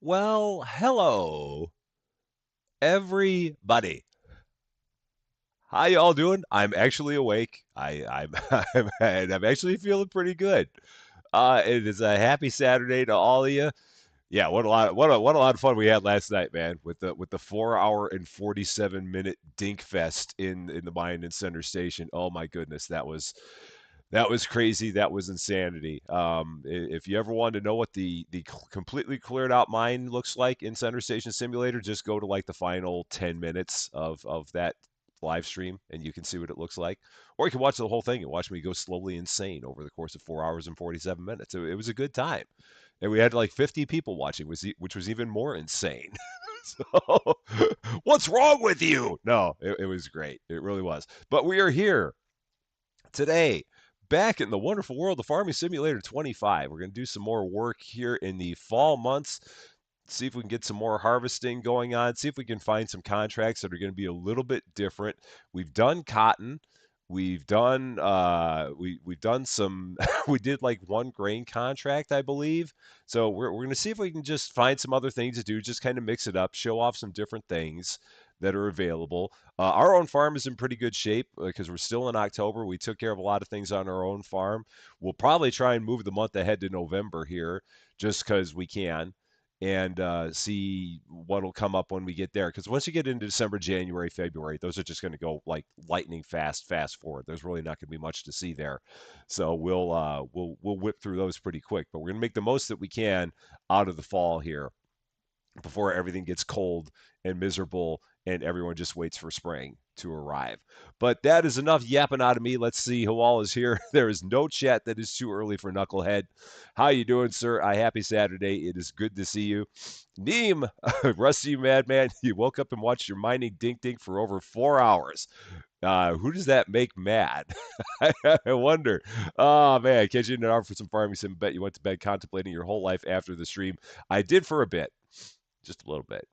Well, hello, everybody. How y'all doing? I'm actually awake. I'm and I'm actually feeling pretty good. It is a happy Saturday to all of you. Yeah, what a lot of fun we had last night, man, with the 4 hour and 47 minute dink fest in the Mayan and Center Station. Oh my goodness, that was crazy. That was insanity. If you ever wanted to know what the completely cleared out mine looks like in Center Station Simulator, just go to like the final 10 minutes of that live stream, and you can see what it looks like. Or you can watch the whole thing and watch me go slowly insane over the course of 4 hours and 47 minutes. It was a good time, and we had like 50 people watching, which was even more insane. So, what's wrong with you? No, it was great. It really was. But we are here today, back in the wonderful world of Farming Simulator 25. We're going to do some more work here in the fall months, see if we can get some more harvesting going on, see if we can find some contracts that are going to be a little bit different. We've done cotton. We've done some we did like one grain contract, I believe. So we're going to see if we can just find some other things to do, just kind of mix it up, show off some different things that are available. Our own farm is in pretty good shape because we're still in October. We took care of a lot of things on our own farm. We'll probably try and move the month ahead to November here just because we can and see what'll come up when we get there. Because once you get into December, January, February, those are just going to go like lightning fast forward. There's really not going to be much to see there, so we'll whip through those pretty quick. But we're going to make the most that we can out of the fall here before everything gets cold and miserable and everyone just waits for spring to arrive. But that is enough yapping out of me. Let's see who all is here. There is no chat that is too early for Knucklehead. How you doing, sir? A happy Saturday. It is good to see you. Neem, Rusty Madman, you woke up and watched your mining dink dink for over 4 hours. Who does that make mad? I wonder. Oh man, catch you in an hour for some farming sim. Bet you went to bed contemplating your whole life after the stream. I did for a bit, just a little bit.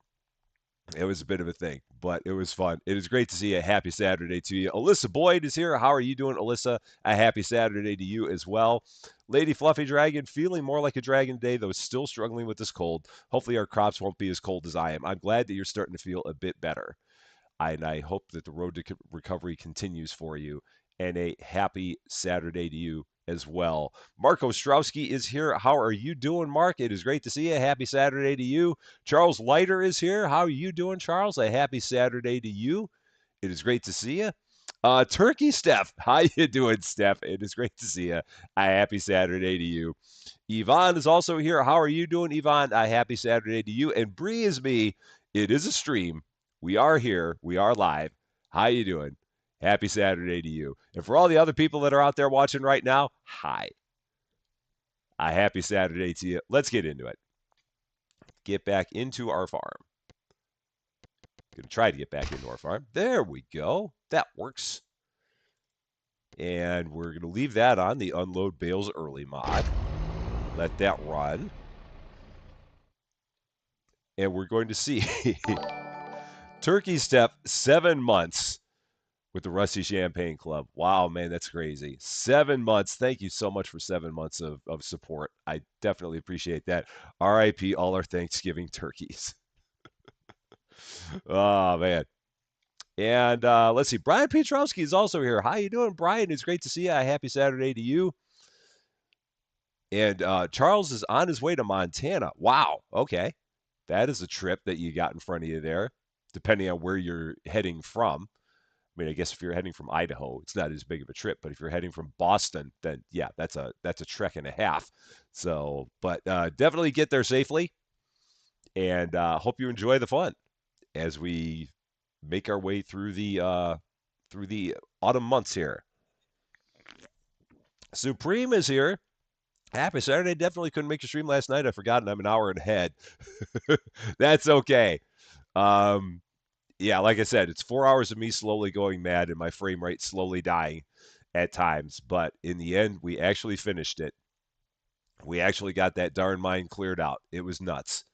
It was a bit of a thing, but it was fun. It is great to see you. Happy Saturday to you. Alyssa Boyd is here. How are you doing, Alyssa? A happy Saturday to you as well. Lady Fluffy Dragon, feeling more like a dragon today, though still struggling with this cold. Hopefully, our crops won't be as cold as I am. I'm glad that you're starting to feel a bit better. And I hope that the road to recovery continues for you. And a happy Saturday to you as well. Mark Ostrowski is here. How are you doing, Mark? It is great to see you. Happy Saturday to you. Charles Leiter is here. How are you doing, Charles? A happy Saturday to you. It is great to see you. Turkey Steph, how you doing, Steph? It is great to see you. A happy Saturday to you. Yvonne is also here. How are you doing, Yvonne? A happy Saturday to you. And Bree is me. It is a stream. We are here. We are live. How you doing? Happy Saturday to you. And for all the other people that are out there watching right now, hi. A happy Saturday to you. Let's get into it. Get back into our farm. Gonna try to get back into our farm. There we go. That works. And we're gonna leave that on the unload bales early mod. Let that run. And we're going to see Turkey Step 7 months with the Rusty Champaign Club. Wow, man, that's crazy. 7 months. Thank you so much for 7 months of support. I definitely appreciate that. RIP all our Thanksgiving turkeys. Oh, man. And let's see. Brian Pietrowski is also here. How you doing, Brian? It's great to see you. A happy Saturday to you. And Charles is on his way to Montana. Wow. Okay. That is a trip that you got in front of you there, depending on where you're heading from. I mean, I guess if you're heading from Idaho, it's not as big of a trip. But if you're heading from Boston, then yeah, that's a trek and a half. So, but definitely get there safely, and hope you enjoy the fun as we make our way through the autumn months here. Supreme is here. Happy Saturday. Definitely couldn't make the stream last night. I forgot, and I'm an hour ahead. That's okay. Um, yeah, like I said, it's 4 hours of me slowly going mad and my frame rate slowly dying at times. But in the end, we actually finished it. We actually got that darn mine cleared out. It was nuts,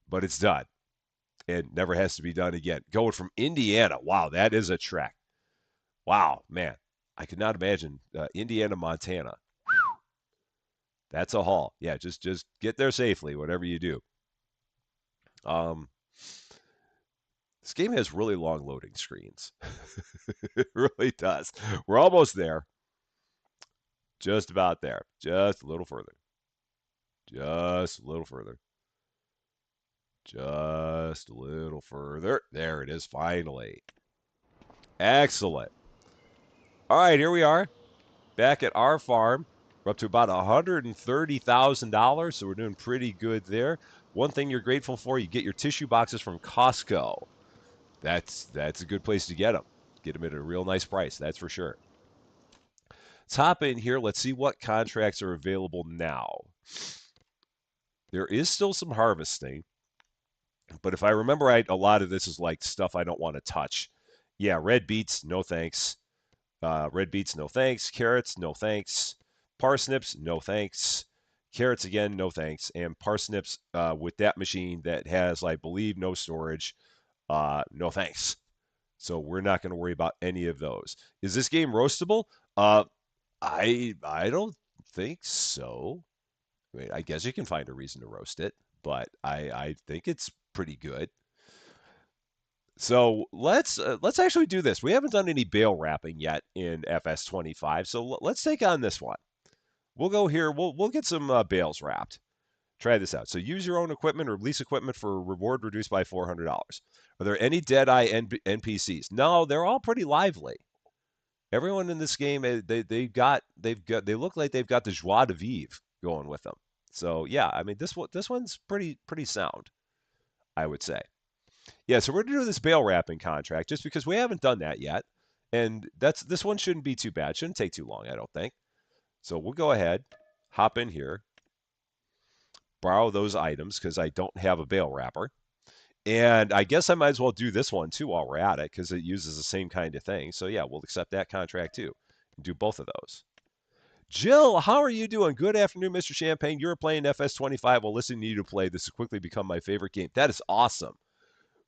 but it's done and never has to be done again. Going from Indiana, wow, that is a trek. Wow, man, I could not imagine Indiana, Montana. That's a haul. Yeah, just get there safely, whatever you do. Um, this game has really long loading screens. It really does. We're almost there. Just about there. Just a little further. Just a little further. Just a little further. There it is, finally. Excellent. All right, here we are back at our farm. We're up to about $130,000, so we're doing pretty good there. One thing you're grateful for, you get your tissue boxes from Costco. That's a good place to get them. Get them at a real nice price, that's for sure. Let's hop in here. Let's see what contracts are available now. There is still some harvesting, but if I remember right, a lot of this is like stuff I don't want to touch. Yeah, red beets, no thanks. Red beets, no thanks. Carrots, no thanks. Parsnips, no thanks. Carrots again, no thanks. And parsnips with that machine that has, I believe, no storage, no thanks. So we're not going to worry about any of those. Is this game roastable? Uh, I don't think so. I mean, I guess you can find a reason to roast it, but I think it's pretty good. So let's actually do this. We haven't done any bale wrapping yet in FS25, so let's take on this one. We'll go here. We'll get some bales wrapped. Try this out. So use your own equipment or lease equipment for reward reduced by $400. Are there any dead eye NPCs? No, they're all pretty lively. Everyone in this game, they look like they've got the joie de vivre going with them. So yeah, I mean this one's pretty sound, I would say. Yeah, so we're gonna do this bale wrapping contract just because we haven't done that yet, and this one shouldn't be too bad. Shouldn't take too long, I don't think. So we'll go ahead, hop in here, borrow those items because I don't have a bale wrapper, and I guess I might as well do this one too while we're at it because it uses the same kind of thing. So yeah, we'll accept that contract too, and do both of those. Jill, how are you doing? Good afternoon, Mr. Champagne. You're playing FS25 while listening to you to play. This has quickly become my favorite game. That is awesome.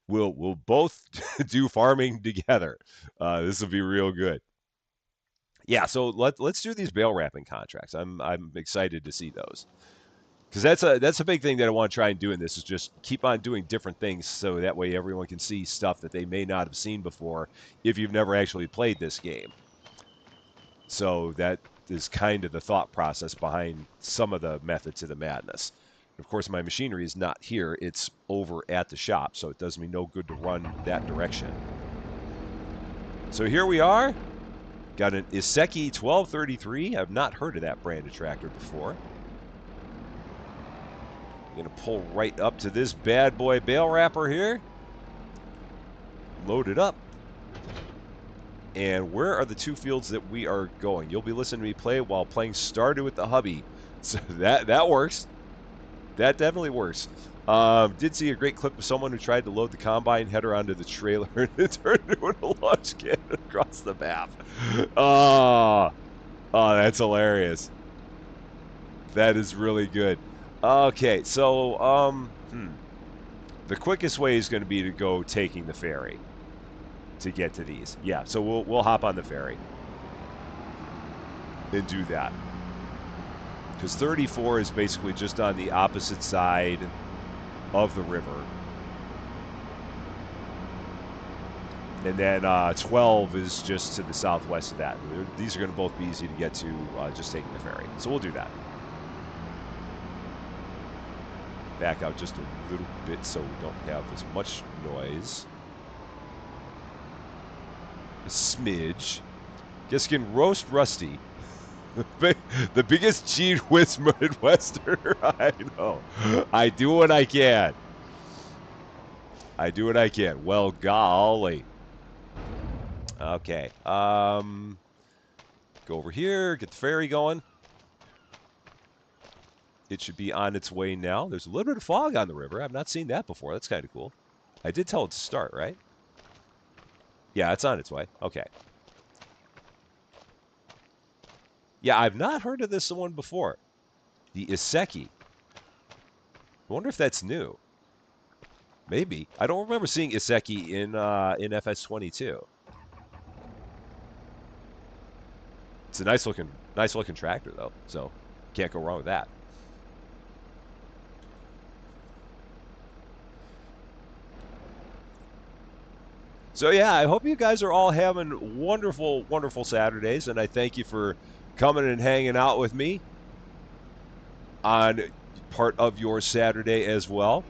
We'll both do farming together. This will be real good. Yeah, so let's do these bale wrapping contracts. I'm excited to see those because that's a big thing that I want to try and do in this is just keep on doing different things so that way everyone can see stuff that they may not have seen before if you've never actually played this game. So that is kind of the thought process behind some of the methods of the madness. Of course, my machinery is not here. It's over at the shop, so it does me no good to run that direction. So here we are. Got an Iseki 1233. I've not heard of that brand of tractor before. I'm going to pull right up to this bad boy bale wrapper here. Load it up. And where are the two fields that we are going? You'll be listening to me play while playing Stardew with the hubby. So that works. That definitely works. Did see a great clip of someone who tried to load the combine header onto the trailer and it turned into a launch cannon across the map. Oh, that's hilarious. That is really good. Okay, so the quickest way is going to be to go taking the ferry to get to these. Yeah, so we'll hop on the ferry and do that. Because 34 is basically just on the opposite side of the river. And then 12 is just to the southwest of that. These are going to both be easy to get to just taking the ferry. So we'll do that. Back out just a little bit so we don't have as much noise. A smidge. Guess you can roast Rusty. The biggest cheat whiz Midwesterner I know. I do what I can. I do what I can. Well, golly. Okay. Go over here. Get the ferry going. It should be on its way now. There's a little bit of fog on the river. I've not seen that before. That's kind of cool. I did tell it to start, right? Yeah, it's on its way. Okay. Yeah, I've not heard of this one before. The Iseki. I wonder if that's new. Maybe. I don't remember seeing Iseki in FS22. It's a nice looking tractor though, so can't go wrong with that. So yeah, I hope you guys are all having wonderful, wonderful Saturdays, and I thank you for coming and hanging out with me on part of your Saturday as well.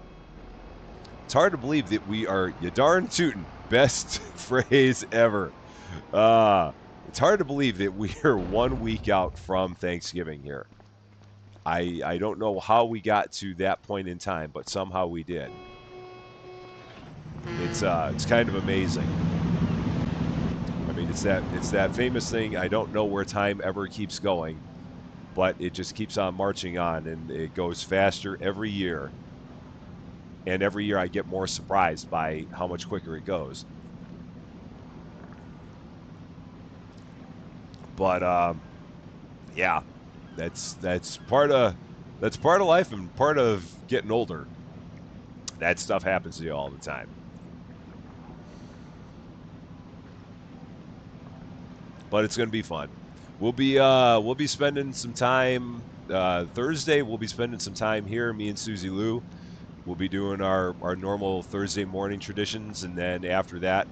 It's hard to believe that we are you darn tootin' best phrase ever. Uh it's hard to believe that we are 1 week out from Thanksgiving here. I don't know how we got to that point in time, but somehow we did. It's kind of amazing. I mean, it's that famous thing. I don't know where time ever keeps going, but it just keeps on marching on, and it goes faster every year. And every year I get more surprised by how much quicker it goes. But yeah, that's part of life and part of getting older. That stuff happens to you all the time. But it's going to be fun. We'll be spending some time Thursday. We'll be spending some time here. Me and Susie Lou. We'll be doing our normal Thursday morning traditions, and then after that,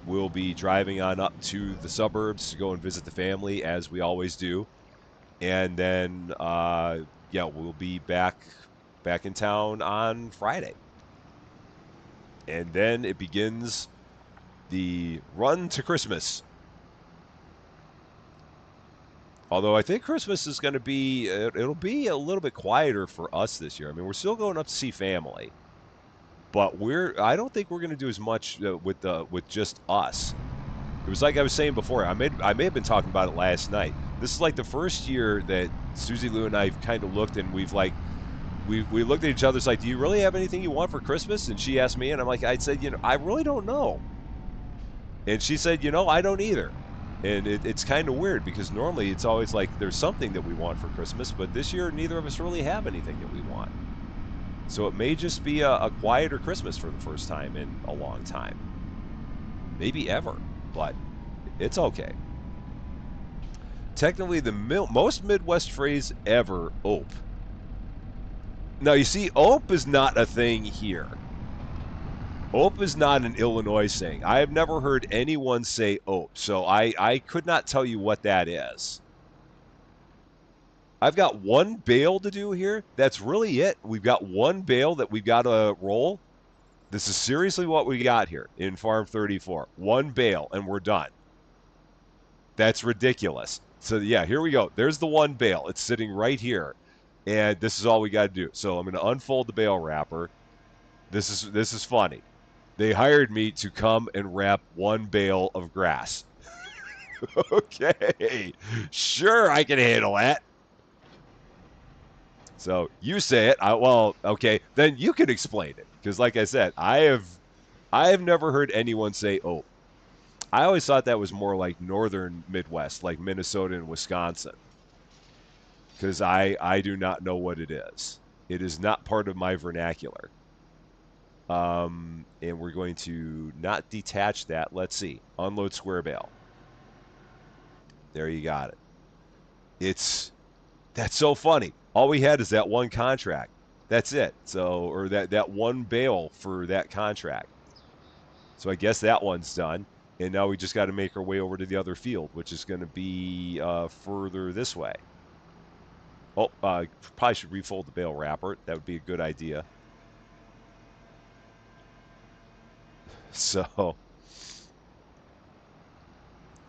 we'll be driving on up to the suburbs to go and visit the family as we always do, and then yeah, we'll be back in town on Friday, and then it begins the run to Christmas. Although I think Christmas is going to be, it'll be a little bit quieter for us this year. I mean, we're still going up to see family, but I don't think we're going to do as much with just us. It was like I was saying before. I may have been talking about it last night. This is like the first year that Susie Lou and I kind of looked, and we looked at each other. It's like, do you really have anything you want for Christmas? And she asked me, and I'm like, I said, I really don't know. And she said, I don't either. And it's kind of weird because normally it's always like there's something that we want for Christmas, but this year neither of us really have anything that we want. So it may just be a quieter Christmas for the first time in a long time, maybe ever, but it's okay. Technically, the most Midwest phrase ever, ope. Now, you see, ope is not a thing here. Ope is not an Illinois saying. I have never heard anyone say ope, so I could not tell you what that is. I've got one bale to do here. That's really it. We've got one bale that we've got to roll. This is seriously what we got here in Farm 34. One bale, and we're done. That's ridiculous. So, yeah, here we go. There's the one bale. It's sitting right here, and this is all we got to do. So I'm going to unfold the bale wrapper. This is funny. They hired me to come and wrap one bale of grass. Okay, sure, I can handle that. So you say it. Well, okay, then you can explain it because, like I said, I have never heard anyone say "oh." I always thought that was more like northern Midwest, like Minnesota and Wisconsin, because I do not know what it is. It is not part of my vernacular. And we're going to not detach that. Let's see. Unload square bale. There you got it. That's so funny. All we had is that one contract. That's it. So, or that one bale for that contract. So I guess that one's done. And now we just got to make our way over to the other field, which is going to be further this way. Oh, probably should refold the bale wrapper. That would be a good idea. So,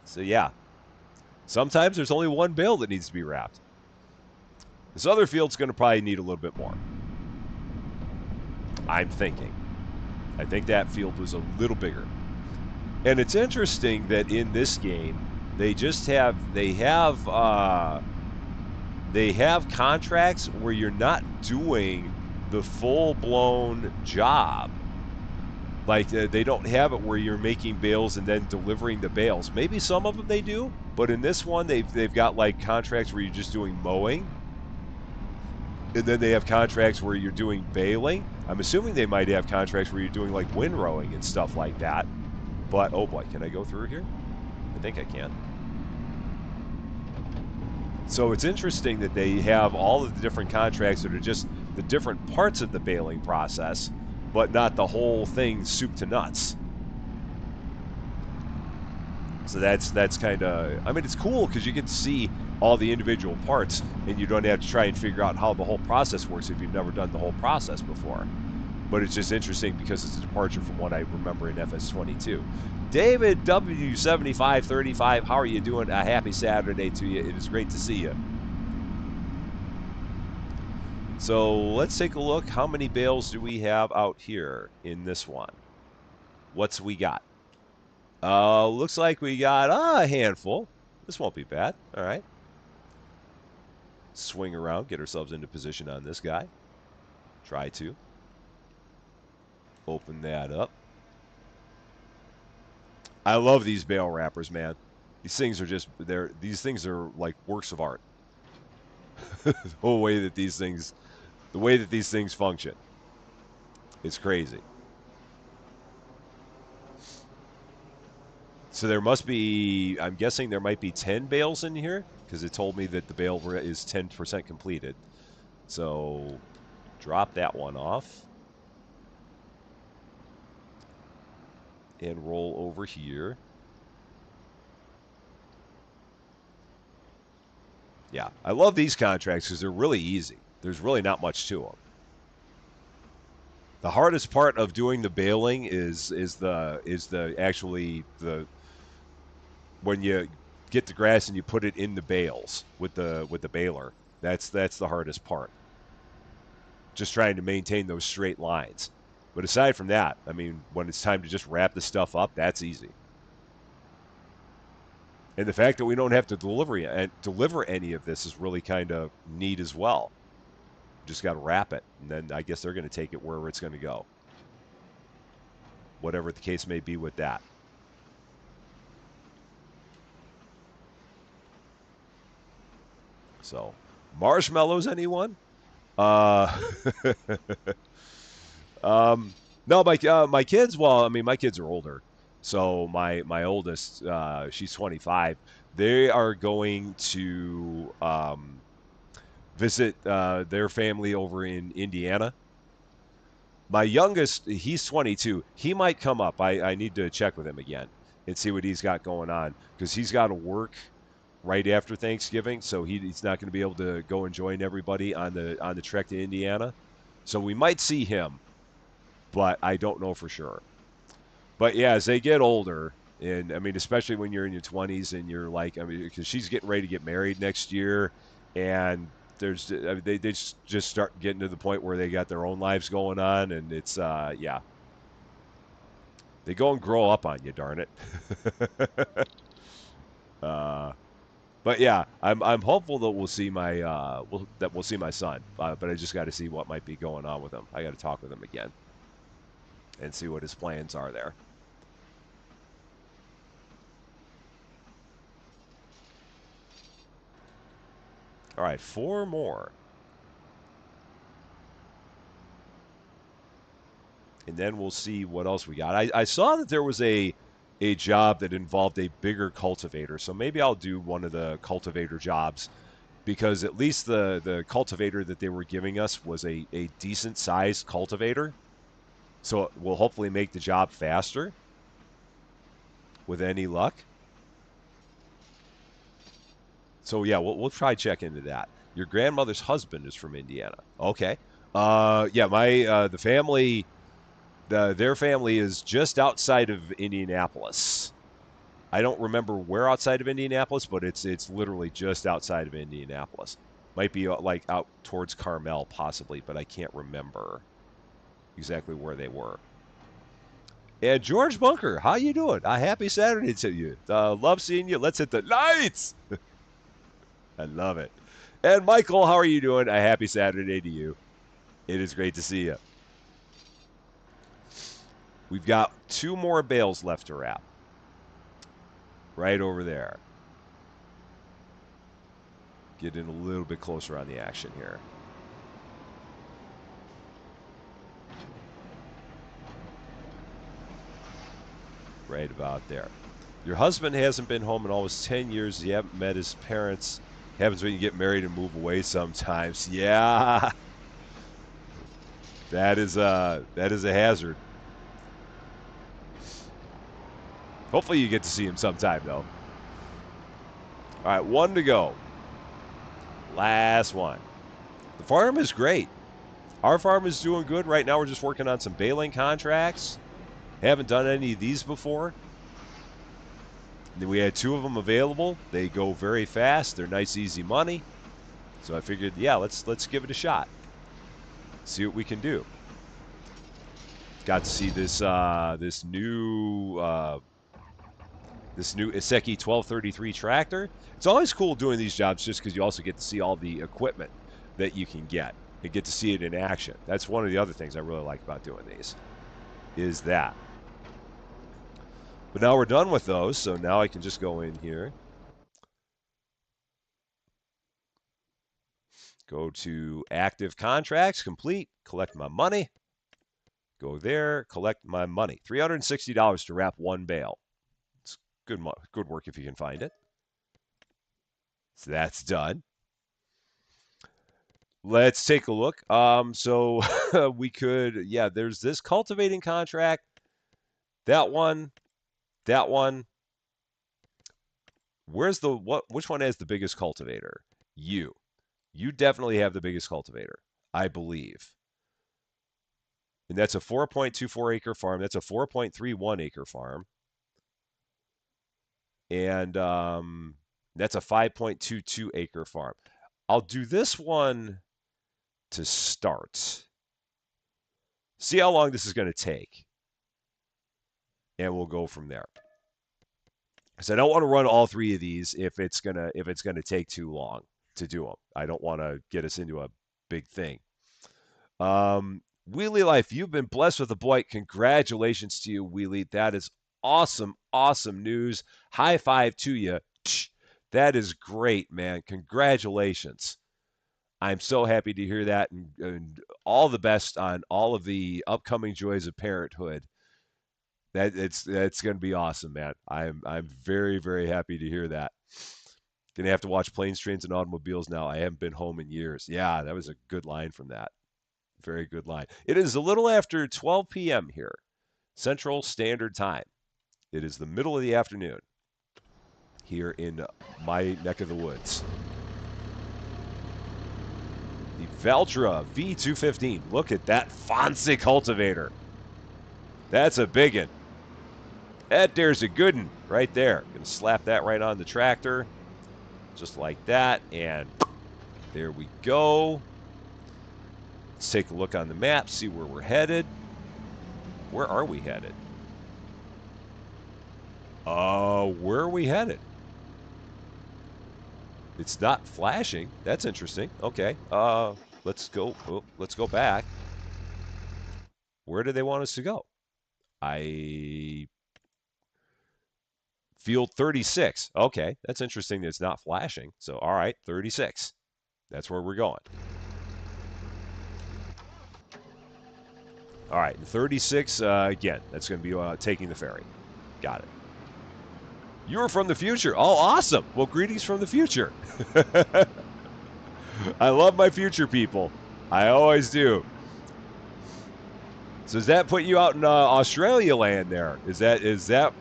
so yeah. Sometimes there's only one bale that needs to be wrapped. This other field's going to probably need a little bit more. I'm thinking. I think that field was a little bigger. And it's interesting that in this game, they have contracts where you're not doing the full-blown job. Like they don't have it where you're making bales and then delivering the bales. Maybe some of them they do, but in this one they've got like contracts where you're just doing mowing. And then they have contracts where you're doing baling. I'm assuming they might have contracts where you're doing like windrowing and stuff like that. But, oh boy, can I go through here? I think I can. So it's interesting that they have all of the different contracts that are just the different parts of the baling process, but not the whole thing soup to nuts. So that's kind of, I mean, it's cool because you get to see all the individual parts, and you don't have to try and figure out how the whole process works if you've never done the whole process before. But it's just interesting because it's a departure from what I remember in FS22. David W7535, how are you doing? A happy Saturday to you. It is great to see you. So let's take a look. How many bales do we have out here in this one? What's we got? Looks like we got a handful. This won't be bad. All right. Swing around, get ourselves into position on this guy. Try to open that up. I love these bale wrappers, man. These things are just these things are like works of art. the way that these things function. It's crazy. So there must be, I'm guessing there might be 10 bales in here because it told me that the bale is 10% completed. So drop that one off and roll over here. Yeah, I love these contracts because they're really easy. There's really not much to them. The hardest part of doing the baling is actually the when you get the grass and you put it in the bales with the baler. That's the hardest part. Just trying to maintain those straight lines. But aside from that, I mean, when it's time to just wrap the stuff up, that's easy. And the fact that we don't have to deliver any of this is really kind of neat as well. Just got to wrap it, and then I guess they're going to take it wherever it's going to go. Whatever the case may be with that. So, marshmallows, anyone? Uh, no, my kids. Well, I mean, my kids are older. So my oldest, she's 25. They are going to visit their family over in Indiana. My youngest, he's 22. He might come up. I need to check with him again and see what he's got going on because he's got to work right after Thanksgiving, so he's not going to be able to go and join everybody on the trek to Indiana. So we might see him, but I don't know for sure. But yeah, as they get older, and I mean, especially when you're in your 20s and you're like, I mean, because she's getting ready to get married next year, and I mean, they just start getting to the point where they got their own lives going on, and it's yeah, they go and grow up on you, darn it. uh, but yeah, I'm hopeful that we'll see we'll see my son, but I just got to see what might be going on with him. I got to talk with him again and see what his plans are there. All right, four more. And then we'll see what else we got. I saw that there was a job that involved a bigger cultivator, so maybe I'll do one of the cultivator jobs because at least the cultivator that they were giving us was a decent sized cultivator, so it will hopefully make the job faster with any luck. So yeah, we'll try check into that. Your grandmother's husband is from Indiana. Okay. Yeah, my the family their family is just outside of Indianapolis. I don't remember where outside of Indianapolis, but it's literally just outside of Indianapolis. Might be like out towards Carmel, possibly, but I can't remember exactly where they were. And George Bunker, how you doing? A happy Saturday to you. Love seeing you. Let's hit the lights. I love it. And Michael, how are you doing? A happy Saturday to you. It is great to see you. We've got two more bales left to wrap. Right over there. Get in a little bit closer on the action here. Right about there. Your husband hasn't been home in almost 10 years. You haven't met his parents. Happens when you get married and move away sometimes. Yeah. That is a hazard. Hopefully you get to see him sometime, though. All right, one to go. Last one. The farm is great. Our farm is doing good. Right now we're just working on some baling contracts. Haven't done any of these before. We had 2 of them available. They go very fast. They're nice, easy money. So I figured, yeah, let's give it a shot. See what we can do. Got to see this this new Iseki 1233 tractor. It's always cool doing these jobs just because you also get to see all the equipment that you can get and get to see it in action. That's one of the other things I really like about doing these, is that. But now we're done with those, so now I can just go in here. Go to active contracts, complete, collect my money. Go there, collect my money. $360 to wrap 1 bale. It's good work if you can find it. So that's done. Let's take a look. So we could, yeah, there's this cultivating contract. That one, that one. Where's the what? Which one has the biggest cultivator? You. You definitely have the biggest cultivator, I believe. And that's a 4.24 acre farm. That's a 4.31 acre farm. And that's a 5.22 acre farm. I'll do this one to start. See how long this is going to take. And we'll go from there. Because I don't want to run all 3 of these if it's gonna take too long to do them. I don't want to get us into a big thing. Wheelie Life, you've been blessed with a boy. Congratulations to you, Wheelie. That is awesome, awesome news. High five to you. That is great, man. Congratulations. I'm so happy to hear that, and all the best on all of the upcoming joys of parenthood. That's going to be awesome, man. I'm very, very happy to hear that. Gonna have to watch Planes, Trains, and Automobiles now. I haven't been home in years. Yeah, that was a good line from that. Very good line. It is a little after 12 p.m. here, Central Standard Time. It is the middle of the afternoon here in my neck of the woods. The Valtra V215. Look at that fancy cultivator. That's a big one. That there's a good one right there. Gonna slap that right on the tractor, just like that, and there we go. Let's take a look on the map, see where we're headed. Where are we headed? Where are we headed? It's not flashing. That's interesting. Okay. Let's go. Oh, let's go back. Where do they want us to go? Field 36. Okay, that's interesting that it's not flashing. So, all right, 36. That's where we're going. All right, 36, again, that's going to be taking the ferry. Got it. You're from the future. Oh, awesome. Well, greetings from the future. I love my future people. I always do. So does that put you out in Australia land there? Is that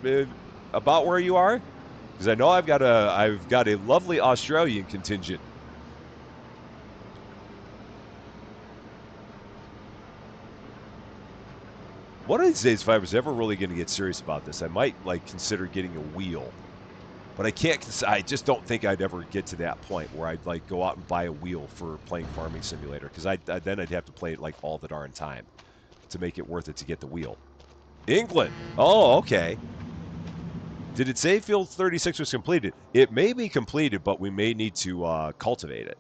about where you are? Because I know I've got a lovely Australian contingent. One of these days, if I was ever really going to get serious about this, I might consider getting a wheel. But I can't. I just don't think I'd ever get to that point where I'd go out and buy a wheel for playing Farming Simulator, because then I'd have to play it all the darn time to make it worth it to get the wheel. England. Oh, okay. Did it say Field 36 was completed? It may be completed, but we may need to cultivate it.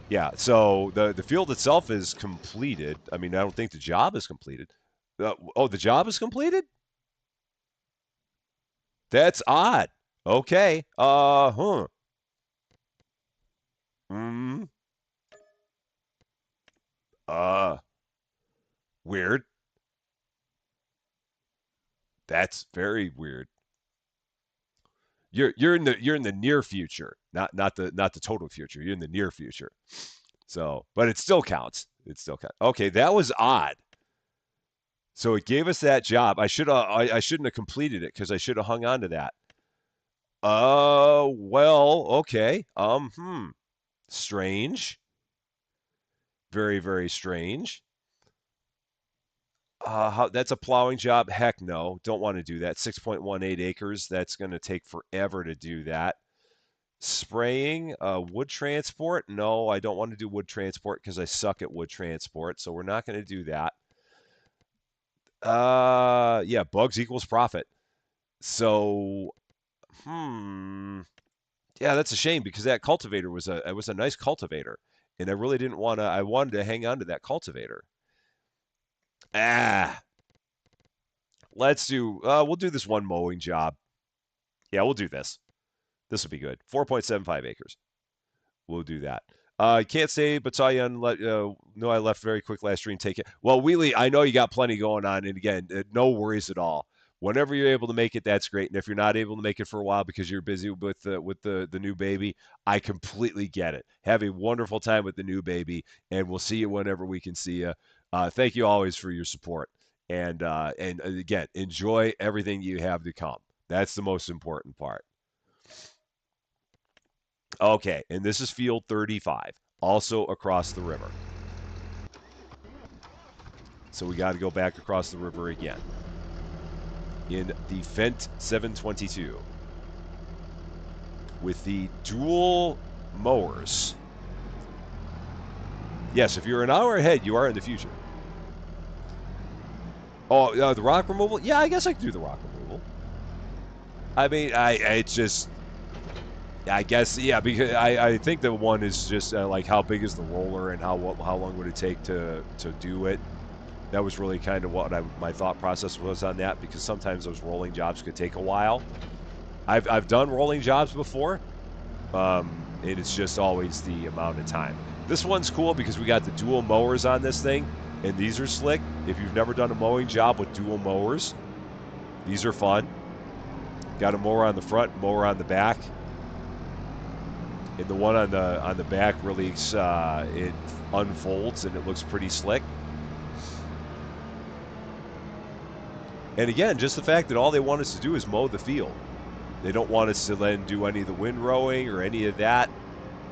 Yeah, so the field itself is completed. I mean, I don't think the job is completed. The job is completed? That's odd. Okay. Huh. Hmm. Uh, Weird. That's very weird. You're in the near future, not the total future. You're in the near future. So, but it still counts. It still counts. Okay, that was odd. So it gave us that job. I shouldn't have completed it because I should have hung on to that. Well, okay. Strange. Very, very strange. That's a plowing job? Heck no. Don't want to do that. 6.18 acres. That's going to take forever to do that. Spraying, wood transport? No, I don't want to do wood transport because I suck at wood transport. So we're not going to do that. Yeah, bugs equals profit. So, yeah, that's a shame because that cultivator was a nice cultivator, and I really didn't want to. I wanted to hang on to that cultivator. Ah, let's do. We'll do this one mowing job. Yeah, we'll do this. This will be good. 4.75 acres. We'll do that. I can't say, but saw you on. No, I left very quick last stream. Take it. Well, Wheelie, I know you got plenty going on, and again, no worries at all. Whenever you're able to make it, that's great. And if you're not able to make it for a while because you're busy with the new baby, I completely get it. Have a wonderful time with the new baby, and we'll see you whenever we can see you. Thank you always for your support, and again, enjoy everything you have to come. That's the most important part. Okay, and this is field 35, also across the river. So we got to go back across the river again in the Fent 722 with the dual mowers. Yes, if you're an hour ahead, you are in the future. Oh, the rock removal? Yeah, I guess I can do the rock removal. I mean, it's just, I guess, yeah, because I think the one is just like how big is the roller and how long would it take to do it. That was really kind of what my thought process was on that, because sometimes those rolling jobs could take a while. I've done rolling jobs before, and it's just always the amount of time. This one's cool because we got the dual mowers on this thing, and these are slick. If you've never done a mowing job with dual mowers, these are fun. Got a mower on the front, mower on the back, and the one on the back really it unfolds and it looks pretty slick. And again, just the fact that all they want us to do is mow the field. They don't want us to then do any of the windrowing or any of that.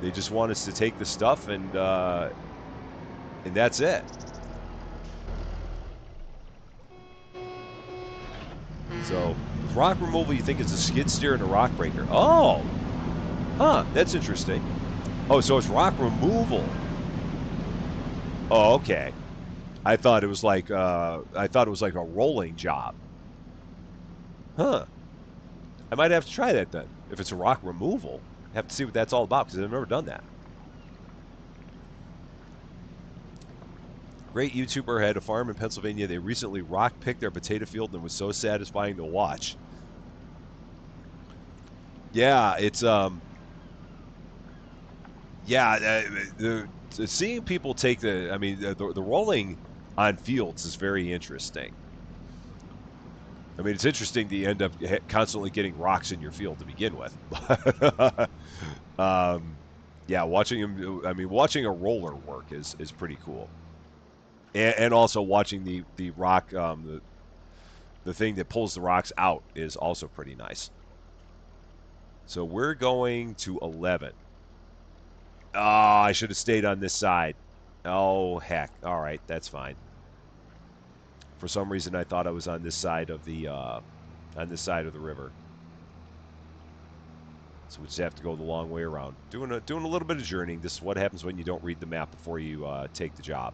They just want us to take the stuff and that's it. So with rock removal, you think it's a skid steer and a rock breaker. Oh, that's interesting. Oh, so it's rock removal. Oh, okay. I thought it was like a rolling job. Huh. I might have to try that then. If it's a rock removal, I have to see what that's all about because I've never done that. Great YouTuber had a farm in Pennsylvania. They recently rock picked their potato field and it was so satisfying to watch. Yeah, it's yeah, seeing people take the rolling on fields is very interesting. I mean, it's interesting that you end up constantly getting rocks in your field to begin with. Yeah, watching him. I mean, watching a roller work is pretty cool, and also watching the rock the thing that pulls the rocks out is also pretty nice. So we're going to 11. Oh, I should have stayed on this side. Oh heck! All right, that's fine. For some reason, I thought I was on this side of the river. So we just have to go the long way around. Doing a little bit of journeying. This is what happens when you don't read the map before you take the job.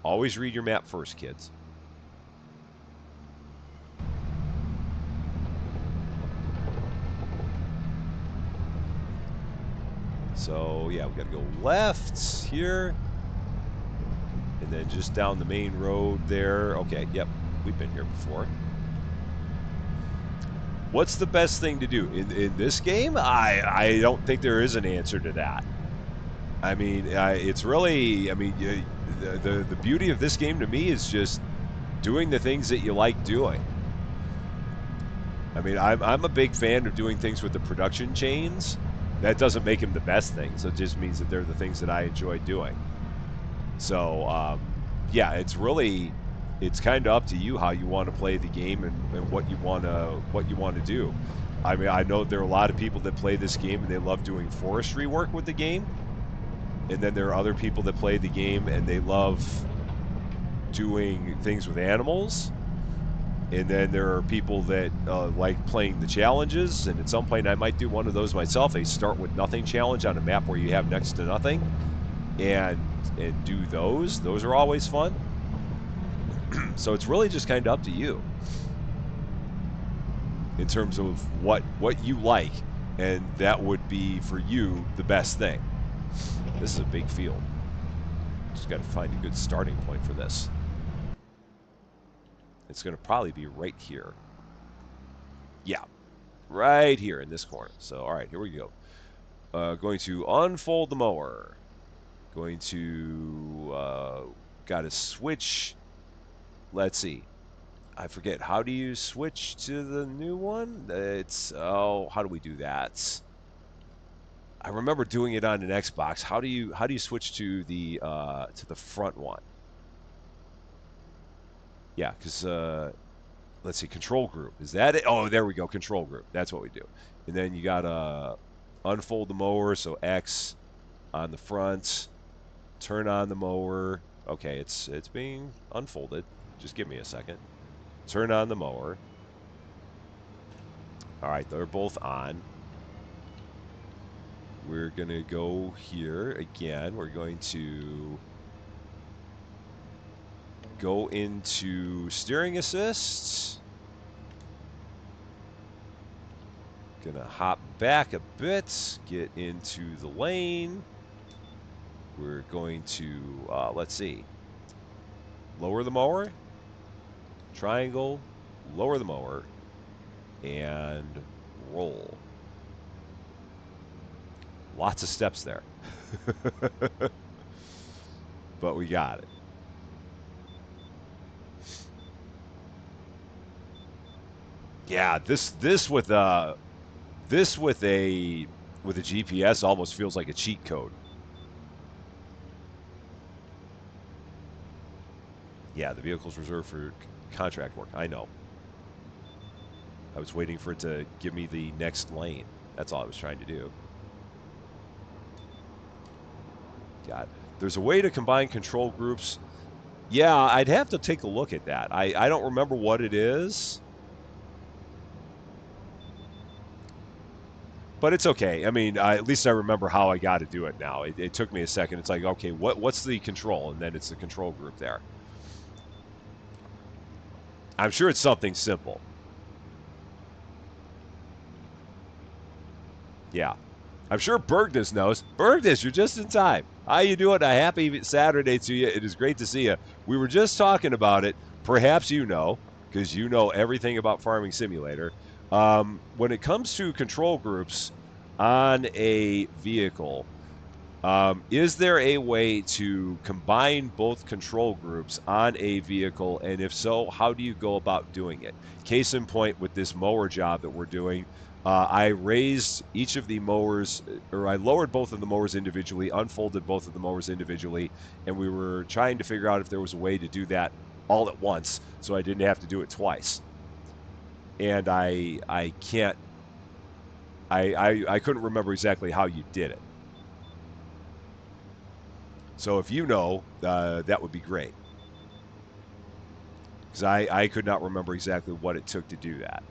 Always read your map first, kids. So yeah, we got to go left here, and then just down the main road there. Okay, yep, we've been here before. What's the best thing to do in this game? I don't think there is an answer to that. I mean, it's really. I mean, the beauty of this game to me is just doing the things that you like doing. I mean, I'm a big fan of doing things with the production chains. That doesn't make them the best things. It just means that they're the things that I enjoy doing. So, yeah, it's really it's kind of up to you how you want to play the game and what you want to do. I mean, I know there are a lot of people that play this game and they love doing forestry work with the game, and then there are other people that play the game and they love doing things with animals. And then there are people that like playing the challenges, and at some point I might do one of those myself. A start with nothing challenge on a map where you have next to nothing, and do those. Those are always fun. So it's really just kind of up to you in terms of what you like, and that would be for you the best thing. This is a big field. Just got to find a good starting point for this. It's going to probably be right here. Yeah, right here in this corner. So, all right, here we go. Going to unfold the mower. Going to got to switch. Let's see. I forget. How do you switch to the new one? It's how do we do that? I remember doing it on an Xbox. How do you switch to the front one? Yeah, because let's see, control group. Is that it? Oh, there we go. Control group. That's what we do. And then you gotta unfold the mower, so X on the front. Turn on the mower. Okay, it's being unfolded. Just give me a second. Turn on the mower. All right, they're both on. We're gonna go here again. We're going to go into steering assist. Gonna hop back a bit, get into the lane. We're going to, let's see, lower the mower, triangle, lower the mower, and roll. Lots of steps there. But we got it. Yeah, this with a GPS almost feels like a cheat code. Yeah, the vehicle's reserved for contract work. I know. I was waiting for it to give me the next lane. That's all I was trying to do. God, there's a way to combine control groups. Yeah, I'd have to take a look at that. I don't remember what it is, but it's okay. I mean, at least I remember how I got to do it now. It took me a second. It's like, okay, what's the control? And then it's the control group there. I'm sure it's something simple. Yeah. I'm sure Bergnes knows. Bergnes, you're just in time. How you doing? A happy Saturday to you. It is great to see you. We were just talking about it. Perhaps you know, because you know everything about Farming Simulator. When it comes to control groups on a vehicle, is there a way to combine both control groups on a vehicle? And if so, how do you go about doing it? Case in point, with this mower job that we're doing, I raised each of the mowers, or I lowered both of the mowers individually, unfolded both of the mowers individually, and we were trying to figure out if there was a way to do that all at once so I didn't have to do it twice. And I can't, I couldn't remember exactly how you did it. So if you know, that would be great. Because I could not remember exactly what it took to do that.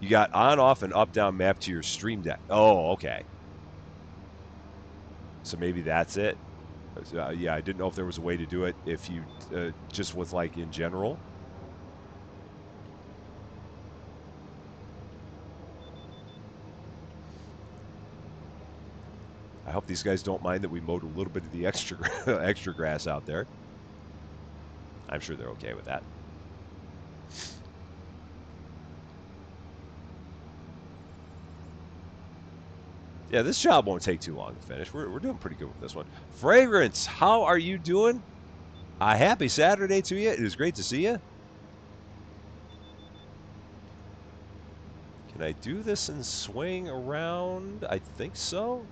You got on, off, and up, down map to your stream deck. Oh, okay. So maybe that's it. Yeah, I didn't know if there was a way to do it if you just with like in general. I hope these guys don't mind that we mowed a little bit of the extra extra grass out there. I'm sure they're okay with that. Yeah, this job won't take too long to finish. We're doing pretty good with this one. Fragrance, how are you doing? A happy Saturday to you. It is great to see you. Can I do this and swing around? I think so.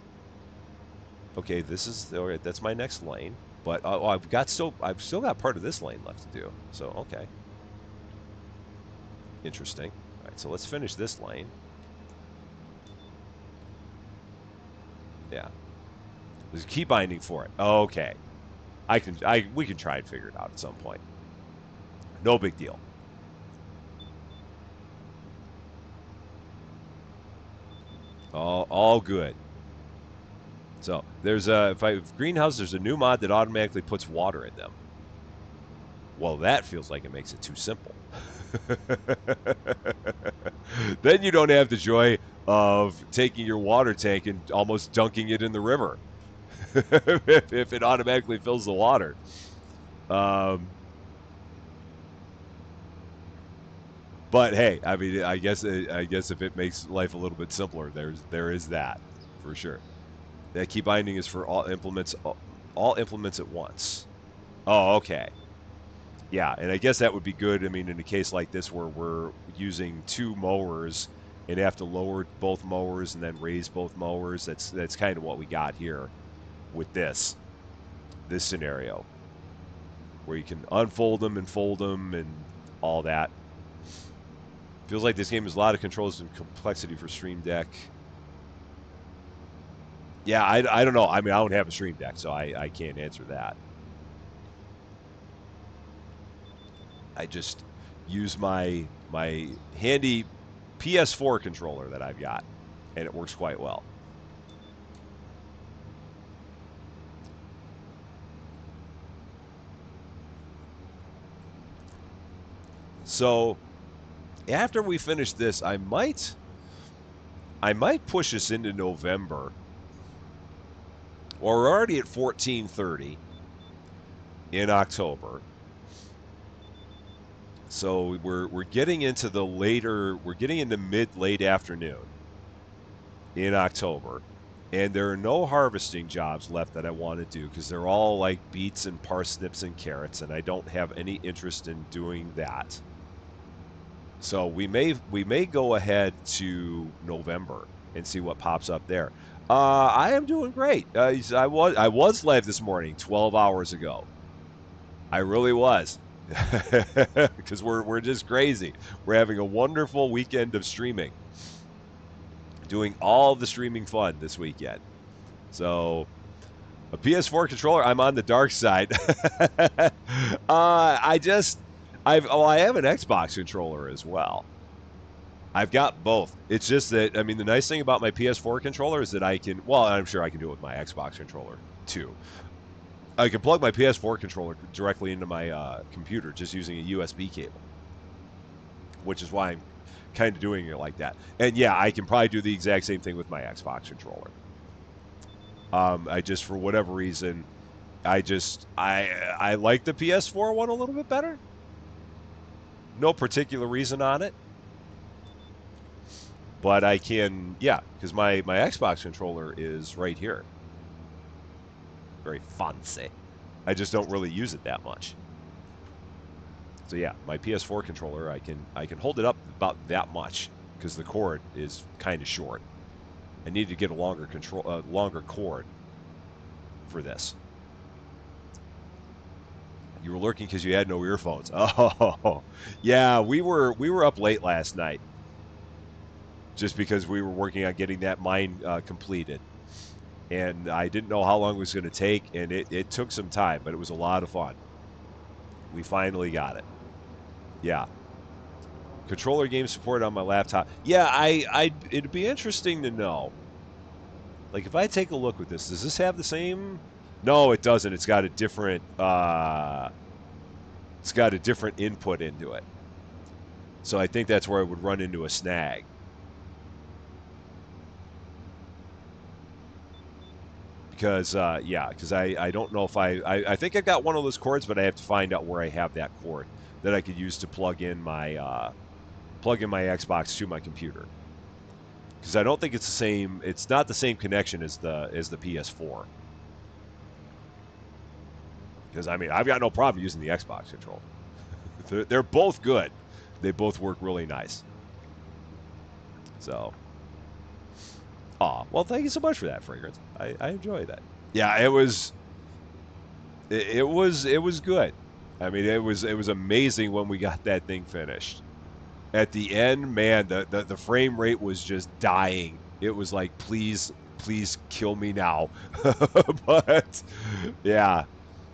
Okay, this is all right. That's my next lane, but I've still got part of this lane left to do. So okay, interesting. All right, so let's finish this lane. Yeah, there's a key binding for it. Okay, we can try and figure it out at some point. No big deal. All good. So there's a if greenhouse, there's a new mod that automatically puts water in them. Well, that feels like it makes it too simple. Then you don't have the joy of taking your water tank and almost dunking it in the river if it automatically fills the water. Um, but hey, I mean, I guess if it makes life a little bit simpler, there is that for sure. That key binding is for all implements at once. Oh, okay. Yeah, and I guess that would be good. I mean, in a case like this where we're using two mowers and have to lower both mowers and then raise both mowers, that's kind of what we got here with this scenario, where you can unfold them and fold them and all that. Feels like this game has a lot of controls and complexity for Stream Deck. Yeah, I don't know. I mean, I don't have a Stream Deck, so I can't answer that. I just use my handy PS4 controller that I've got, and it works quite well. So after we finish this, I might push us into November. Well, we're already at 14:30 in October. So we're getting into we're getting into mid late afternoon in October. And there are no harvesting jobs left that I want to do because they're all like beets and parsnips and carrots, and I don't have any interest in doing that. So we may go ahead to November and see what pops up there. I am doing great. I was live this morning, 12 hours ago. I really was, because we're just crazy. We're having a wonderful weekend of streaming, doing all the streaming fun this weekend. So a PS4 controller, I'm on the dark side. I just I have an Xbox controller as well. I've got both. It's just that I mean the nice thing about my PS4 controller is that I can well, I'm sure I can do it with my Xbox controller too. I can plug my PS4 controller directly into my computer just using a USB cable, which is why I'm kind of doing it like that. And yeah, I can probably do the exact same thing with my Xbox controller. I just for whatever reason, I like the PS4 one a little bit better. No particular reason on it, but I can yeah, because my Xbox controller is right here. Very fancy. I just don't really use it that much. So yeah, my PS4 controller, I can hold it up about that much because the cord is kind of short. I need to get a longer cord for this. You were lurking because you had no earphones. Oh, yeah, we were up late last night just because we were working on getting that mine completed, and I didn't know how long it was going to take, and it took some time, but it was a lot of fun. We finally got it. Yeah, controller game support on my laptop. Yeah, it'd be interesting to know. Like if I take a look with this, does this have the same? No, it doesn't. It's got a different input into it. So I think that's where I would run into a snag. Because yeah, because I don't know if I think I've got one of those cords, but I have to find out where I have that cord that I could use to plug in my Xbox to my computer. Because I don't think it's the same. It's not the same connection as the PS4. Because I mean, I've got no problem using the Xbox controller. They're both good. They both work really nice. So, well, thank you so much for that, Fragrance. I enjoy that. Yeah, it was good. I mean, it was amazing when we got that thing finished. At the end, man, the frame rate was just dying. It was like, please kill me now. But yeah,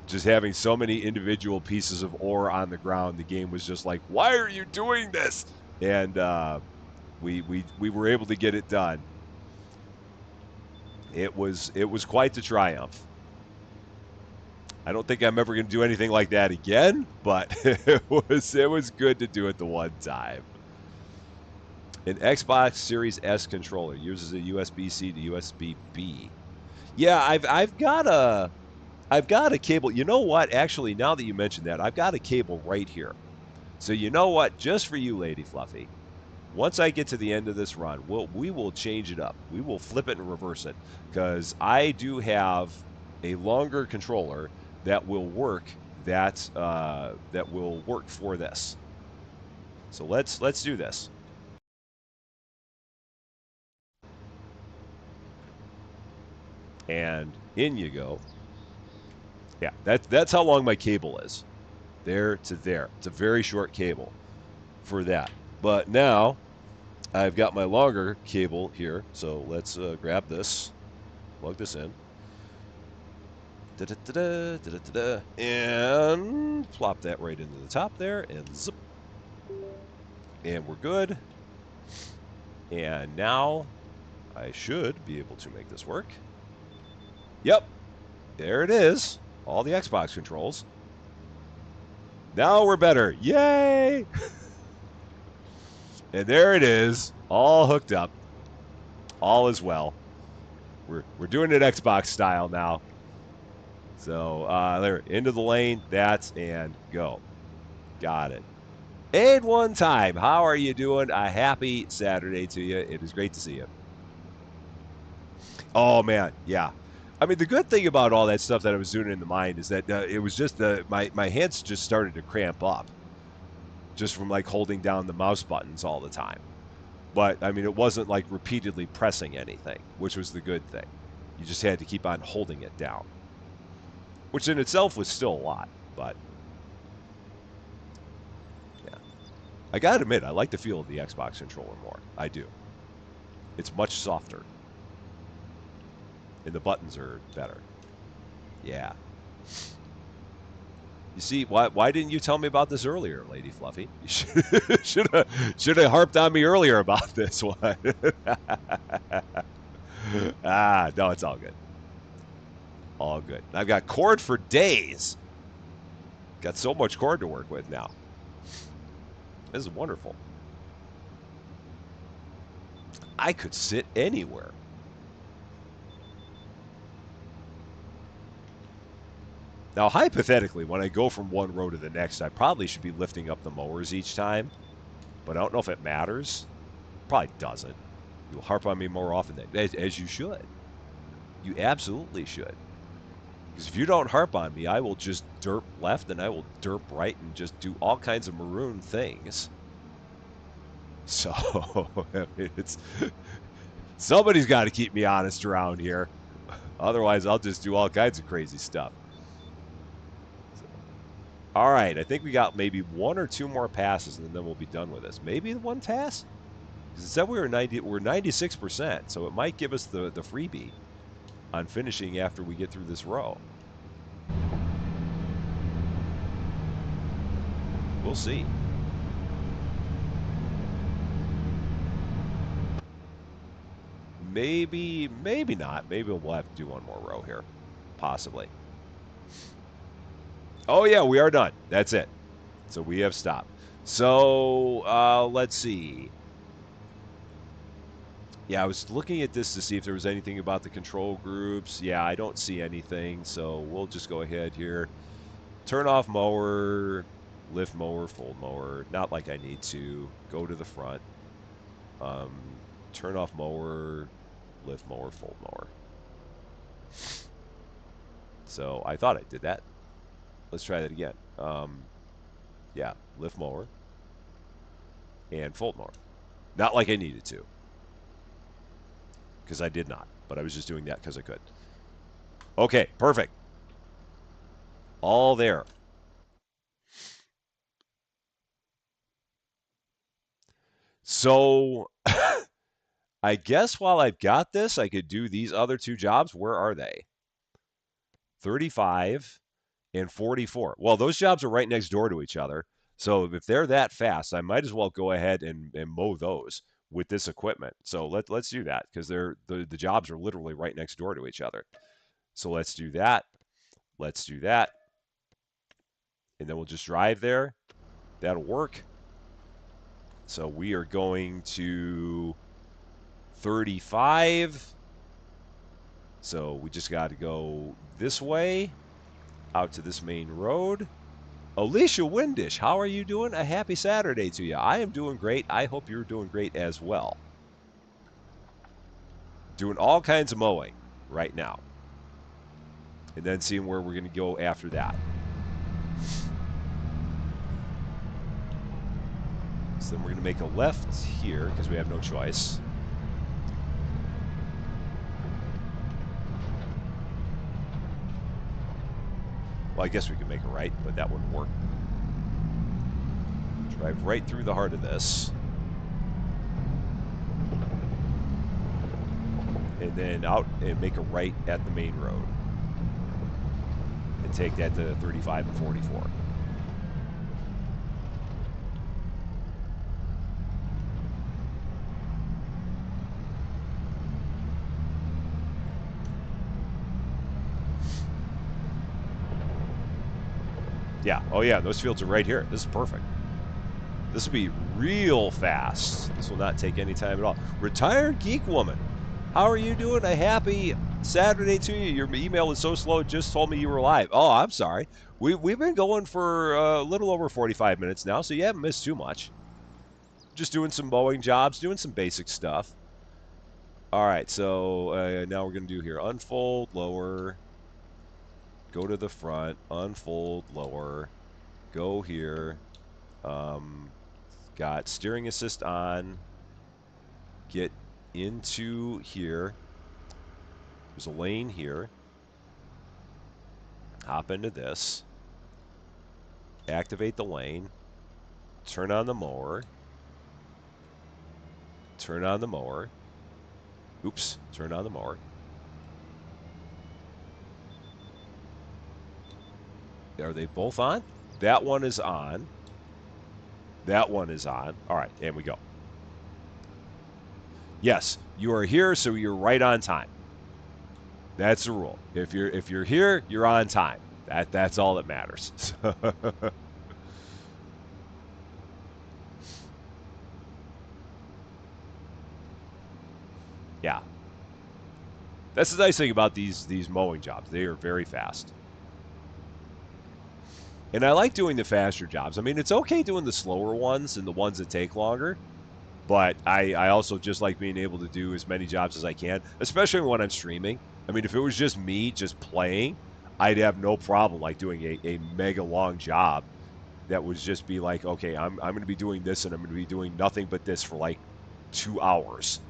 just having so many individual pieces of ore on the ground, the game was just like, why are you doing this? And we were able to get it done. It was quite the triumph. I don't think I'm ever going to do anything like that again, but it was good to do it the one time. An Xbox Series S controller uses a USB-C to USB-B. Yeah, I've got a cable. You know what? Actually, now that you mention that, I've got a cable right here. So you know what? Just for you, Lady Fluffy. Once I get to the end of this run, we will change it up. We will flip it and reverse it because I do have a longer controller that will work that will work for this. So let's do this. And in you go. Yeah, that's how long my cable is. There to there. It's a very short cable for that. But now I've got my longer cable here. So let's grab this, plug this in, da-da-da-da, da-da-da-da, and plop that right into the top there, and zip, and we're good. And now I should be able to make this work. Yep, there it is. All the Xbox controls. Now we're better. Yay! And there it is, all hooked up. All is well. We're doing it Xbox style now. So there, into the lane. That's and go. Got it. And one time. How are you doing? A happy Saturday to you. It is great to see you. Oh man, yeah. I mean, the good thing about all that stuff that I was doing in the mine is that it was just my hands just started to cramp up just from like holding down the mouse buttons all the time. But I mean, it wasn't like repeatedly pressing anything, which was the good thing. You just had to keep on holding it down, which in itself was still a lot. But yeah, I gotta admit, I like the feel of the Xbox controller more. I do. It's much softer, and the buttons are better. Yeah. You see, why didn't you tell me about this earlier, Lady Fluffy? You should have harped on me earlier about this one. No, it's all good. All good. I've got cord for days. Got so much cord to work with now. This is wonderful. I could sit anywhere. Now, hypothetically, when I go from one row to the next, I probably should be lifting up the mowers each time, but I don't know if it matters. Probably doesn't. You'll harp on me more often than as you should. You absolutely should. Because if you don't harp on me, I will just derp left and I will derp right and just do all kinds of maroon things. So I mean, it's somebody's got to keep me honest around here. Otherwise, I'll just do all kinds of crazy stuff. So, all right, I think we got maybe one or two more passes, and then we'll be done with this. Maybe one pass. Because it said we were 96%, so it might give us the freebie on finishing after we get through this row. We'll see. Maybe not. Maybe we'll have to do one more row here. Possibly. Oh, yeah, we are done. That's it. So we have stopped. So let's see. Yeah, I was looking at this to see if there was anything about the control groups. Yeah, I don't see anything. So we'll just go ahead here. Turn off mower, lift mower, fold mower. Not like I need to. Go to the front. Um, turn off mower, lift mower, fold mower. So I thought I did that. Let's try that again. Yeah, lift mower and fold mower. Not like I needed to, because I did not. But I was just doing that because I could. Okay, perfect. All there. So I guess while I've got this, I could do these other two jobs. Where are they? 35 and 44. Well, those jobs are right next door to each other. So if they're that fast, I might as well go ahead and mow those with this equipment. So let's do that because the jobs are literally right next door to each other. So let's do that. Let's do that. And then we'll just drive there. That'll work. So we are going to 35. So we just got to go this way out to this main road. Alicia Windish, how are you doing? A happy Saturday to you. I am doing great. I hope you're doing great as well. Doing all kinds of mowing right now. And then seeing where we're going to go after that. So then we're going to make a left here because we have no choice. Well, I guess we could make a right, but that wouldn't work. Drive right through the heart of this. And then out and make a right at the main road. And take that to 35 and 44. Yeah. Oh, yeah. Those fields are right here. This is perfect. This will be real fast. This will not take any time at all. Retired Geek Woman, how are you doing? A happy Saturday to you. Your email is so slow, it just told me you were live. Oh, I'm sorry. We've been going for a little over 45 minutes now, so you haven't missed too much. Just doing some mowing jobs, doing some basic stuff. All right, so now we're going to do here unfold, lower, go to the front, unfold, lower, go here. Got steering assist on. Get into here. There's a lane here. Hop into this. Activate the lane. Turn on the mower. Turn on the mower. Oops, turn on the mower. Are they both on? That one is on. That one is on. All right, and we go. Yes, you are here, so you're right on time. That's the rule. If you're here, you're on time. That's all that matters. Yeah. That's the nice thing about these mowing jobs. They are very fast. And I like doing the faster jobs. I mean, it's okay doing the slower ones and the ones that take longer, but I also just like being able to do as many jobs as I can, especially when I'm streaming. I mean, if it was just me just playing, I'd have no problem like doing a mega long job that would just be like, okay, I'm going to be doing this and I'm going to be doing nothing but this for like 2 hours.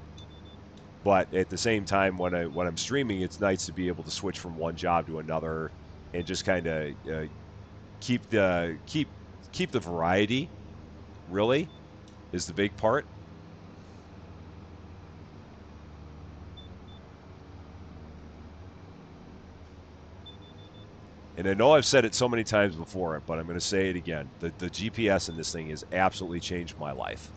But at the same time, when I'm streaming, it's nice to be able to switch from one job to another and just kind of keep the variety. Really, is the big part. And I know I've said it so many times before, but I'm going to say it again. The GPS in this thing has absolutely changed my life.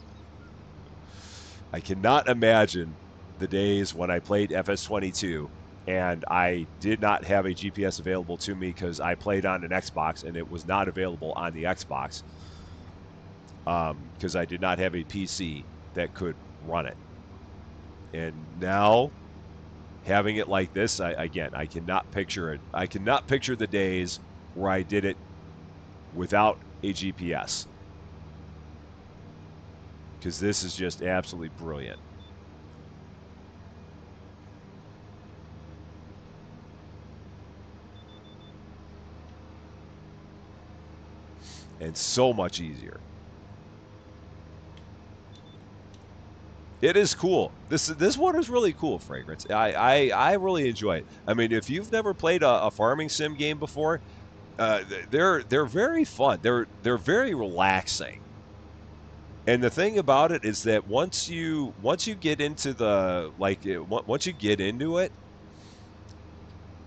I cannot imagine the days when I played FS22 and I did not have a GPS available to me because I played on an Xbox and it was not available on the Xbox because I did not have a PC that could run it. And now having it like this, I cannot picture it. I cannot picture the days where I did it without a GPS because this is just absolutely brilliant. And so much easier. It is cool. This one is really cool, Fragrance. I really enjoy it. I mean, if you've never played a farming sim game before, they're very fun. They're very relaxing. And the thing about it is that once you get into once you get into it,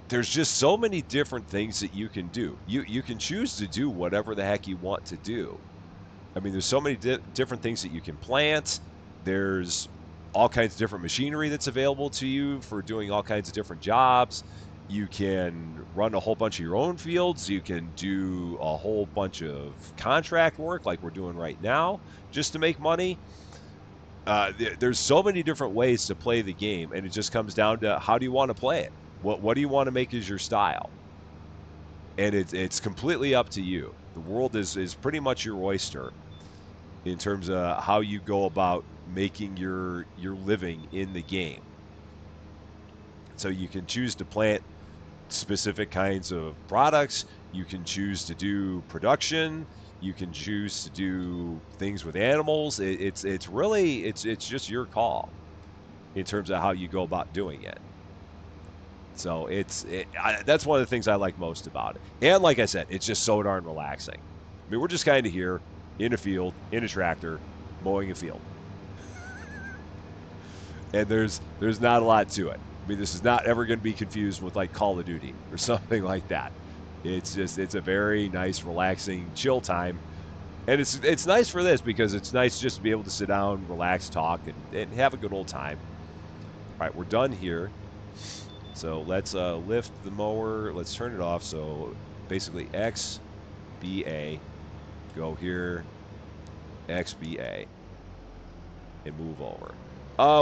there's just so many different things that you can do. You can choose to do whatever the heck you want to do. I mean, there's so many different things that you can plant. There's all kinds of different machinery that's available to you for doing all kinds of different jobs. You can run a whole bunch of your own fields. You can do a whole bunch of contract work like we're doing right now just to make money. There's so many different ways to play the game, and it just comes down to how do you want to play it? What do you want to make as your style? And it's completely up to you. The world is pretty much your oyster in terms of how you go about making your living in the game. So you can choose to plant specific kinds of products, you can choose to do production, you can choose to do things with animals. It's really it's just your call in terms of how you go about doing it. So that's one of the things I like most about it. And like I said, it's just so darn relaxing. I mean, we're just kind of here in a field, in a tractor, mowing a field. And there's not a lot to it. I mean, this is not ever going to be confused with like Call of Duty or something like that. It's a very nice, relaxing, chill time, and it's nice for this because it's nice just to be able to sit down, relax, talk, and have a good old time. All right, we're done here. So let's lift the mower. Let's turn it off. So basically X B A, go here, X B A, and move over.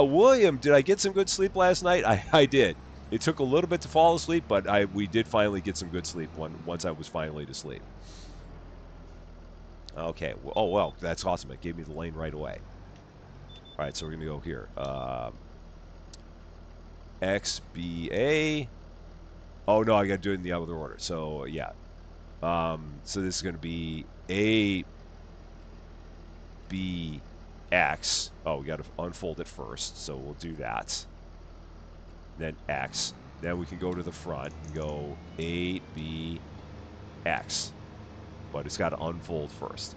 William, did I get some good sleep last night? I did. It took a little bit to fall asleep, but we did finally get some good sleep once I was finally to sleep. Okay. Oh well, that's awesome. It gave me the lane right away. All right, so we're gonna go here. XBA. Oh no, I got to do it in the other order. So yeah. So this is gonna be ABX. Oh, we got to unfold it first. So we'll do that. Then X. Then we can go to the front and go ABX. But it's got to unfold first.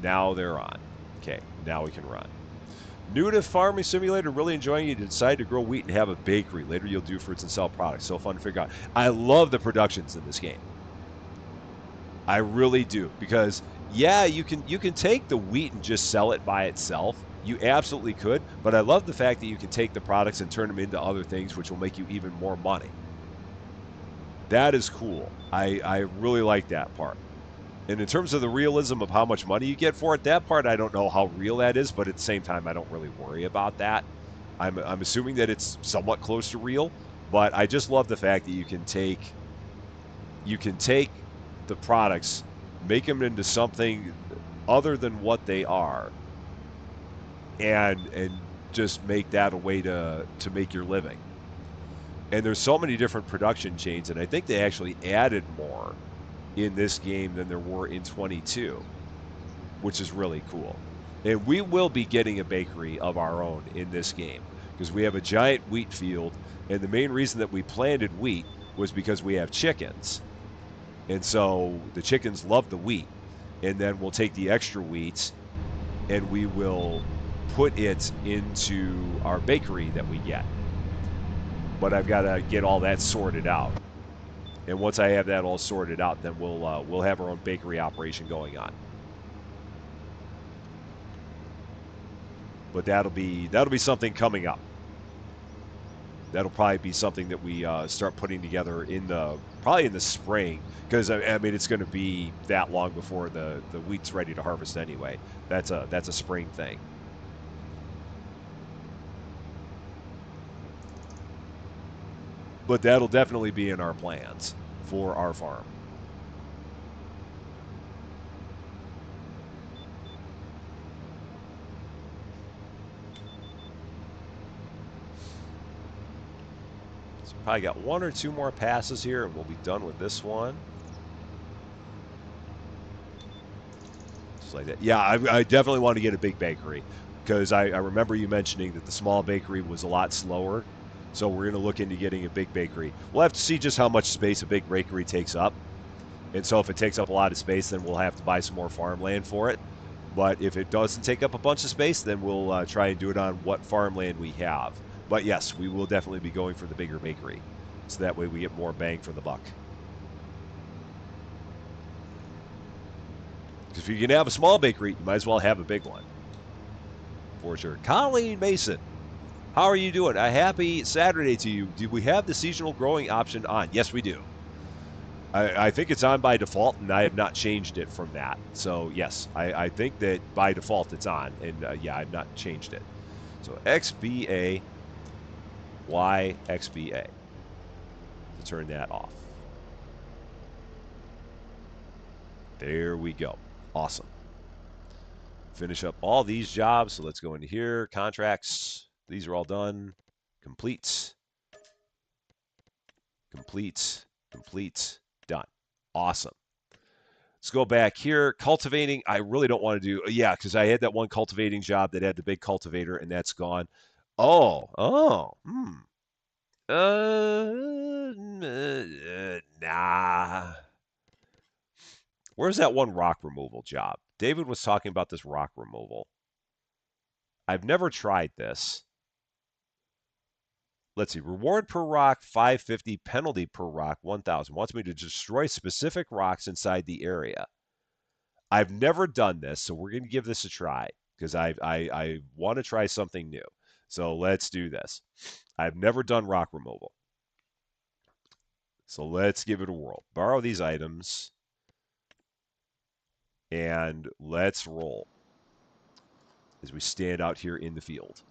Now they're on. Okay, now we can run. New to Farming Simulator, really enjoying it. You decide to grow wheat and have a bakery. Later you'll do fruits and sell products. So fun to figure out. I love the productions in this game. I really do because yeah, you can take the wheat and just sell it by itself. You absolutely could, but I love the fact that you can take the products and turn them into other things, which will make you even more money. That is cool. I really like that part. And in terms of the realism of how much money you get for it, that part I don't know how real that is, but at the same time I don't really worry about that. I'm assuming that it's somewhat close to real, but I just love the fact that you can take the products, make them into something other than what they are, and just make that a way to make your living. And there's so many different production chains, and I think they actually added more in this game than there were in 22, which is really cool. And we will be getting a bakery of our own in this game because we have a giant wheat field, and the main reason that we planted wheat was because we have chickens. And so the chickens love the wheat, and then we'll take the extra wheat and we will put it into our bakery that we get. But I've got to get all that sorted out. And once I have that all sorted out, then we'll have our own bakery operation going on. But that'll be something coming up. That'll probably be something that we start putting together probably in the spring because I mean it's going to be that long before the wheat's ready to harvest anyway. That's a spring thing. But that'll definitely be in our plans for our farm. So probably got one or two more passes here, and we'll be done with this one. Just like that. Yeah, I definitely want to get a big bakery because I remember you mentioning that the small bakery was a lot slower. So we're going to look into getting a big bakery. We'll have to see just how much space a big bakery takes up. And so if it takes up a lot of space, then we'll have to buy some more farmland for it. But if it doesn't take up a bunch of space, then we'll try and do it on what farmland we have. But yes, we will definitely be going for the bigger bakery. So that way we get more bang for the buck. Because if you can have a small bakery, you might as well have a big one. For sure. Colleen Mason, how are you doing? A happy Saturday to you. Do we have the seasonal growing option on? Yes, we do. I think it's on by default, and I have not changed it from that. So, yes, I think that by default it's on, and yeah, I've not changed it. So, XBA, Y, XBA. To turn that off. There we go. Awesome. Finish up all these jobs. So let's go into here. Contracts. These are all done. Complete. Complete. Complete. Done. Awesome. Let's go back here. Cultivating. I really don't want to do. Yeah, because I had that one cultivating job that had the big cultivator, and that's gone. Oh. Nah. Where's that one rock removal job? David was talking about this rock removal. I've never tried this. Let's see. Reward per rock, 550. Penalty per rock, 1,000. Wants me to destroy specific rocks inside the area. I've never done this, so we're going to give this a try because I want to try something new. So let's do this. I've never done rock removal. So let's give it a whirl. Borrow these items. And let's roll as we stand out here in the field.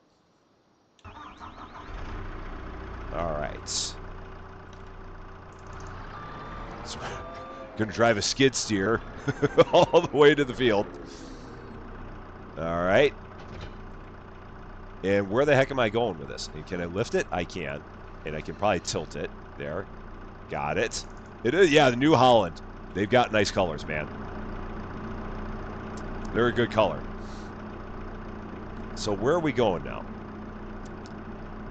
All right. So going to drive a skid steer all the way to the field. All right. And where the heck am I going with this? And can I lift it? I can. And I can probably tilt it. There. Got it. It is, yeah, the New Holland. They've got nice colors, man. They're a good color. So where are we going now?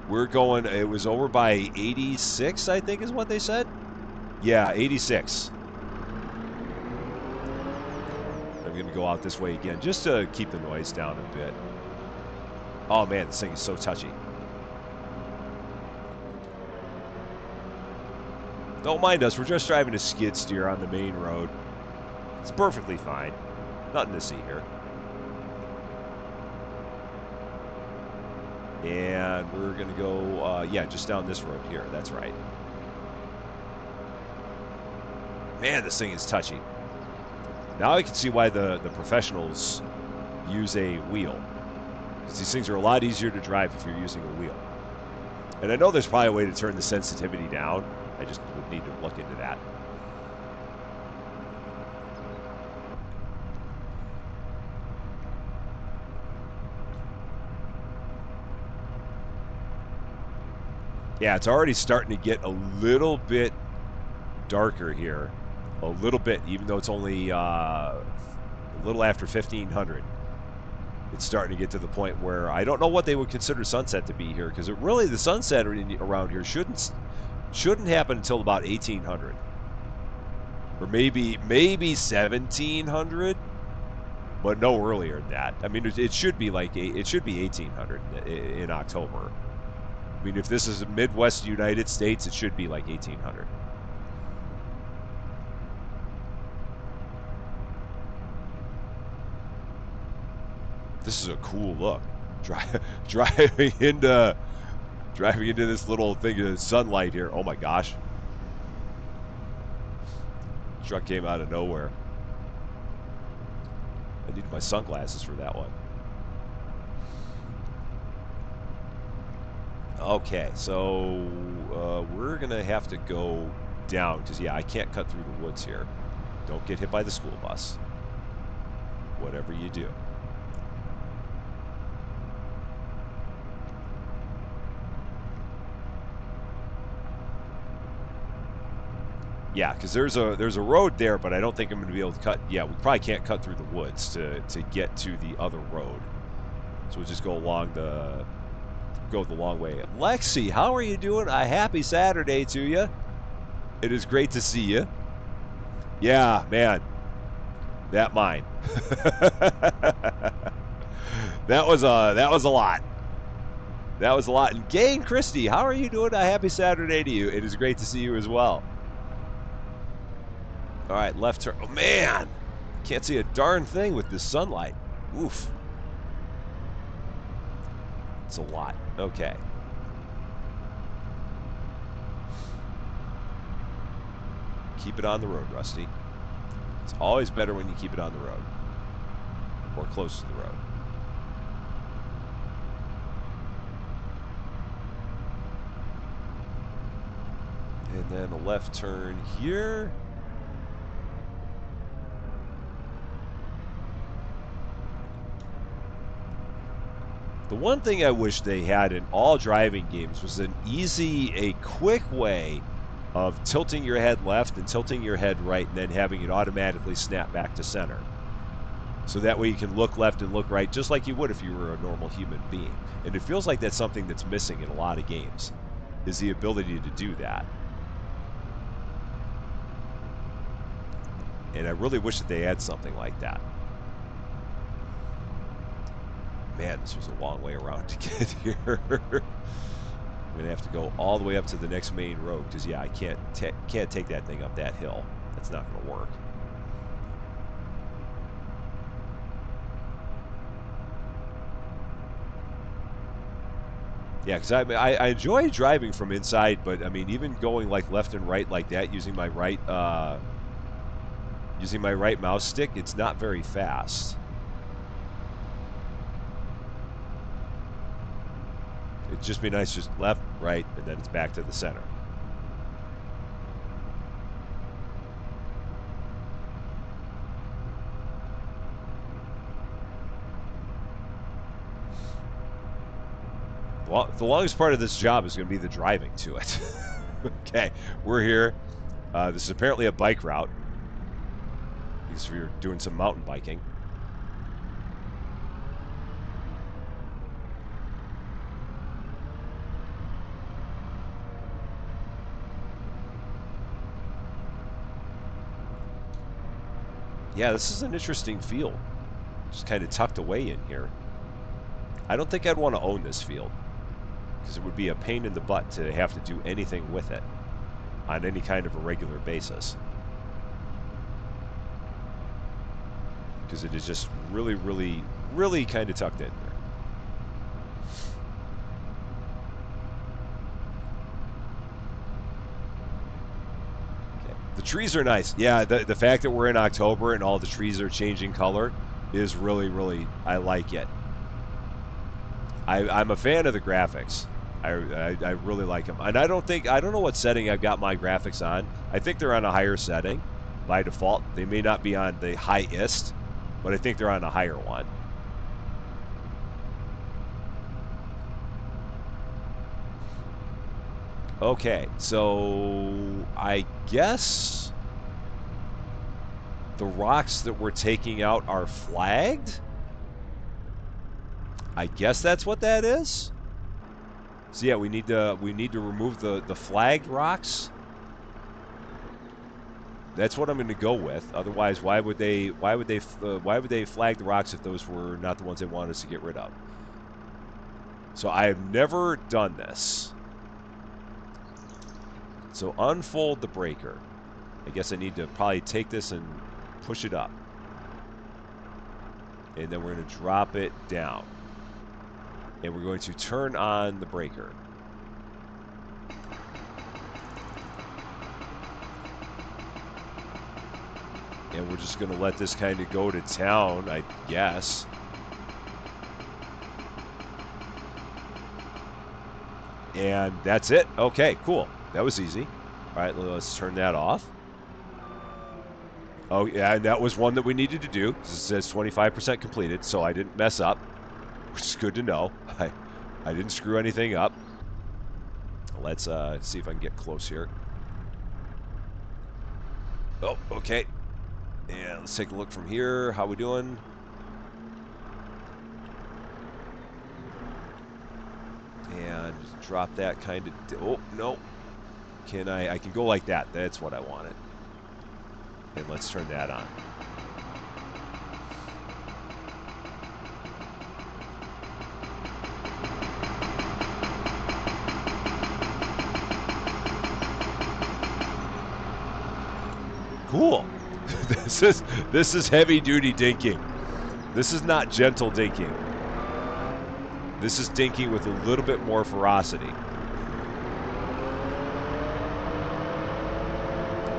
We're going, it was over by 86, I think is what they said. Yeah, 86. I'm going to go out this way again just to keep the noise down a bit. Oh man, this thing is so touchy. Don't mind us, we're just driving a skid steer on the main road. It's perfectly fine. Nothing to see here. And we're going to go, yeah, just down this road here. That's right. Man, this thing is touchy. Now I can see why the professionals use a wheel. Because these things are a lot easier to drive if you're using a wheel. And I know there's probably a way to turn the sensitivity down. I just would need to look into that. Yeah, it's already starting to get a little bit darker here. A little bit, even though it's only a little after 1500. It's starting to get to the point where I don't know what they would consider sunset to be here, because really the sunset around here shouldn't happen until about 1800, or maybe 1700, but no earlier than that. I mean, it should be like it should be 1800 in October. I mean, if this is the Midwest United States, it should be like 1800. This is a cool look. Driving into this little thing of sunlight here. Oh my gosh. Truck came out of nowhere. I needed my sunglasses for that one. Okay, so we're going to have to go down because, yeah, I can't cut through the woods here. Don't get hit by the school bus. Whatever you do. Yeah, because there's a road there, but I don't think I'm going to be able to cut. Yeah, we probably can't cut through the woods to get to the other road. So we'll just go the long way. Lexi, how are you doing? A happy Saturday to you. It is great to see you. Yeah, man, that mine. that was a lot. That was a lot. And Gain Christie, how are you doing? A happy Saturday to you. It is great to see you as well. All right, left turn. Oh man, can't see a darn thing with this sunlight. Oof. It's a lot. Okay. Keep it on the road, Rusty. It's always better when you keep it on the road. Or close to the road. And then a left turn here. The one thing I wish they had in all driving games was a quick way of tilting your head left and tilting your head right and then having it automatically snap back to center. So that way you can look left and look right just like you would if you were a normal human being. And it feels like that's something that's missing in a lot of games, is the ability to do that. And I really wish that they had something like that. Man, this was a long way around to get here. I'm gonna have to go all the way up to the next main road because yeah, I can't take that thing up that hill. That's not gonna work. Yeah, because I enjoy driving from inside, but I mean even going like left and right like that using my right mouse stick, it's not very fast. It'd just be nice just left, right, and then it's back to the center. Well, the longest part of this job is going to be the driving to it. Okay, we're here. This is apparently a bike route. Because we're doing some mountain biking. Yeah, this is an interesting field. Just kind of tucked away in here. I don't think I'd want to own this field. Because it would be a pain in the butt to have to do anything with it on any kind of a regular basis. Because it is just really, really, really kind of tucked in there. Okay. The trees are nice. Yeah, the fact that we're in October and all the trees are changing color is really, really, I like it. I'm a fan of the graphics. I really like them. And I don't know what setting I've got my graphics on. I think they're on a higher setting by default. They may not be on the highest, but I think they're on a higher one. Okay, so I guess the rocks that we're taking out are flagged? I guess that's what that is. So yeah, we need to remove the flagged rocks. That's what I'm going to go with. Otherwise, why would they flag the rocks if those were not the ones they wanted us to get rid of? So I have never done this. So unfold the breaker. I guess I need to probably take this and push it up. And then we're going to drop it down. And we're going to turn on the breaker. And we're just going to let this kind of go to town, I guess. And that's it. Okay, cool. That was easy. All right, let's turn that off. Oh, yeah, and that was one that we needed to do. It says 25% completed, so I didn't mess up, which is good to know. I didn't screw anything up. Let's see if I can get close here. Oh, okay. And let's take a look from here. How we doing? And drop that kind of. Oh no! Can I can go like that. That's what I wanted. And let's turn that on. Cool. this is heavy duty dinking. This is not gentle dinking. This is dinking with a little bit more ferocity.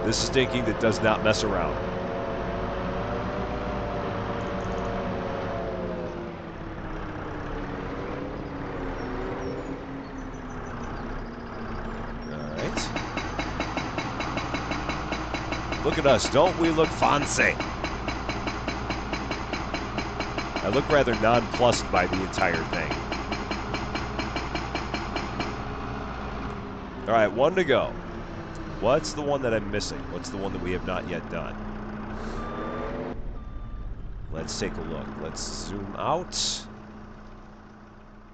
This is dinking that does not mess around. All right. Look at us. Don't we look fancy? I look rather nonplussed by the entire thing. All right, one to go. What's the one that I'm missing? What's the one that we have not yet done? Let's take a look. Let's zoom out. So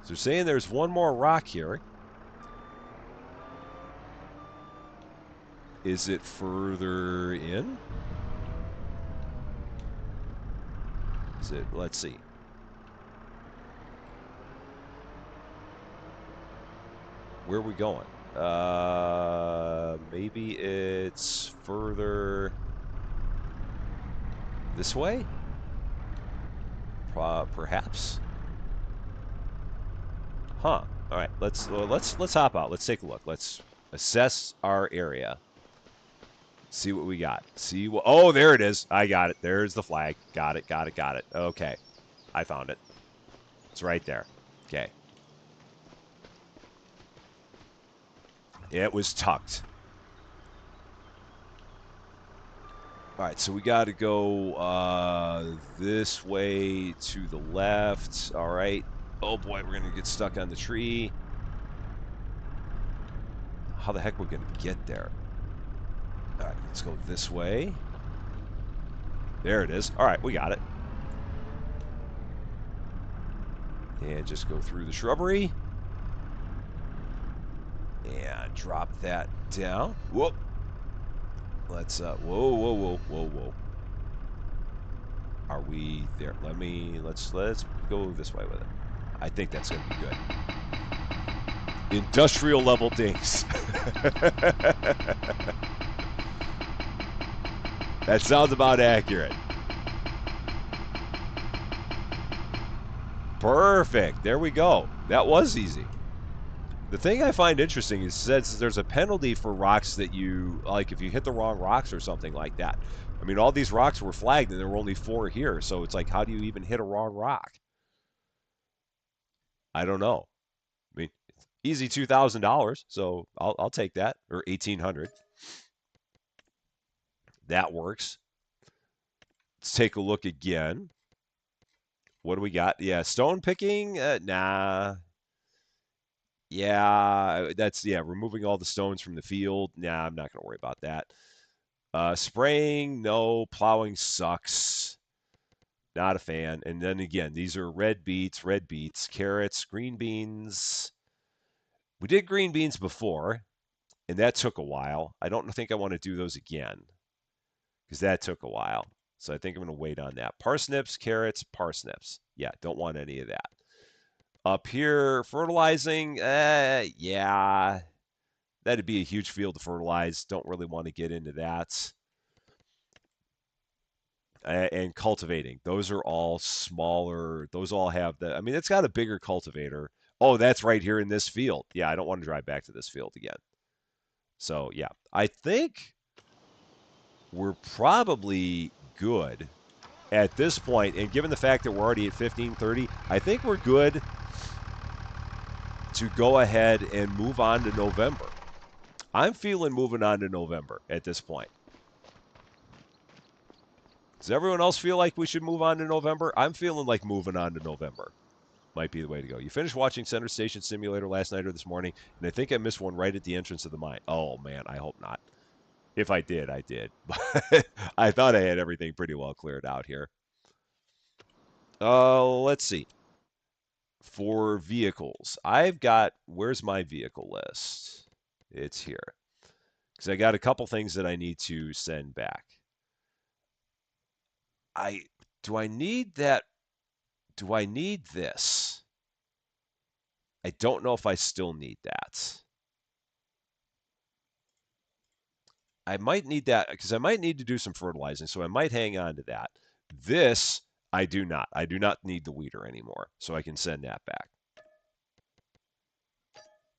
they're saying there's one more rock here. Is it further in? Is it? Let's see. Where are we going? Maybe it's further this way? Perhaps. Huh. All right. Let's hop out. Let's take a look. Let's assess our area. See what we got. See what? Oh, there it is. I got it. There's the flag. Got it. Got it. Got it. Okay. I found it. It's right there. Okay. It was tucked. All right, so we got to go this way to the left. All right. Oh boy, we're gonna get stuck on the tree. How the heck are we gonna get there? All right, let's go this way. There it is. All right, we got it. And just go through the shrubbery. And drop that down. Whoop. Let's, whoa, whoa, whoa, whoa, whoa. Are we there? Let's go this way with it. I think that's going to be good. Industrial level dinks. That sounds about accurate. Perfect. There we go. That was easy. The thing I find interesting is says there's a penalty for rocks that you like if you hit the wrong rocks or something like that. I mean, all these rocks were flagged and there were only 4 here, so it's like, how do you even hit a wrong rock? I don't know. I mean, easy $2,000, so I'll take that, or 1,800. That works. Let's take a look again. What do we got? Yeah, stone picking. Nah. Yeah, removing all the stones from the field. Nah, I'm not gonna worry about that. Spraying, no. Plowing sucks. Not a fan. And then again, these are red beets, carrots, green beans. We did green beans before, and that took a while. I don't think I want to do those again because that took a while. So I think I'm going to wait on that. Parsnips, carrots, parsnips. Yeah, don't want any of that. Up here, fertilizing. Yeah, that'd be a huge field to fertilize. Don't really want to get into that. And cultivating. Those are all smaller. Those all have the. I mean, it's got a bigger cultivator. Oh, that's right here in this field. Yeah, I don't want to drive back to this field again. So yeah, I think we're probably good at this point, and given the fact that we're already at 15:30, I think we're good to go ahead and move on to November. I'm feeling moving on to November at this point. Does everyone else feel like we should move on to November? I'm feeling like moving on to November might be the way to go. You finished watching Center Station Simulator last night or this morning, and I think I missed one right at the entrance of the mine. Oh, man, I hope not. If I did, I did. But I thought I had everything pretty well cleared out here. Let's see. For vehicles, I've got, where's my vehicle list? It's here. Because I got a couple things that I need to send back. Do I need that? Do I need this? I don't know if I still need that. I might need that because I might need to do some fertilizing, so I might hang on to that. This, I do not. I do not need the weeder anymore, so I can send that back.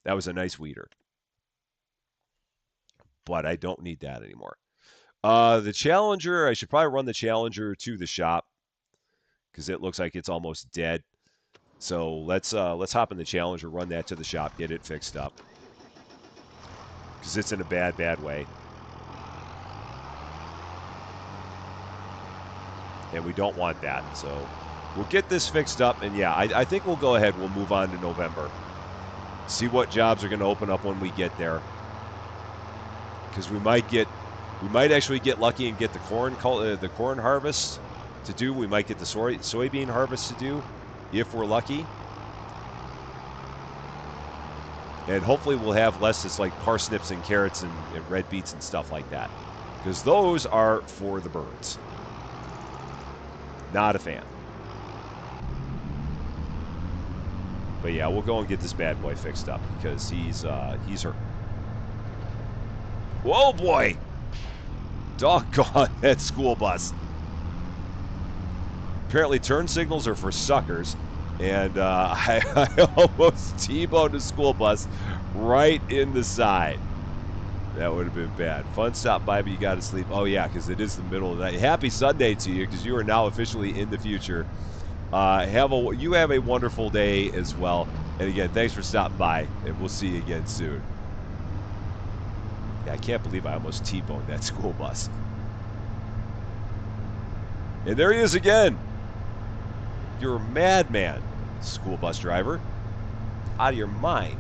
That was a nice weeder, but I don't need that anymore. The Challenger, I should probably run the Challenger to the shop because it looks like it's almost dead. So let's hop in the Challenger, run that to the shop, get it fixed up because it's in a bad way. And we don't want that. So we'll get this fixed up. And yeah, I think we'll go ahead. We'll move on to November. See what jobs are going to open up when we get there. Because we might actually get lucky and get the corn harvest to do. We might get the soybean harvest to do if we're lucky. And hopefully we'll have less that's like parsnips and carrots and red beets and stuff like that. Because those are for the birds. Not a fan. But yeah, we'll go and get this bad boy fixed up because he's hurt. Whoa, boy! Doggone that school bus. Apparently turn signals are for suckers. And I almost T-boned a school bus right in the side. That would have been bad. Fun stop by, but you got to sleep. Oh, yeah, because it is the middle of the night. Happy Sunday to you, because you are now officially in the future. You have a wonderful day as well. And again, thanks for stopping by, and we'll see you again soon. Yeah, I can't believe I almost T-boned that school bus. And there he is again. You're a madman, school bus driver. Out of your mind.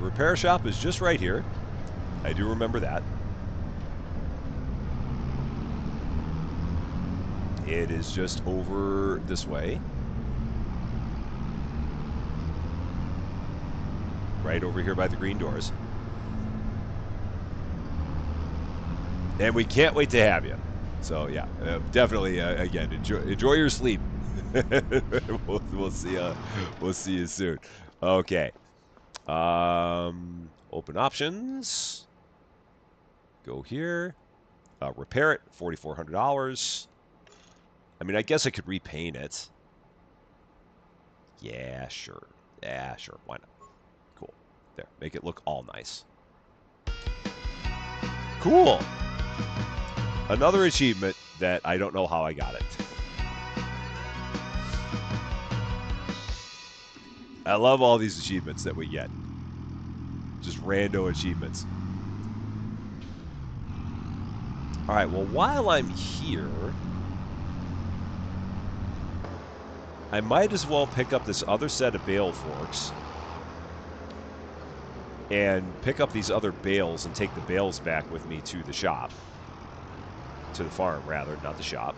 Repair shop is just right here. I do remember that. It is just over this way. Right over here by the green doors. And we can't wait to have you. So yeah, definitely again enjoy your sleep. we'll see you soon. Okay. Open options. Go here. Repair it, $4,400. I mean, I guess I could repaint it. Yeah, sure. Yeah, sure. Why not? Cool. There. Make it look all nice. Cool. Another achievement that I don't know how I got it. I love all these achievements that we get. Just rando achievements. All right, well, while I'm here, I might as well pick up this other set of bale forks and pick up these other bales and take the bales back with me to the shop. To the farm, rather, not the shop.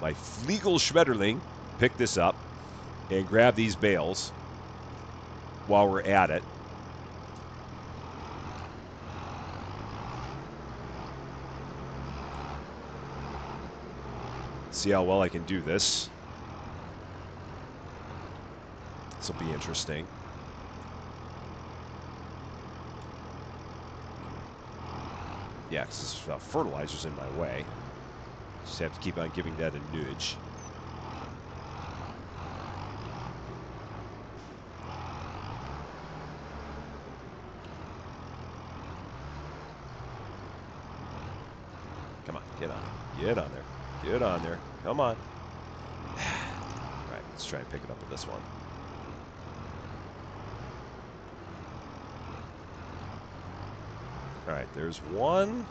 My Fliegel Schmetterling picked this up and grab these bales while we're at it. See how well I can do this. This will be interesting. Yeah, because fertilizer's in my way. Just have to keep on giving that a nudge. Come on, get on there. Get on there. Get on there. Come on. All right, let's try and pick it up with this one. All right, there's one.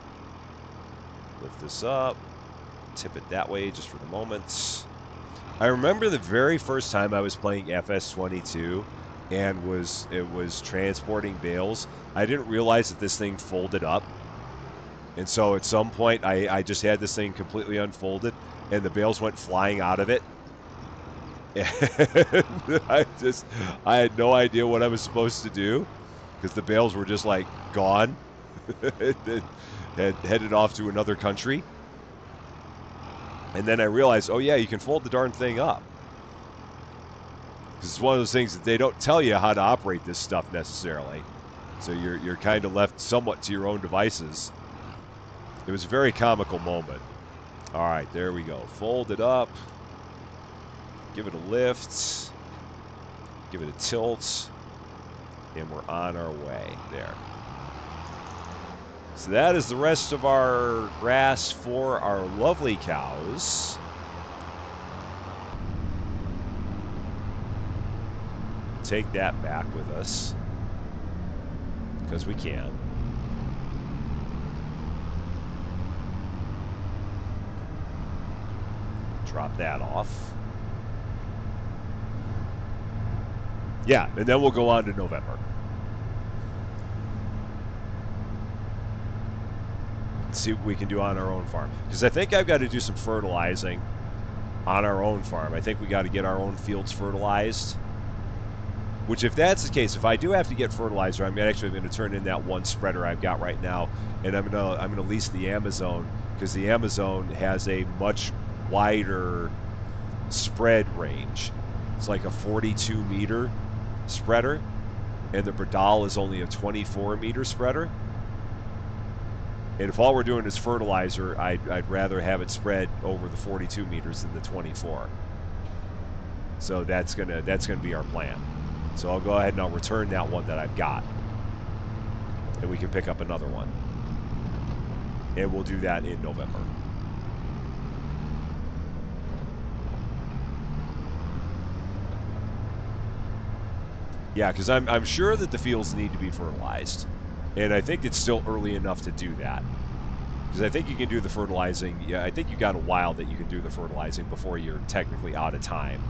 Lift this up. Tip it that way just for the moment. I remember the very first time I was playing FS22 and it was transporting bales. I didn't realize that this thing folded up. And so at some point I just had this thing completely unfolded and the bales went flying out of it. And I had no idea what I was supposed to do because the bales were just like gone. Had headed off to another country. And then I realized, oh yeah, you can fold the darn thing up. Because it's one of those things that they don't tell you how to operate this stuff necessarily. So you're kind of left somewhat to your own devices. It was a very comical moment. All right, there we go. Fold it up. Give it a lift. Give it a tilt. And we're on our way. There. So that is the rest of our grass for our lovely cows. Take that back with us. Because we can. Drop that off. Yeah, and then we'll go on to November. See what we can do on our own farm. Because I think I've got to do some fertilizing on our own farm. I think we got to get our own fields fertilized. Which, if that's the case, if I do have to get fertilizer, I'm actually going to turn in that one spreader I've got right now, and I'm gonna lease the Amazon because the Amazon has a much wider spread range. It's like a 42-meter spreader, and the Bradal is only a 24-meter spreader. And if all we're doing is fertilizer, I'd rather have it spread over the 42 meters than the 24. So that's gonna be our plan. So I'll go ahead and I'll return that one that I've got, and we can pick up another one. And we'll do that in November. Yeah, because I'm sure that the fields need to be fertilized. And I think it's still early enough to do that. Because I think you can do the fertilizing. Yeah, I think you got a while that you can do the fertilizing before you're technically out of time.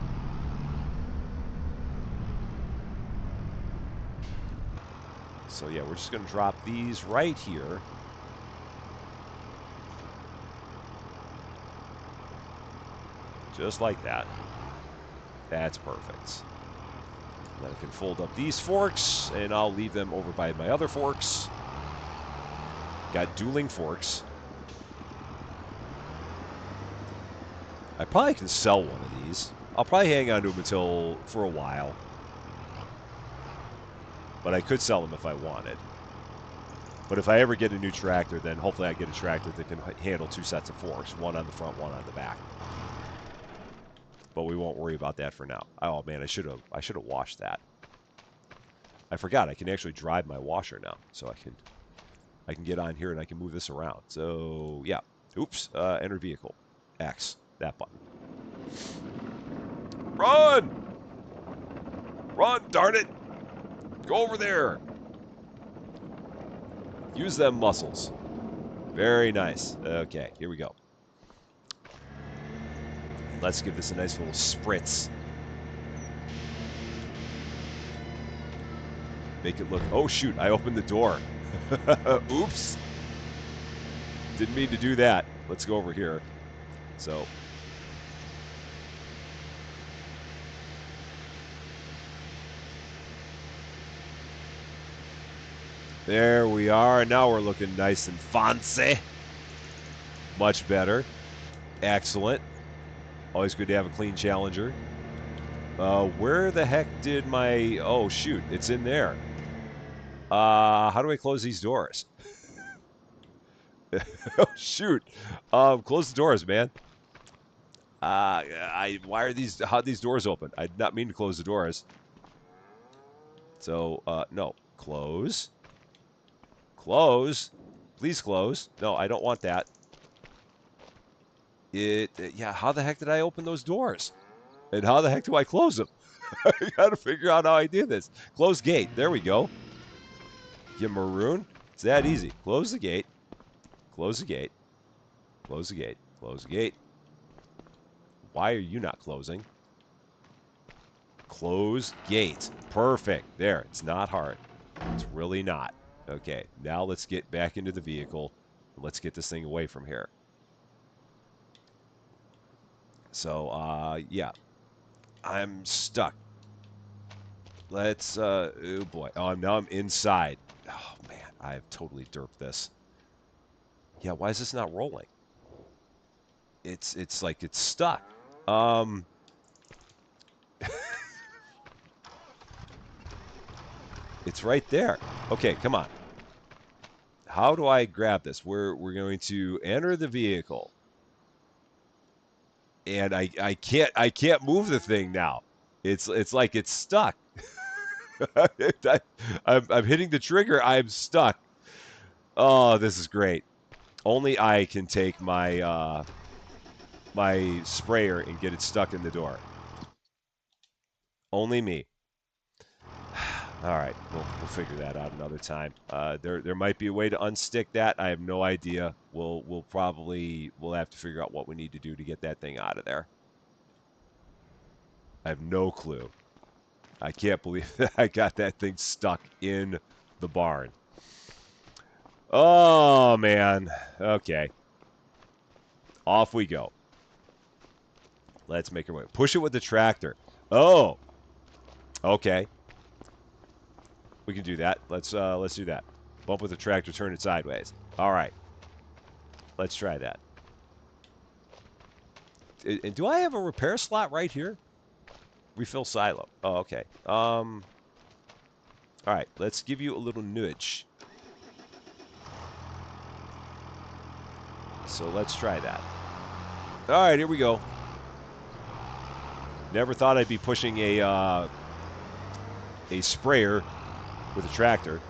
So yeah, we're just going to drop these right here. Just like that. That's perfect. Then I can fold up these forks, and I'll leave them over by my other forks. Got dueling forks. I probably can sell one of these. I'll probably hang on to them for a while. But I could sell them if I wanted. But if I ever get a new tractor, then hopefully I get a tractor that can handle two sets of forks. One on the front, one on the back. But we won't worry about that for now. Oh man, I should have washed that. I forgot I can actually drive my washer now. So I can get on here and I can move this around. So yeah. Oops. Enter vehicle. X. That button. Run! Run, darn it! Go over there. Use them muscles. Very nice. Okay, here we go. Let's give this a nice little spritz. Make it look... Oh, shoot. I opened the door. Oops. Didn't mean to do that. Let's go over here. So... There we are. Now we're looking nice and fancy. Much better. Excellent. Always good to have a clean Challenger. Where the heck did my... Oh, shoot. It's in there. How do I close these doors? Oh, shoot. Close the doors, man. Why are these... How'd these doors open? I did not mean to close the doors. So, no. Close. Close. Please close. No, I don't want that. Yeah, how the heck did I open those doors? And how the heck do I close them? I gotta figure out how I do this. Close gate. There we go. You maroon. It's that easy. Close the gate. Close the gate. Close the gate. Close the gate. Why are you not closing? Close gate. Perfect. There. It's not hard. It's really not. Okay. Now let's get back into the vehicle. Let's get this thing away from here. So, yeah. I'm stuck. Let's, oh boy. Oh, now I'm inside. Oh, man. I have totally derped this. Yeah, why is this not rolling? It's like it's stuck. It's right there. Okay, come on. How do I grab this? We're going to enter the vehicle. And I can't move the thing now. It's like it's stuck. I'm hitting the trigger. I'm stuck. Oh, this is great. Only I can take my sprayer and get it stuck in the door. Only me. All right, we'll figure that out another time. There might be a way to unstick that. I have no idea. We'll have to figure out what we need to do to get that thing out of there. I have no clue. I can't believe that I got that thing stuck in the barn. Oh man. Okay. Off we go. Let's make our way. Push it with the tractor. Oh. Okay. We can do that. Let's do that. Bump with the tractor, turn it sideways. All right. Let's try that. And do I have a repair slot right here? Refill silo. Oh, okay. All right. Let's give you a little nudge. So let's try that. All right, here we go. Never thought I'd be pushing a sprayer with a tractor.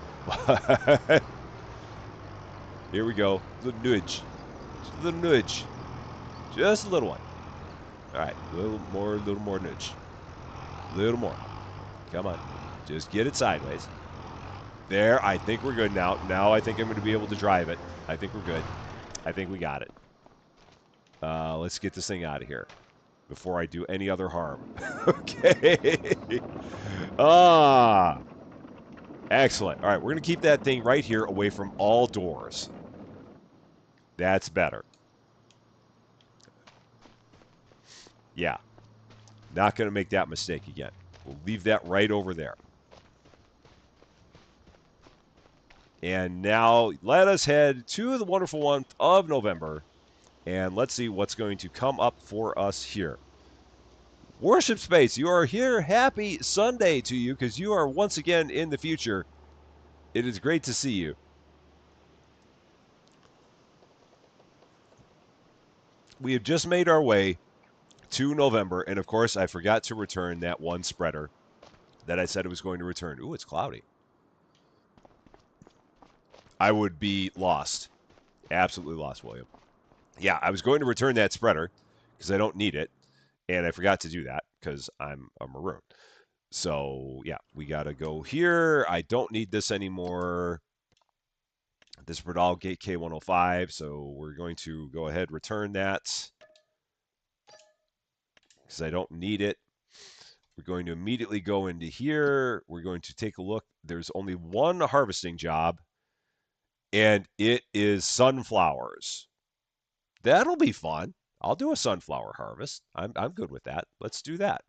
Here we go. Little nudge. Just a little nudge. Just a little one. All right. A little more nudge. A little more. Come on. Just get it sideways. There. I think we're good now. Now I think I'm going to be able to drive it. I think we're good. I think we got it. Let's get this thing out of here before I do any other harm. Okay. Excellent. All right, we're going to keep that thing right here away from all doors. That's better. Yeah. Not going to make that mistake again. We'll leave that right over there. And now let us head to the wonderful month of November. And let's see what's going to come up for us here. Worship Space, you are here. Happy Sunday to you because you are once again in the future. It is great to see you. We have just made our way to November, and of course, I forgot to return that one spreader that I said I was going to return. Ooh, it's cloudy. I would be lost. Absolutely lost, William. Yeah, I was going to return that spreader because I don't need it, and I forgot to do that because I'm a maroon. So, yeah, we got to go here. I don't need this anymore. This Bradal Gate K105, so we're going to go ahead return that because I don't need it. We're going to immediately go into here. We're going to take a look. There's only one harvesting job, and it is sunflowers. That'll be fun. I'll do a sunflower harvest. I'm good with that. Let's do that.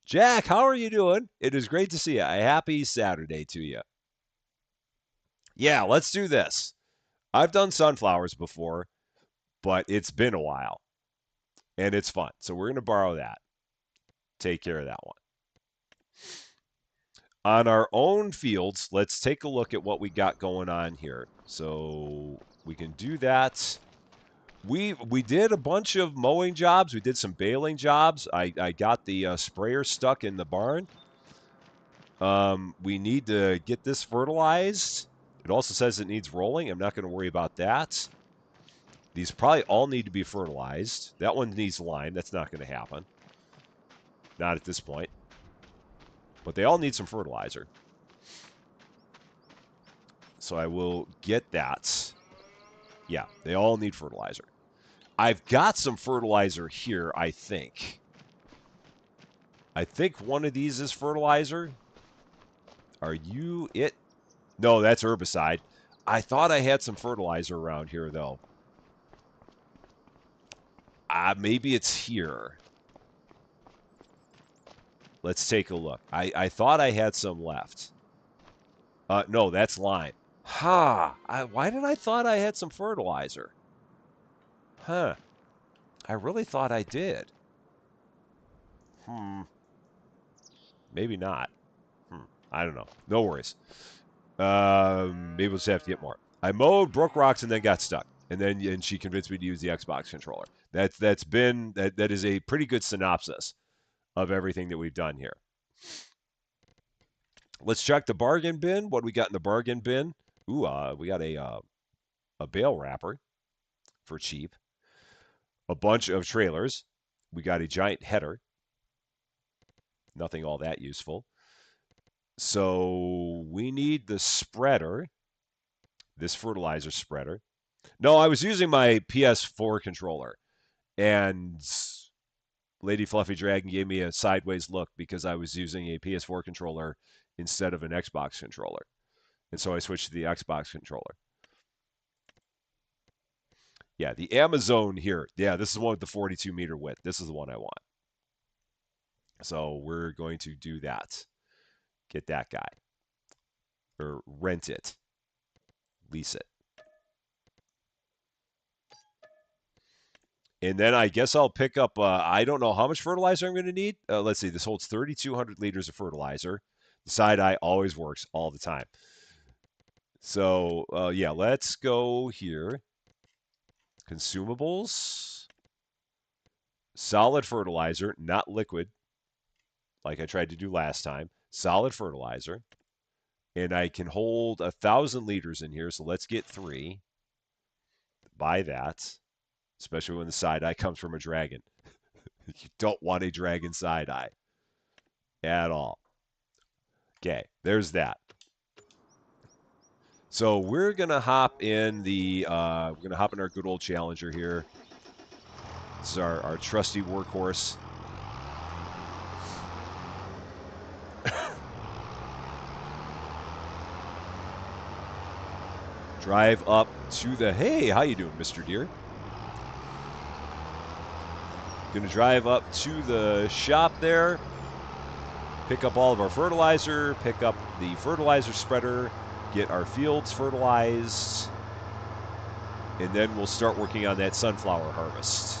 Jack, how are you doing? It is great to see you. A happy Saturday to you. Yeah, let's do this. I've done sunflowers before, but it's been a while, and it's fun. So we're going to borrow that. Take care of that one. On our own fields, let's take a look at what we got going on here. So we can do that. We did a bunch of mowing jobs. We did some baling jobs. I got the sprayer stuck in the barn. We need to get this fertilized. It also says it needs rolling. I'm not going to worry about that. These probably all need to be fertilized. That one needs lime. That's not going to happen. Not at this point. But they all need some fertilizer. So I will get that. Yeah, they all need fertilizer. I've got some fertilizer here, I think. I think one of these is fertilizer. Are you it? No, that's herbicide. I thought I had some fertilizer around here, though. Maybe it's here. Let's take a look. I thought I had some left. No, that's lime. Ha! Why did I thought I had some fertilizer? Huh. I really thought I did. Maybe not. I don't know. No worries. Maybe we'll just have to get more. I mowed, broke rocks, and then got stuck. And she convinced me to use the Xbox controller. That is a pretty good synopsis of everything that we've done here. Let's check the bargain bin. What do we got in the bargain bin? Ooh, we got a bale wrapper for cheap. A bunch of trailers. We got a giant header. Nothing all that useful. So we need the spreader. This fertilizer spreader. No, I was using my PS4 controller, and Lady Fluffy Dragon gave me a sideways look because I was using a PS4 controller instead of an Xbox controller. And so I switched to the Xbox controller. Yeah, the Amazon here. Yeah, this is the one with the 42-meter width. This is the one I want. So we're going to do that. Get that guy. Or rent it. Lease it. And then I guess I'll pick up, I don't know how much fertilizer I'm going to need. Let's see, this holds 3,200 liters of fertilizer. The side-eye always works all the time. So, yeah, let's go here. Consumables. Solid fertilizer, not liquid, like I tried to do last time. Solid fertilizer. And I can hold 1,000 liters in here, so let's get 3. Buy that. Especially when the side-eye comes from a dragon. You don't want a dragon side-eye at all. Okay, there's that. So we're gonna hop in our good old Challenger here. This is our trusty workhorse. Drive up to the, hey, how you doing, Mr. Deer? Gonna drive up to the shop there, pick up all of our fertilizer, pick up the fertilizer spreader, get our fields fertilized, and then we'll start working on that sunflower harvest.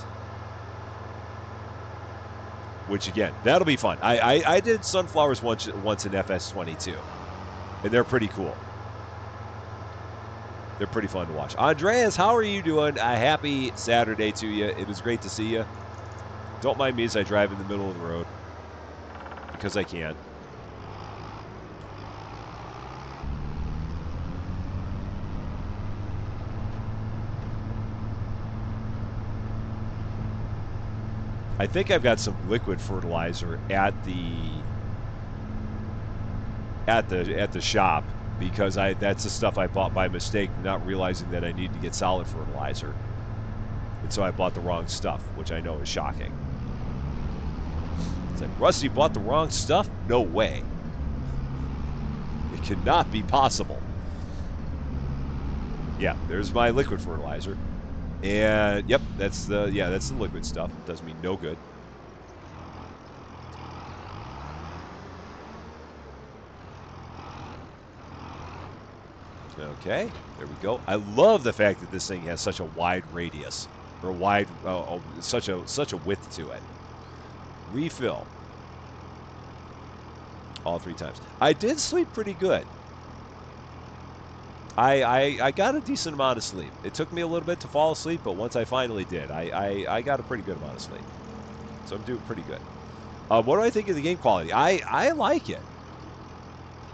Which, again, that'll be fun. I did sunflowers once in FS22, and they're pretty cool. They're pretty fun to watch. Andreas, how are you doing? A happy Saturday to you. It was great to see you. Don't mind me as I drive in the middle of the road, because I can. I think I've got some liquid fertilizer at the shop, because that's the stuff I bought by mistake, not realizing that I need to get solid fertilizer. And so I bought the wrong stuff, which I know is shocking. It's like, Rusty bought the wrong stuff? No way. It cannot be possible. Yeah, there's my liquid fertilizer. And yep, that's the liquid stuff. Does me no good. Okay, there we go. I love the fact that this thing has such a wide radius, or such a width to it. Refill. All 3 times. I did sleep pretty good. I got a decent amount of sleep. It took me a little bit to fall asleep, but once I finally did, I got a pretty good amount of sleep. So I'm doing pretty good. What do I think of the game quality? I like it.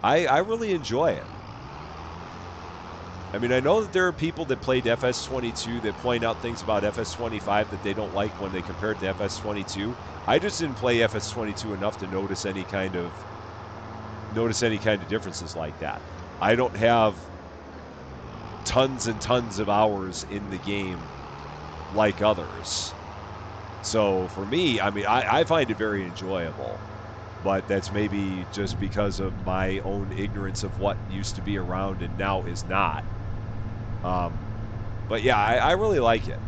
I really enjoy it. I mean, I know that there are people that played FS22 that point out things about FS25 that they don't like when they compare it to FS22. I just didn't play FS22 enough to notice any kind of differences like that. I don't have tons and tons of hours in the game like others. So for me, I mean, I find it very enjoyable, but that's maybe just because of my own ignorance of what used to be around and now is not. But yeah, I really like it.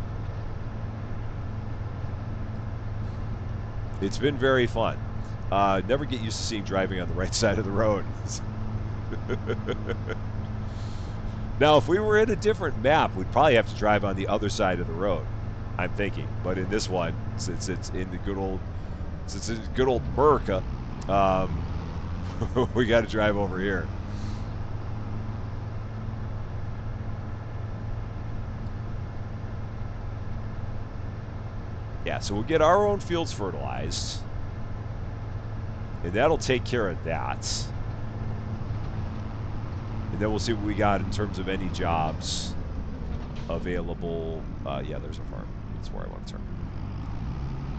It's been very fun. Never get used to seeing driving on the right side of the road. Now, if we were in a different map, we'd probably have to drive on the other side of the road, I'm thinking. But in this one, since it's in the good old America, we got to drive over here. Yeah, so we'll get our own fields fertilized, and that'll take care of that. And then we'll see what we got in terms of any jobs available. Yeah, there's a farm. That's where I want to turn.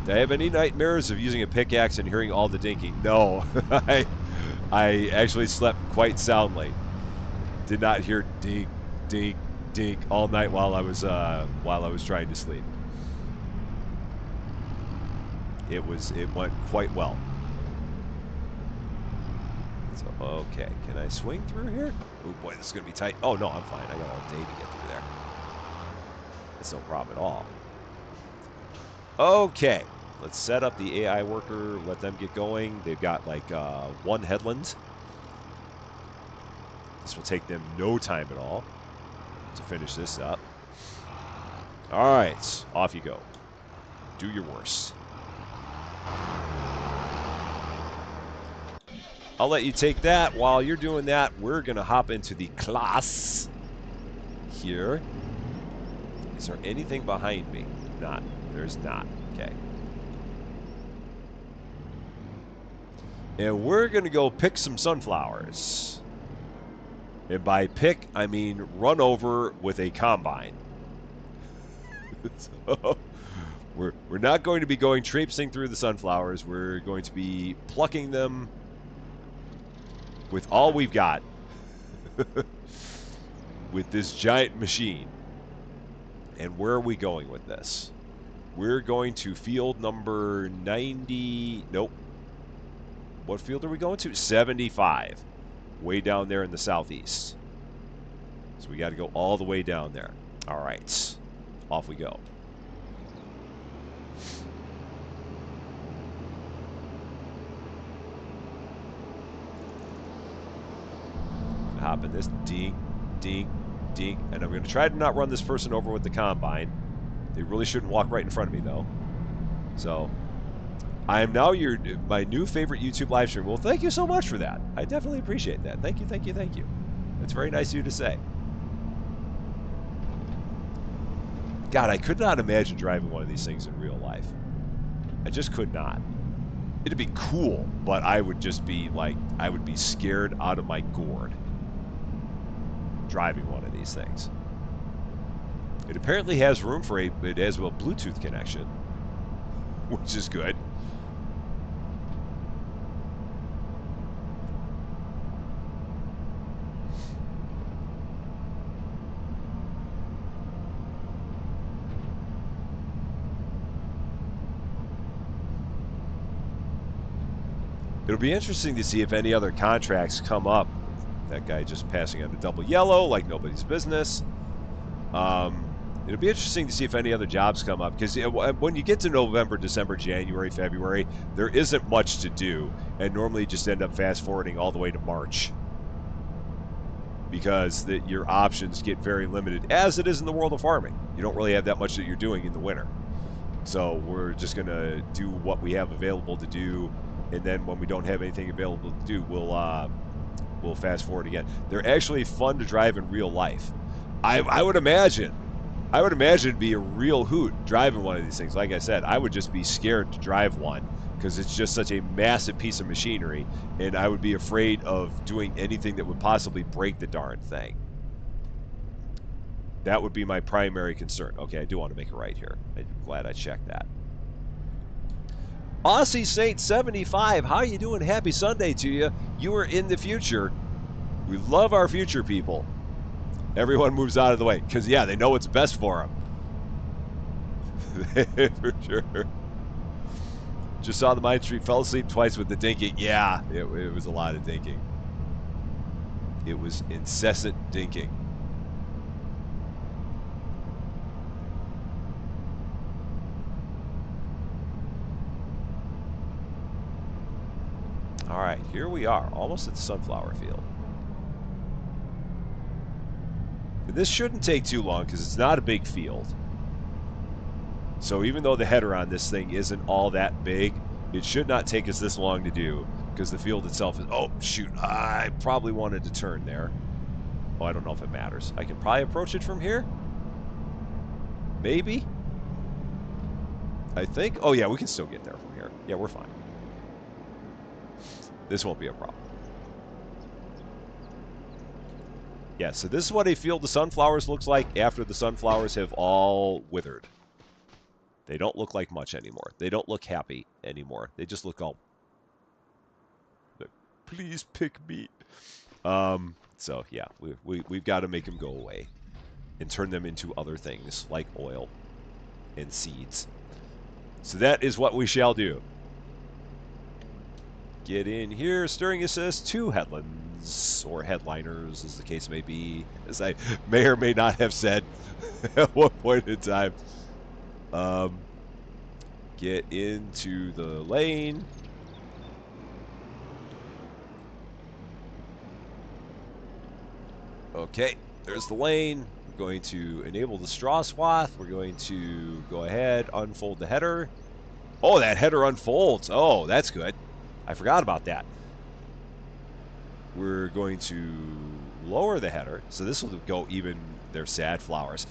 Do I have any nightmares of using a pickaxe and hearing all the dinking? No. I actually slept quite soundly. Did not hear dink, dink, dink all night while I was trying to sleep. It went quite well. So okay, can I swing through here? Oh boy, this is gonna be tight. Oh no, I'm fine. I got all day to get through there. It's no problem at all. Okay, let's set up the AI worker. Let them get going. They've got like one headland. This will take them no time at all to finish this up. All right, off you go. Do your worst. I'll let you take that. While you're doing that, we're going to hop into the class here. Is there anything behind me? Not. There's not. Okay. And we're going to go pick some sunflowers. And by pick, I mean run over with a combine. So, we're not going to be going traipsing through the sunflowers. We're going to be plucking them with all we've got. With this giant machine. And where are we going with this? We're going to field number 90. Nope. What field are we going to? 75. Way down there in the southeast. So we got to go all the way down there. All right. Off we go. Hop in this. Dink, dink, dink. And I'm going to try to not run this person over with the combine. They really shouldn't walk right in front of me, though. So, I am now my new favorite YouTube live stream. Well, thank you so much for that. I definitely appreciate that. Thank you, thank you, thank you. That's very nice of you to say. God, I could not imagine driving one of these things in real life. I just could not. It'd be cool, but I would just be like, I would be scared out of my gourd driving one of these things. It apparently has room for it has a Bluetooth connection, which is good. It'll be interesting to see if any other contracts come up. That guy just passing on a double yellow like nobody's business. It'll be interesting to see if any other jobs come up, because when you get to November, December, January, February, there isn't much to do, and normally you just end up fast forwarding all the way to March, because your options get very limited, as it is in the world of farming. You don't really have that much that you're doing in the winter. So we're just going to do what we have available to do, and then when we don't have anything available to do, we'll fast forward again. They're actually fun to drive in real life. I would imagine it'd be a real hoot driving one of these things. Like I said, I would just be scared to drive one because it's just such a massive piece of machinery, and I would be afraid of doing anything that would possibly break the darn thing. That would be my primary concern. Okay, I do want to make a right here. I'm glad I checked that. Aussie Saint 75, how you doing? Happy Sunday to you. You are in the future. We love our future people. Everyone moves out of the way because, yeah, they know what's best for them. For sure. Just saw the Mine Street, fell asleep twice with the dinking. Yeah, it was a lot of dinking. It was incessant dinking. All right, here we are, almost at the sunflower field. And this shouldn't take too long because it's not a big field. So even though the header on this thing isn't all that big, it should not take us this long to do because the field itself is... Oh, shoot. I probably wanted to turn there. Oh, I don't know if it matters. I can probably approach it from here? Maybe? I think... Oh, yeah, we can still get there from here. Yeah, we're fine. This won't be a problem. Yeah, so this is what a field of sunflowers looks like after the sunflowers have all withered. They don't look like much anymore. They don't look happy anymore. They just look all... Please pick me. So, yeah, we've got to make them go away and turn them into other things like oil and seeds. So that is what we shall do. Get in here. Stirring assist 2 headlands, or headliners, as the case may be, as I may or may not have said at one point in time. Get into the lane. Okay, there's the lane. We're going to enable the straw swath. We're going to go ahead, unfold the header. Oh, that header unfolds. Oh, that's good. I forgot about that. We're going to lower the header. So this will go even... They're sad flowers.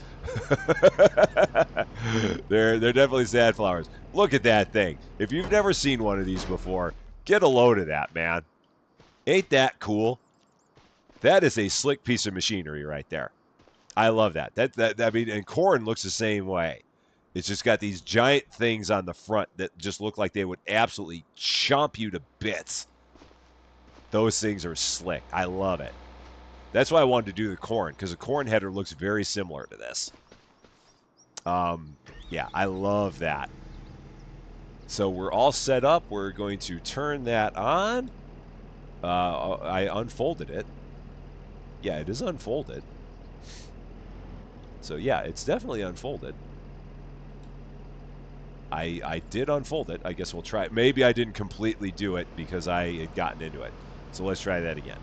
they're definitely sad flowers. Look at that thing. If you've never seen one of these before, get a load of that, man. Ain't that cool? That is a slick piece of machinery right there. I love that. I mean, and corn looks the same way. It's just got these giant things on the front that just look like they would absolutely chomp you to bits. Those things are slick. I love it. That's why I wanted to do the corn, because the corn header looks very similar to this. Yeah, I love that. So we're all set up. We're going to turn that on. I unfolded it. Yeah, it is unfolded. So yeah, it's definitely unfolded. I did unfold it. I guess we'll try it. Maybe I didn't completely do it because I had gotten into it. So let's try that again.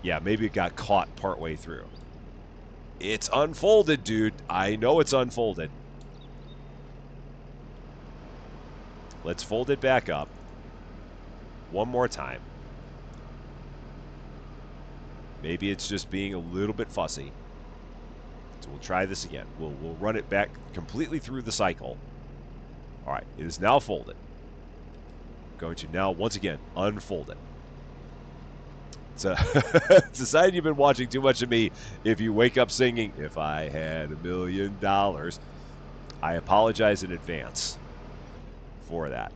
Yeah, maybe it got caught partway through. It's unfolded, dude. I know it's unfolded. Let's fold it back up. One more time. Maybe it's just being a little bit fussy. So we'll try this again. We'll run it back completely through the cycle. All right, it is now folded. I'm going to now, once again, unfold it. So it's a sign you've been watching too much of me if you wake up singing, "If I Had $1 Million." I apologize in advance for that.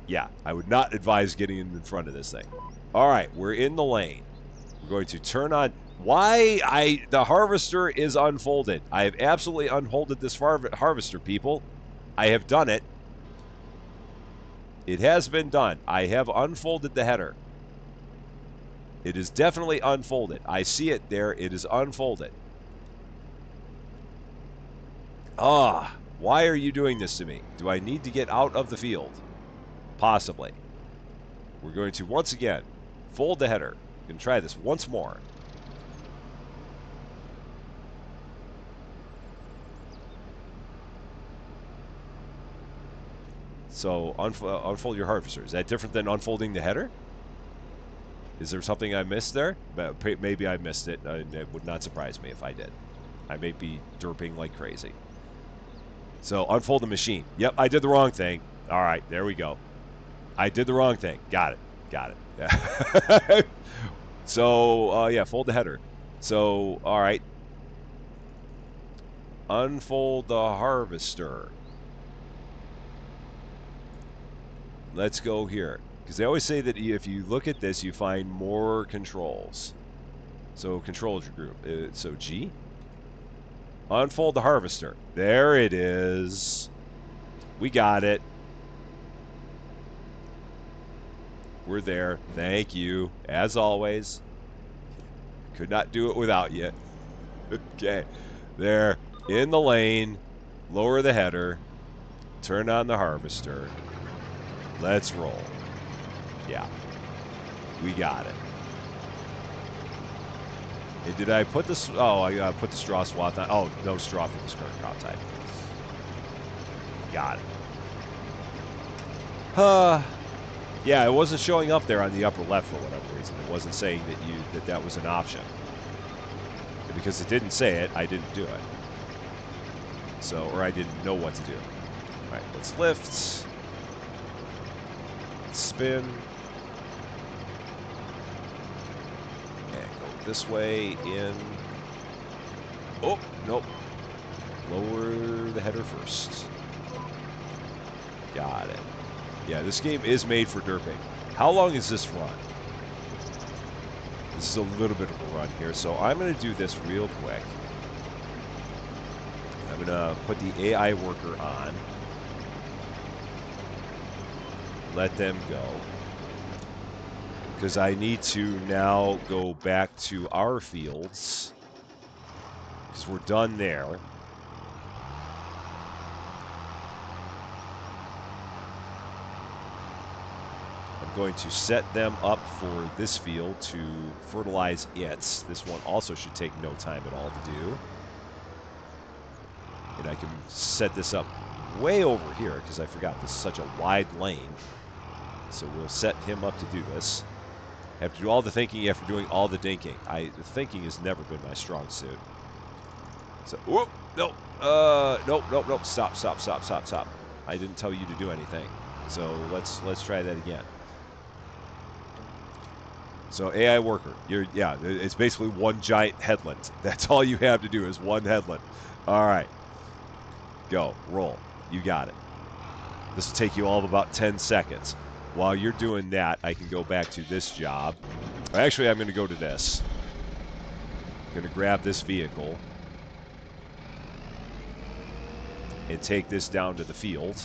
Yeah, I would not advise getting in front of this thing. All right, we're in the lane. We're going to turn on... The harvester is unfolded. I have absolutely unfolded this harvester, people. I have done it. It has been done. I have unfolded the header. It is definitely unfolded. I see it there. It is unfolded. Ah, why are you doing this to me? Do I need to get out of the field? Possibly. We're going to, once again, fold the header. We're going to try this once more. So, unfold your harvester. Is that different than unfolding the header? Is there something I missed there? Maybe I missed it. It would not surprise me if I did. I may be derping like crazy. So, unfold the machine. Yep, I did the wrong thing. All right, there we go. I did the wrong thing. Got it. Got it. So, yeah, fold the header. So, all right. Unfold the harvester. Let's go here. Because they always say that if you look at this, you find more controls. So control your group. So G? Unfold the harvester. There it is. We got it. We're there. Thank you. As always. Could not do it without you. Okay. There. In the lane. Lower the header. Turn on the harvester. Let's roll. Yeah. We got it. And did I put this? Oh, I put the straw swath on. Oh, no straw for this current crop type. Got it. Yeah, it wasn't showing up there on the upper left for whatever reason. It wasn't saying that was an option. And because it didn't say it, I didn't do it. So, or I didn't know what to do. All right, let's lift. Let's spin. And go this way in. Oh, nope. Lower the header first. Got it. Yeah, this game is made for derping. How long is this run? This is a little bit of a run here, so I'm going to do this real quick. I'm going to put the AI worker on. Let them go. Because I need to now go back to our fields. Because we're done there. Going to set them up for this field to fertilize it. This one also should take no time at all to do. And I can set this up way over here because I forgot this is such a wide lane. So we'll set him up to do this. Have to do all the thinking after doing all the dinking. The thinking has never been my strong suit. So, whoop, nope, nope. Stop. I didn't tell you to do anything. So let's try that again. So AI worker, it's basically one giant headland. That's all you have to do is one headland. All right, go, roll. You got it. This will take you all of about 10 seconds. While you're doing that, I can go back to this job. Actually, I'm going to go to this. I'm going to grab this vehicle and take this down to the field.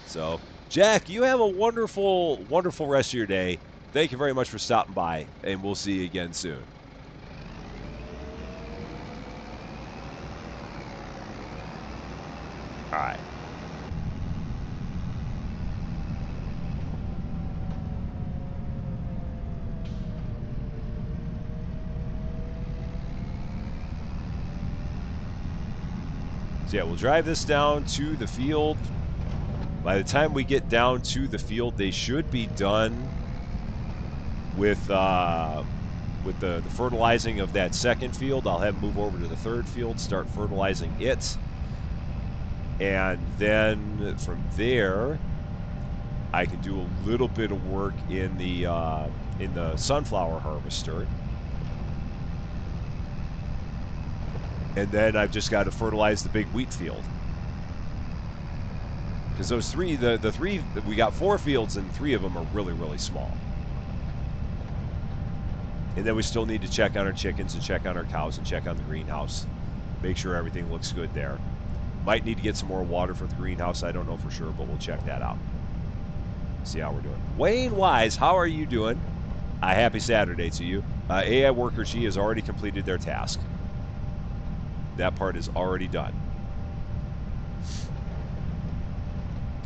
So, Jack, you have a wonderful, wonderful rest of your day. Thank you very much for stopping by, and we'll see you again soon. All right. So yeah, we'll drive this down to the field. By the time we get down to the field, they should be done with the fertilizing of that second field. I'll have them move over to the third field, start fertilizing it. And then from there, I can do a little bit of work in the sunflower harvester. And then I've just got to fertilize the big wheat field. Because those three, the three, we got 4 fields and 3 of them are really, really small. And then we still need to check on our chickens and check on our cows and check on the greenhouse. Make sure everything looks good there. Might need to get some more water for the greenhouse. I don't know for sure, but we'll check that out. See how we're doing. Wayne Wise, how are you doing? A happy Saturday to you. AI Worker G has already completed their task. That part is already done.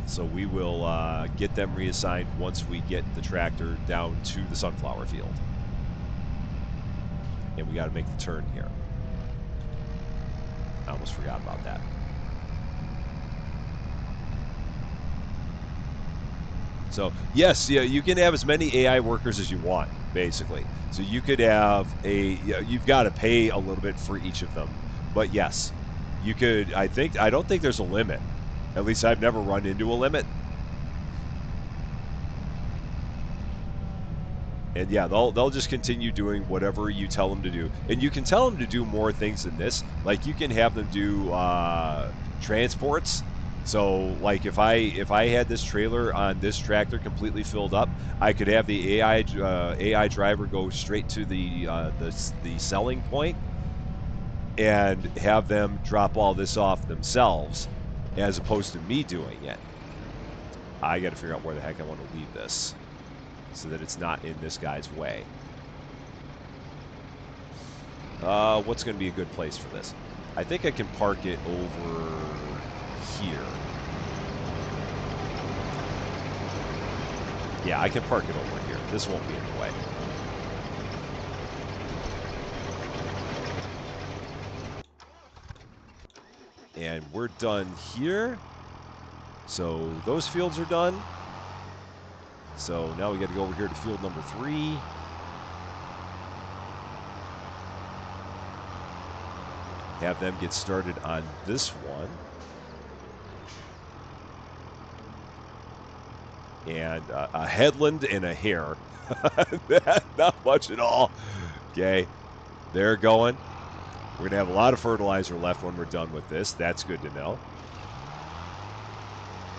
So we will get them reassigned once we get the tractor down to the sunflower field. And we got to make the turn here. I almost forgot about that. So, yes, yeah, you can have as many AI workers as you want, basically. So you could have you've got to pay a little bit for each of them. But yes, you could, I don't think there's a limit. At least I've never run into a limit. And yeah, they'll just continue doing whatever you tell them to do. And you can tell them to do more things than this. Like you can have them do transports. So like if I had this trailer on this tractor completely filled up, I could have the AI driver go straight to the selling point and have them drop all this off themselves, as opposed to me doing it. I got to figure out where the heck I want to leave this so that it's not in this guy's way. What's going to be a good place for this? I think I can park it over here. Yeah, I can park it over here. This won't be in the way. And we're done here. So those fields are done. So now we got to go over here to field number 3. Have them get started on this one. And a headland and a hare. Not much at all. Okay, they're going. We're going to have a lot of fertilizer left when we're done with this. That's good to know.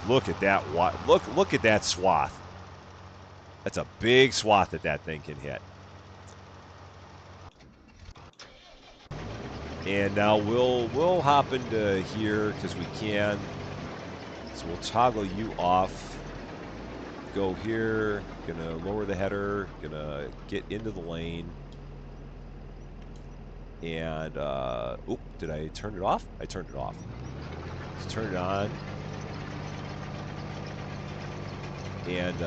Look at that. Look at that swath. That's a big swath that thing can hit. And now we'll hop into here because we can. So we'll toggle you off. Go here. Gonna lower the header. Gonna get into the lane. And oop, did I turn it off? I turned it off. Let's turn it on. And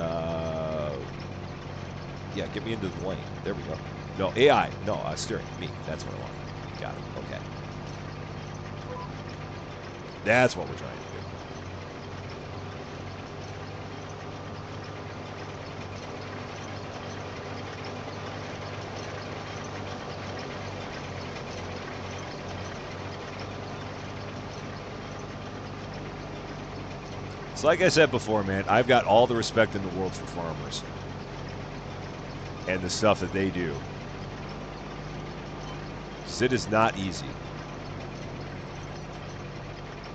yeah, get me into the lane. There we go. No, AI. No, steering. Me. That's what I want. Got it. Okay. That's what we're trying to do. So like I said before, man, I've got all the respect in the world for farmers and the stuff that they do. It is not easy.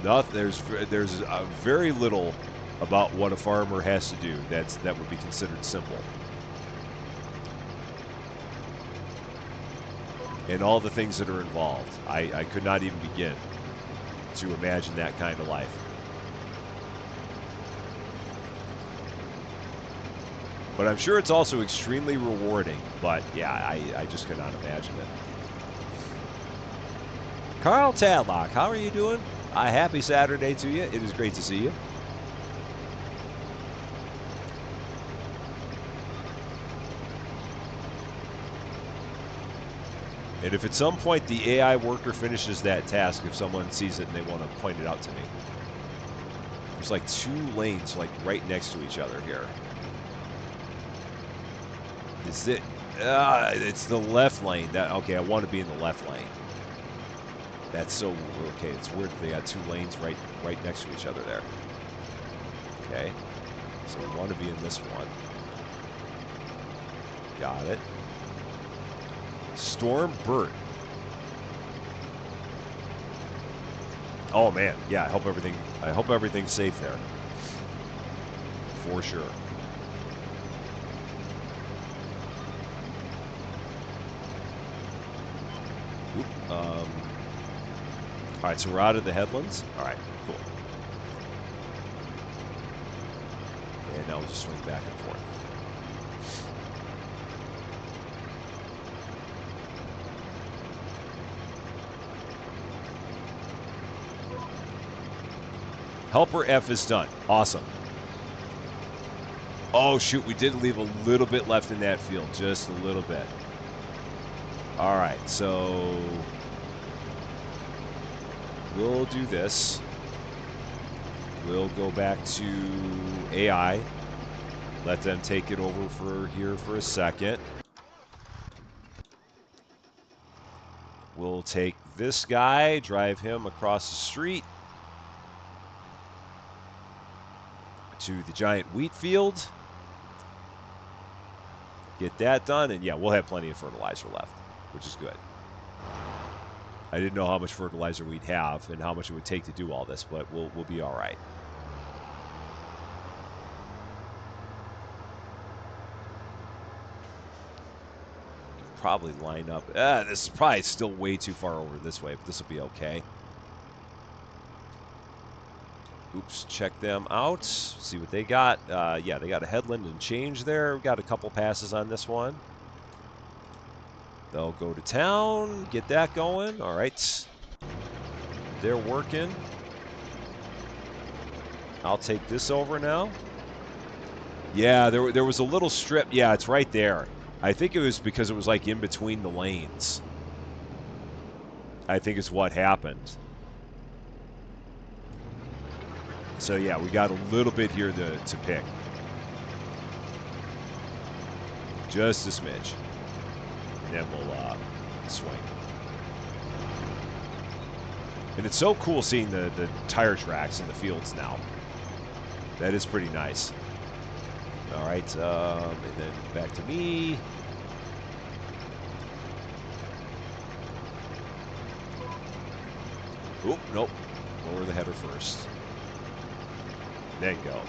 There's very little about what a farmer has to do that would be considered simple. And all the things that are involved. I could not even begin to imagine that kind of life. But I'm sure it's also extremely rewarding. But yeah, I just cannot imagine it. Carl Tadlock, how are you doing? A happy Saturday to you. It is great to see you. And if at some point the AI worker finishes that task, if someone sees it and they want to point it out to me. There's like 2 lanes like right next to each other here. Is it? It's the left lane. Okay, I want to be in the left lane. That's so okay. It's weird that they got 2 lanes right next to each other there. Okay, so we want to be in this one. Got it. Storm Burt. Oh man, yeah. I hope everything's safe there. For sure. Oop, all right, so we're out of the headlands. All right, cool. And now we'll just swing back and forth. Helper F is done. Awesome. Oh, shoot, we did leave a little bit left in that field. Just a little bit. All right, so we'll do this. We'll go back to AI. Let them take it over for a second. We'll take this guy, drive him across the street to the giant wheat field. Get that done, and yeah, we'll have plenty of fertilizer left, which is good. I didn't know how much fertilizer we'd have and how much it would take to do all this, but we'll be all right. probably line up. This is probably still way too far over this way, but this will be okay. Oops, check them out. See what they got. Yeah, they got a headland and change there. We got a couple passes on this one. They'll go to town, get that going. All right. They're working. I'll take this over now. Yeah, there was a little strip. Yeah, it's right there. I think it was because it was like in between the lanes. I think is what happened. So yeah, we got a little bit here to pick. Just a smidge. And then we'll swing. And it's so cool seeing the tire tracks in the fields now. That is pretty nice. All right, and then back to me. Oop, nope. Lower the header first. Then go.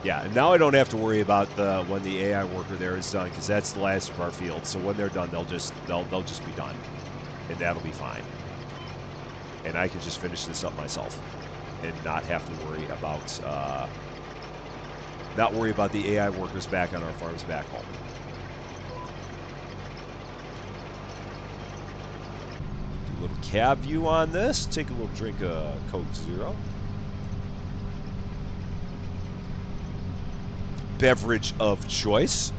Yeah, and now I don't have to worry about when the AI worker there is done, because that's the last of our field. So when they're done, they'll just be done, and that'll be fine. And I can just finish this up myself, and not have to worry about the AI workers back on our farms back home. Do a little cab view on this. Take a little drink of Coke Zero. Beverage of choice.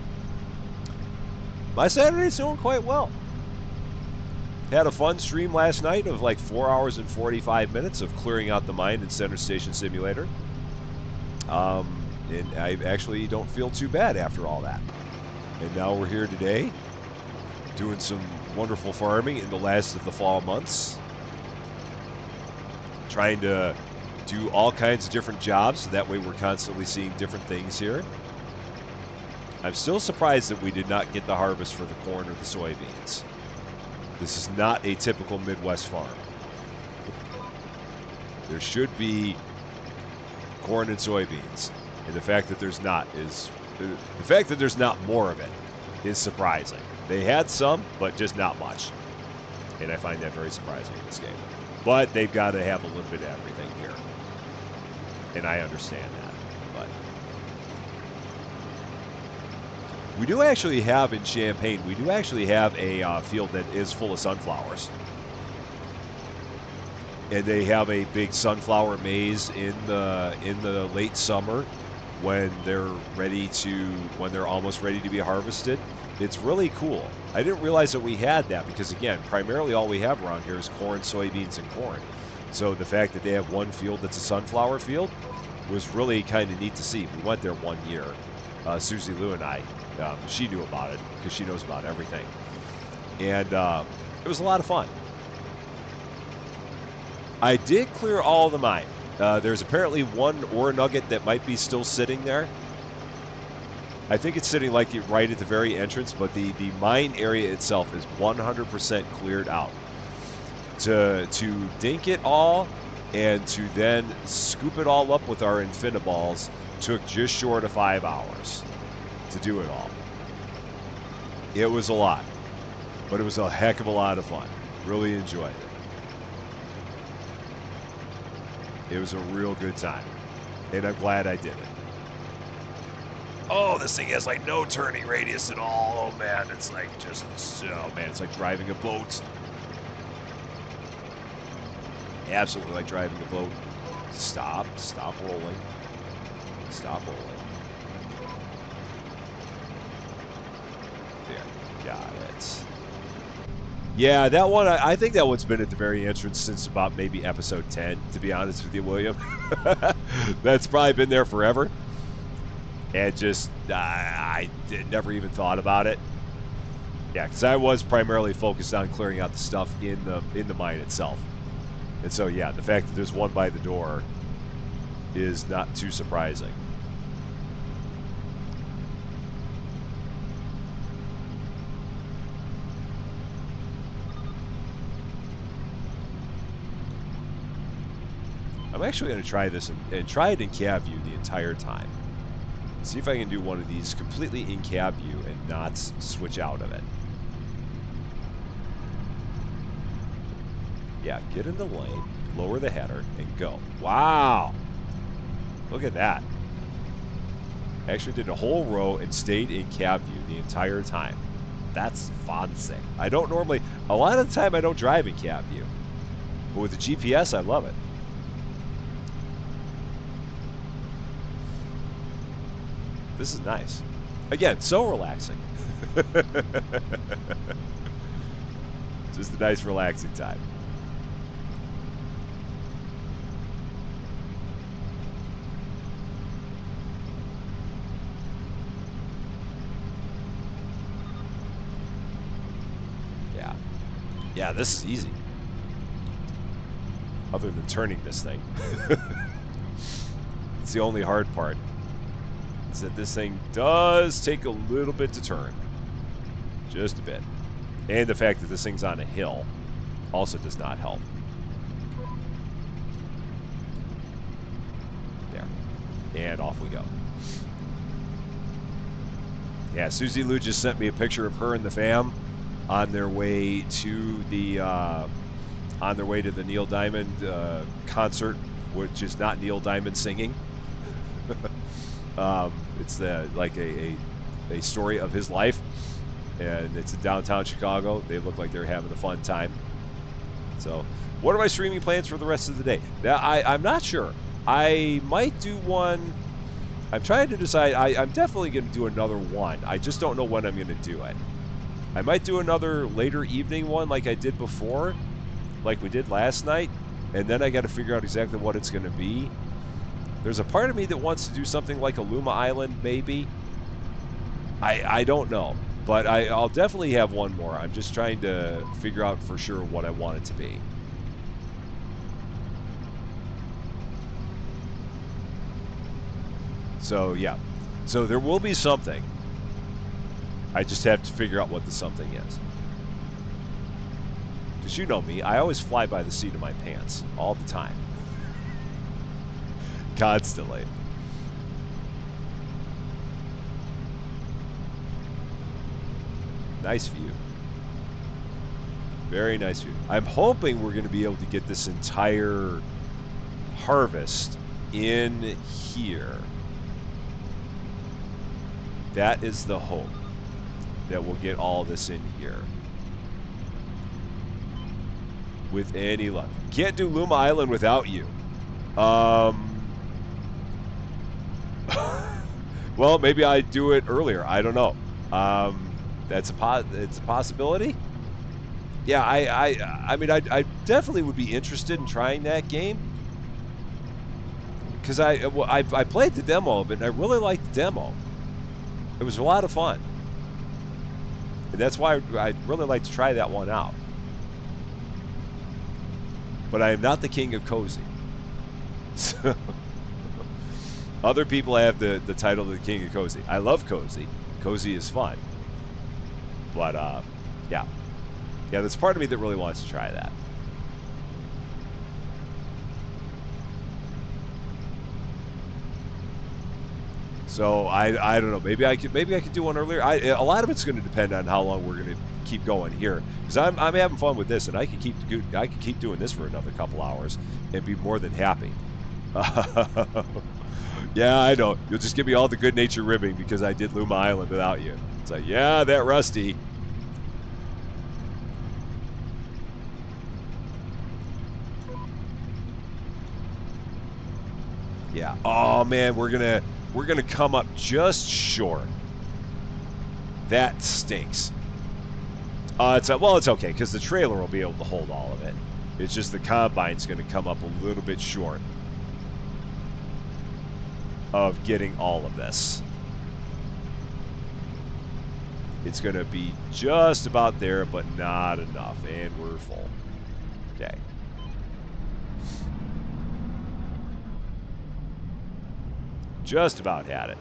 My Saturday's doing quite well. Had a fun stream last night of like 4 hours and 45 minutes of clearing out the mine in Center Station Simulator. And I actually don't feel too bad after all that. And now we're here today doing some wonderful farming in the last of the fall months. Trying to do all kinds of different jobs, so that way we're constantly seeing different things here. I'm still surprised that we did not get the harvest for the corn or the soybeans. This is not a typical Midwest farm. There should be corn and soybeans, and the fact that there's not more of it is surprising. They had some, but just not much, and I find that very surprising in this game. But they've got to have a little bit of everything here, and I understand that. But we do actually have in Champaign, we do actually have a field that is full of sunflowers. And they have a big sunflower maze in the late summer when they're almost ready to be harvested. It's really cool. I didn't realize that we had that because, again, primarily all we have around here is corn, soybeans, and corn. So the fact that they have one field that's a sunflower field was really kind of neat to see. We went there one year. Susie Lou and I, she knew about it because she knows about everything. And it was a lot of fun. I did clear all the mine. There's apparently one ore nugget that might be still sitting there. I think it's sitting like right at the very entrance, but the mine area itself is 100% cleared out. To dink it all and to then scoop it all up with our Infiniballs took just short of 5 hours to do it all. It was a lot, but it was a heck of a lot of fun. Really enjoyed it. It was a real good time, and I'm glad I did it. Oh, this thing has like no turning radius at all. Oh man, it's like just, oh man, it's like driving a boat. Absolutely like driving a boat. Stop rolling. Stop rolling. There, got it. Yeah, that one, I think that one's been at the very entrance since about maybe episode 10, to be honest with you, William. That's probably been there forever. And just, I never even thought about it. Yeah, because I was primarily focused on clearing out the stuff in the mine itself. And so, yeah, the fact that there's one by the door is not too surprising. I'm actually going to try this and try it in cab view the entire time. See if I can do one of these completely in cab view and not switch out of it. Yeah, get in the lane, lower the header, and go. Wow! Look at that. Actually did a whole row and stayed in cab view the entire time. That's fancy. I don't normally, a lot of the time I don't drive in cab view. But with the GPS, I love it. This is nice. Again, so relaxing. Just a nice relaxing time. Yeah. Yeah, this is easy. Other than turning this thing. It's the only hard part. Is that this thing does take a little bit to turn. Just a bit. And the fact that this thing's on a hill also does not help. There. And off we go. Yeah, Susie Lou just sent me a picture of her and the fam on their way to the Neil Diamond concert, which is not Neil Diamond singing. It's like a story of his life, and it's in downtown Chicago. They look like they're having a fun time. So, what are my streaming plans for the rest of the day? Now, I'm not sure. I might do one. I'm trying to decide. I'm definitely going to do another one. I just don't know when I'm going to do it. I might do another later evening one like I did before, like we did last night, and then I got to figure out exactly what it's going to be. There's a part of me that wants to do something like a Luma Island, maybe. I don't know, but I'll definitely have one more. I'm just trying to figure out for sure what I want it to be. So, yeah. So there will be something. I just have to figure out what the something is. Because you know me, I always fly by the seat of my pants. All the time. Constantly. Nice view. Very nice view. I'm hoping we're going to be able to get this entire harvest in here. That is the hope, that we'll get all this in here. With any luck. Can't do Luma Island without you. Well, maybe I do it earlier. I don't know. It's a possibility. Yeah, I mean, I definitely would be interested in trying that game. Because I played the demo of it, and I really liked the demo. It was a lot of fun. And that's why I'd really like to try that one out. But I am not the king of cozy. So, other people have the title of the king of cozy. I love cozy. Cozy is fun. But, yeah. Yeah, there's part of me that really wants to try that. So I don't know. Maybe I could do one earlier. A lot of it's going to depend on how long we're going to keep going here, because I'm having fun with this, and I could keep doing this for another couple hours and be more than happy. Yeah, I know. You'll just give me all the good nature ribbing because I did Luma Island without you. It's like, yeah, that Rusty. Yeah. Oh man, we're gonna come up just short. That stinks. It's okay because the trailer will be able to hold all of it. It's just the combine's going to come up a little bit short of getting all of this. It's going to be just about there, but not enough, and we're full. Okay. Just about had it.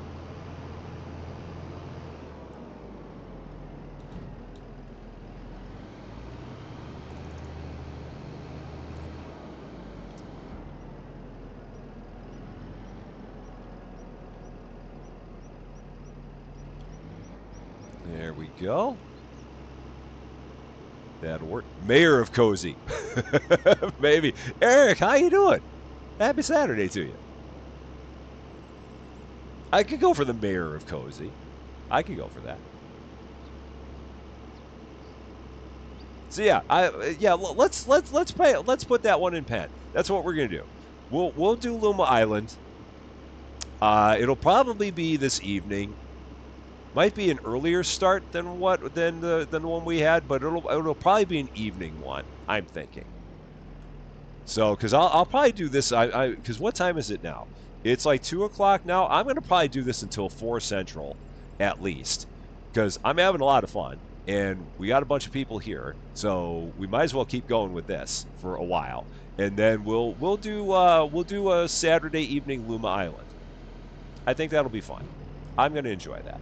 There we go. That'll work. Mayor of Cozy. Maybe. Eric, how you doing? Happy Saturday to you. I could go for the mayor of Cozy. I could go for that. So yeah, let's put that one in pen. That's what we're gonna do. We'll do Luma Island. It'll probably be this evening. Might be an earlier start than the one we had, but it'll probably be an evening one. I'm thinking. So, because I'll probably do this. Because what time is it now? It's like 2 o'clock now. I'm gonna probably do this until 4 Central, at least, because I'm having a lot of fun, and we got a bunch of people here, so we might as well keep going with this for a while, and then we'll do a Saturday evening Luma Island. I think that'll be fun. I'm gonna enjoy that.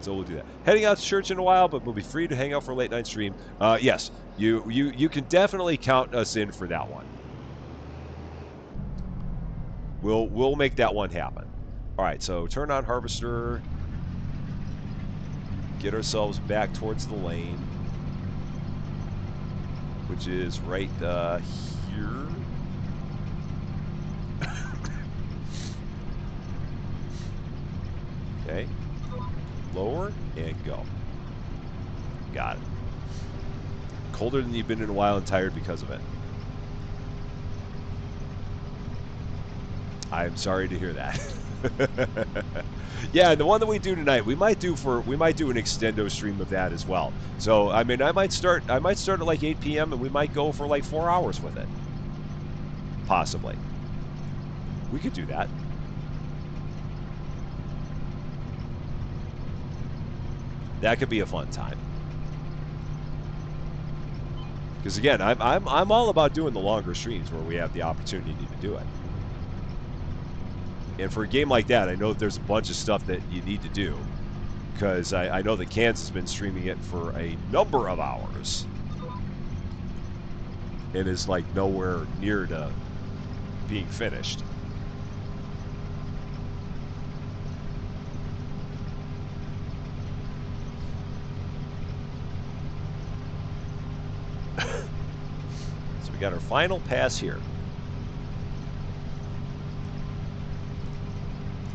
So we'll do that. Heading out to church in a while, but we'll be free to hang out for a late night stream. Yes, you can definitely count us in for that one. We'll make that one happen. All right, so turn on harvester, get ourselves back towards the lane, which is right here. Okay, lower and go. Got it. Colder than you've been in a while and tired because of it. I'm sorry to hear that. Yeah, the one that we do tonight, we might do an extendo stream of that as well. So I mean, I might start at like 8 p.m. and we might go for like 4 hours with it, possibly. We could do that. That could be a fun time. Because again, I'm all about doing the longer streams where we have the opportunity to do it. And for a game like that, I know there's a bunch of stuff that you need to do. Because I know that Kansas has been streaming it for a number of hours. And is like nowhere near to being finished. So we got our final pass here.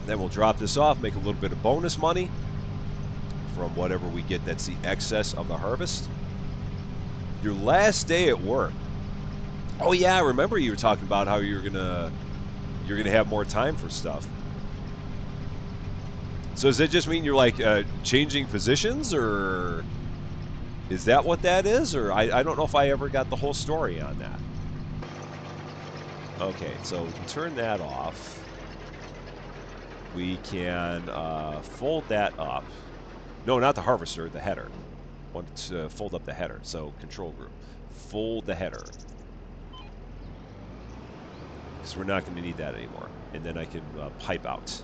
Then we'll drop this off, make a little bit of bonus money from whatever we get that's the excess of the harvest. Your last day at work. Oh yeah, I remember you were talking about how you're gonna have more time for stuff. So does that just mean you're like changing positions, or is that what that is? Or I don't know if I ever got the whole story on that. Okay, so we can turn that off. We can fold that up. No, not the harvester, the header. Want to fold up the header. So control group, fold the header, because we're not going to need that anymore. And then I can pipe out.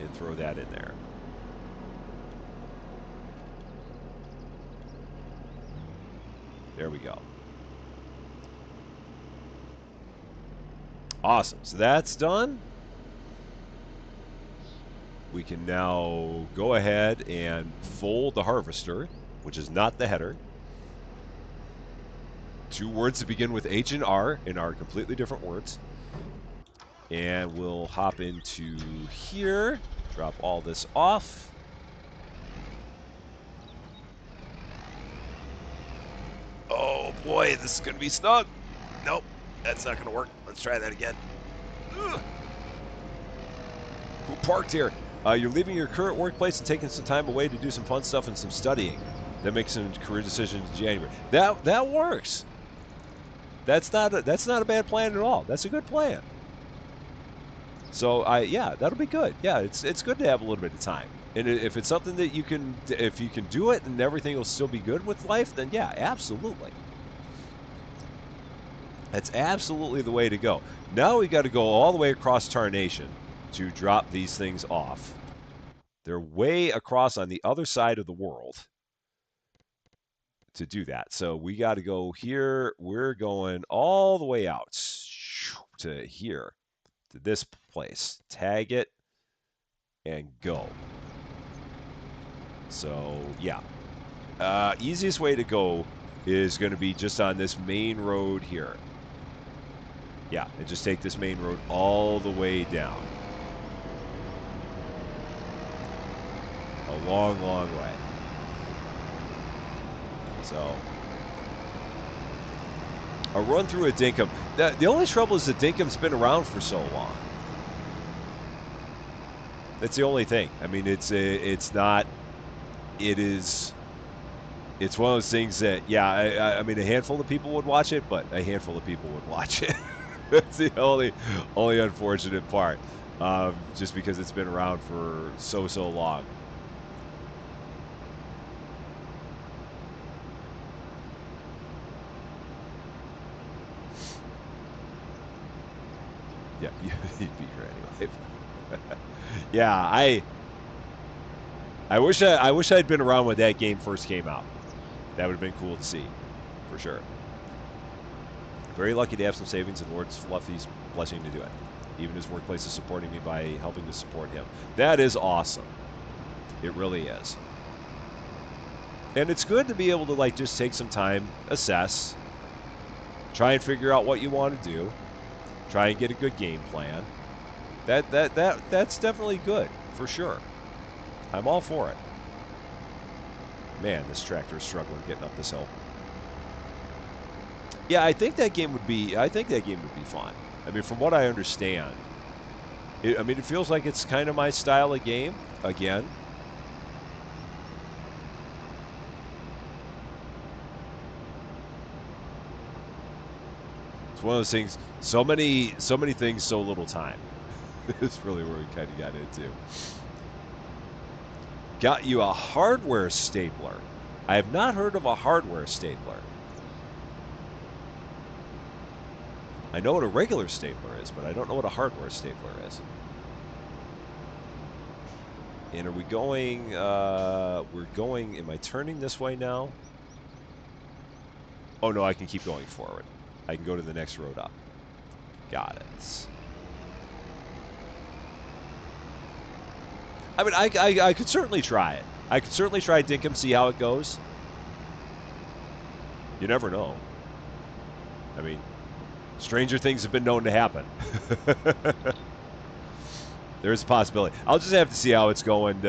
And throw that in there. There we go. Awesome. So that's done. We can now go ahead and fold the harvester, which is not the header. Two words that begin with H and R and are completely different words. And we'll hop into here, drop all this off. Oh boy, this is going to be snug. Nope, that's not going to work. Let's try that again. Ugh. Who parked here? You're leaving your current workplace and taking some time away to do some fun stuff and some studying. Then make some career decisions in January. That works. That's not a bad plan at all. That's a good plan. So yeah, that'll be good. Yeah, it's good to have a little bit of time. And if it's something that if you can do it and everything will still be good with life, then yeah, absolutely. That's absolutely the way to go. Now we got to go all the way across Tarnation to drop these things off. They're way across on the other side of the world to do that. So we got to go here. We're going all the way out to here. to this place. Tag it and go. So, yeah. Easiest way to go is going to be just on this main road here. Yeah, and just take this main road all the way down. A long, long way. So, a run through a dinkum. The only trouble is the dinkum's been around for so long. That's the only thing. I mean, it's not. It is. It's one of those things that, yeah, I mean, a handful of people would watch it, but a handful of people would watch it. That's the only unfortunate part, just because it's been around for so long. Yeah, you'd be here anyway. Yeah, I wish I'd been around when that game first came out. That would have been cool to see, for sure. Very lucky to have some savings and Lord Fluffy's blessing to do it. Even his workplace is supporting me by helping to support him. That is awesome. It really is. And it's good to be able to like just take some time, assess, try and figure out what you want to do, try and get a good game plan. That's definitely good, for sure. I'm all for it. Man, this tractor is struggling getting up this hill. Yeah, I think that game would be fun. I mean, from what I understand, I mean, it feels like it's kind of my style of game. Again, it's one of those things. So many things, so little time. It's really where we kind of got into. Got you a hardware stapler. I have not heard of a hardware stapler. I know what a regular stapler is, but I don't know what a hardware stapler is. And are we going, we're going, am I turning this way now? Oh no, I can keep going forward. I can go to the next road up. Got it. I mean, I could certainly try it. I could certainly try Dinkum, see how it goes. You never know. I mean, stranger things have been known to happen. There's a possibility. I'll just have to see how it's going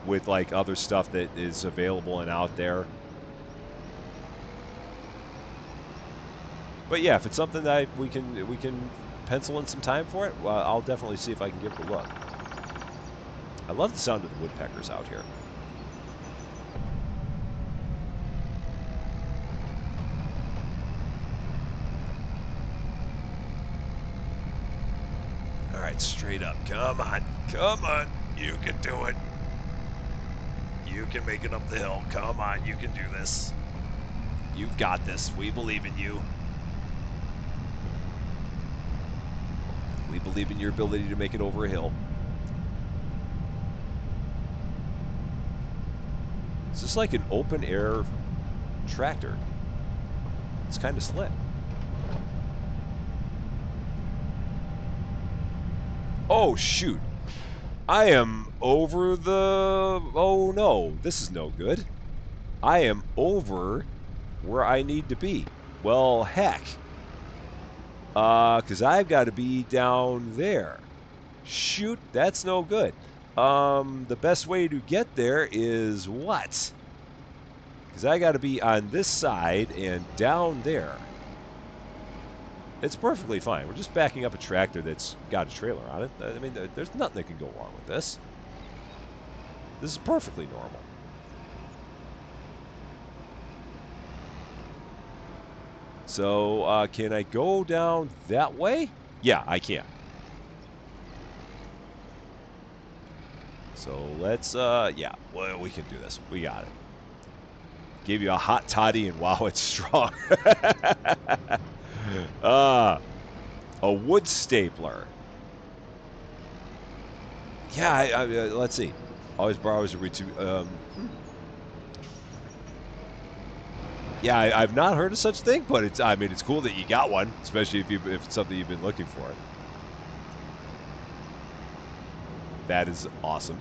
with like other stuff that is available and out there. But yeah, if it's something that we can pencil in some time for it, well, I'll definitely see if I can give it a look. I love the sound of the woodpeckers out here. All right, straight up. Come on. Come on. You can do it. You can make it up the hill. Come on. You can do this. You've got this. We believe in you. We believe in your ability to make it over a hill. Is this like an open air tractor? It's kind of slick. Oh, shoot. I am over the... Oh, no. This is no good. I am over where I need to be. Well, heck. Because I've got to be down there. Shoot, that's no good. The best way to get there is what? Because I got to be on this side and down there. It's perfectly fine. We're just backing up a tractor that's got a trailer on it. I mean, there's nothing that can go wrong with this. This is perfectly normal. So, can I go down that way? Yeah, I can. So let's, yeah, well, we can do this. We got it. Gave you a hot toddy, and wow, it's strong. A wood stapler. Yeah, let's see. Always borrows a yeah, I've not heard of such thing, but it's, I mean, it's cool that you got one, especially if it's something you've been looking for. That is awesome.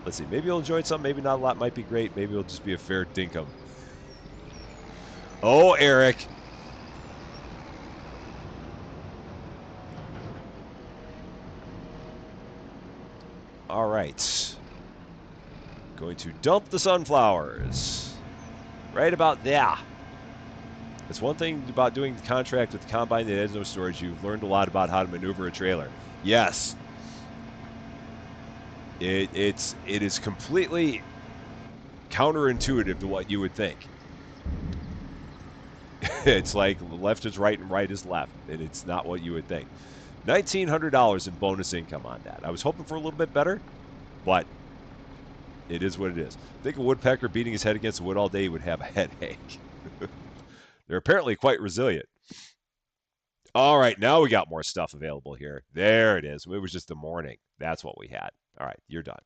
Let's see. Maybe you'll enjoy something. Maybe not a lot. Might be great. Maybe it'll just be a fair dinkum. Oh, Eric. All right. Going to dump the sunflowers. Right about there. That's one thing about doing the contract with the combine that has no storage. You've learned a lot about how to maneuver a trailer. Yes. It is completely counterintuitive to what you would think. It's like left is right and right is left, and it's not what you would think. $1,900 in bonus income on that. I was hoping for a little bit better, but it is what it is. I think a woodpecker beating his head against the wood all day would have a headache. They're apparently quite resilient. All right, now we got more stuff available here. There it is. It was just the morning. That's what we had. All right, you're done.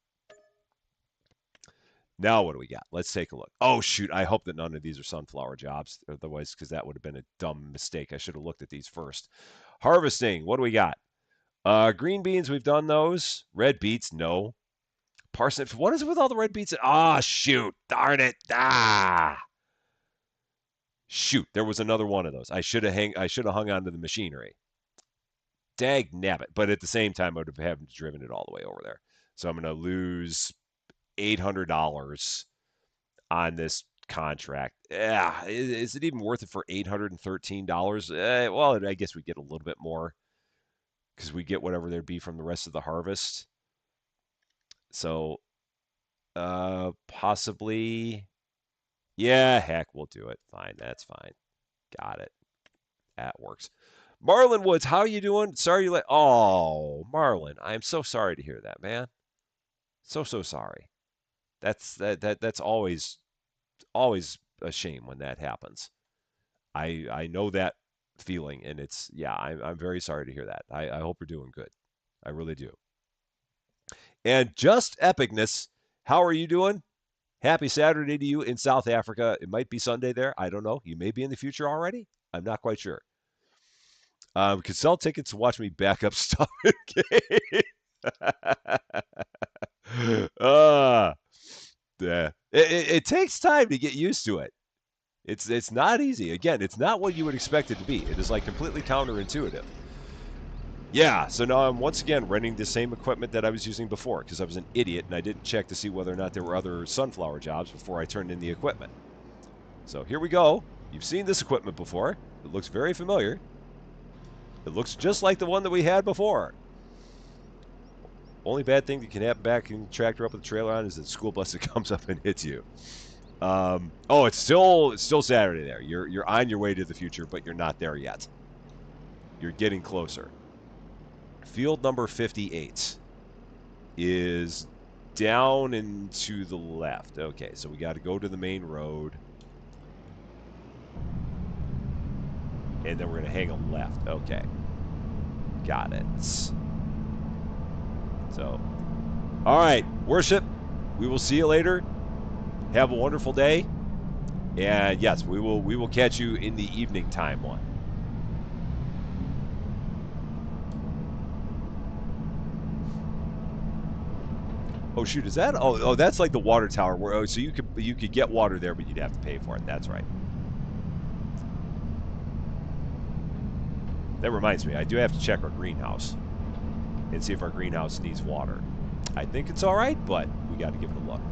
Now what do we got? Let's take a look. Oh, shoot. I hope that none of these are sunflower jobs. Otherwise, because that would have been a dumb mistake. I should have looked at these first. Harvesting. What do we got? Green beans, we've done those. Red beets, no. Parsnips. What is it with all the red beets? Ah, shoot. Darn it. Ah. Shoot. There was another one of those. I should have hung on to the machinery. Dag nabbit. But at the same time, I would have driven it all the way over there. So I'm going to lose $800 on this contract. Yeah, is it even worth it for $813? Well, I guess we get a little bit more because we get whatever there'd be from the rest of the harvest. So, possibly, yeah, heck, we'll do it. Fine, that's fine. Got it. That works. Marlon Woods, how you doing? Sorry you let. Oh, Marlon, I'm so sorry to hear that, man. So sorry. That's always a shame when that happens. I know that feeling, and it's yeah. I'm very sorry to hear that. I hope you're doing good. I really do. And just epicness, how are you doing? Happy Saturday to you in South Africa. It might be Sunday there. I don't know. You may be in the future already. I'm not quite sure. You can sell tickets to watch me back up stuff. uh, yeah. It takes time to get used to it. It's not easy. Again, it's not what you would expect it to be. It is like completely counterintuitive. Yeah, so now I'm once again renting the same equipment that I was using before because I was an idiot and I didn't check to see whether or not there were other sunflower jobs before I turned in the equipment. So here we go. You've seen this equipment before. It looks very familiar. It looks just like the one that we had before. Only bad thing that can happen back in the tractor up with the trailer on is that the school bus that comes up and hits you. Oh, it's still Saturday there. You're on your way to the future, but you're not there yet. You're getting closer. Field number 58 is down and to the left. Okay, so we got to go to the main road. And then we're going to hang a left. Okay. Got it. So, all right, worship. We will see you later. Have a wonderful day. And yes, we will catch you in the evening time one. Oh shoot, is that? Oh, that's like the water tower where so you could get water there, but you'd have to pay for it. That's right. That reminds me, I do have to check our greenhouse and see if our greenhouse needs water. I think it's all right, but we got to give it a look.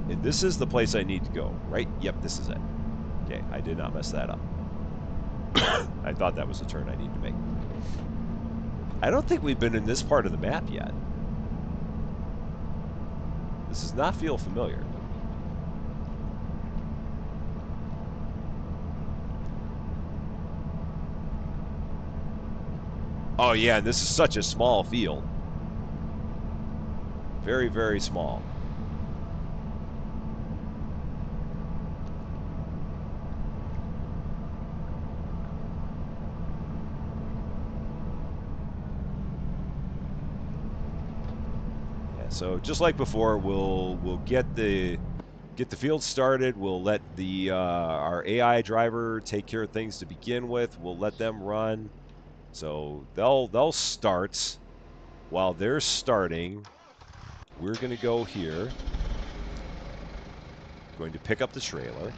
And this is the place I need to go, right? Yep, this is it. Okay, I did not mess that up. I thought that was the turn I need to make. I don't think we've been in this part of the map yet. This does not feel familiar. Oh yeah, and this is such a small field. Very, very small. So just like before, we'll get the field started. We'll let the our AI driver take care of things to begin with. We'll let them run, so they'll start. while they're starting, we're going to go here. Going to pick up the trailer.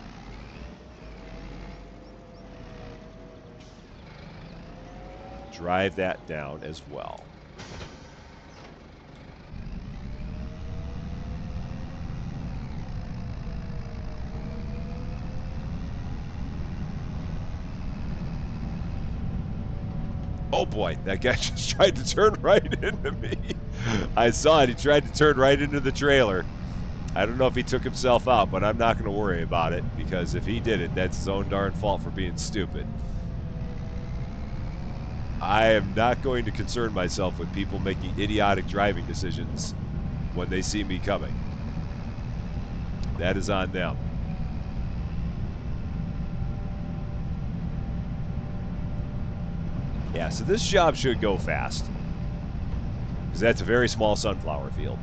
Drive that down as well. Oh boy, that guy just tried to turn right into me. I saw it. He tried to turn right into the trailer. I don't know if he took himself out, but I'm not going to worry about it, because if he did it, that's his own darn fault for being stupid. I am not going to concern myself with people making idiotic driving decisions when they see me coming. That is on them. Yeah, so this job should go fast, because that's a very small sunflower field.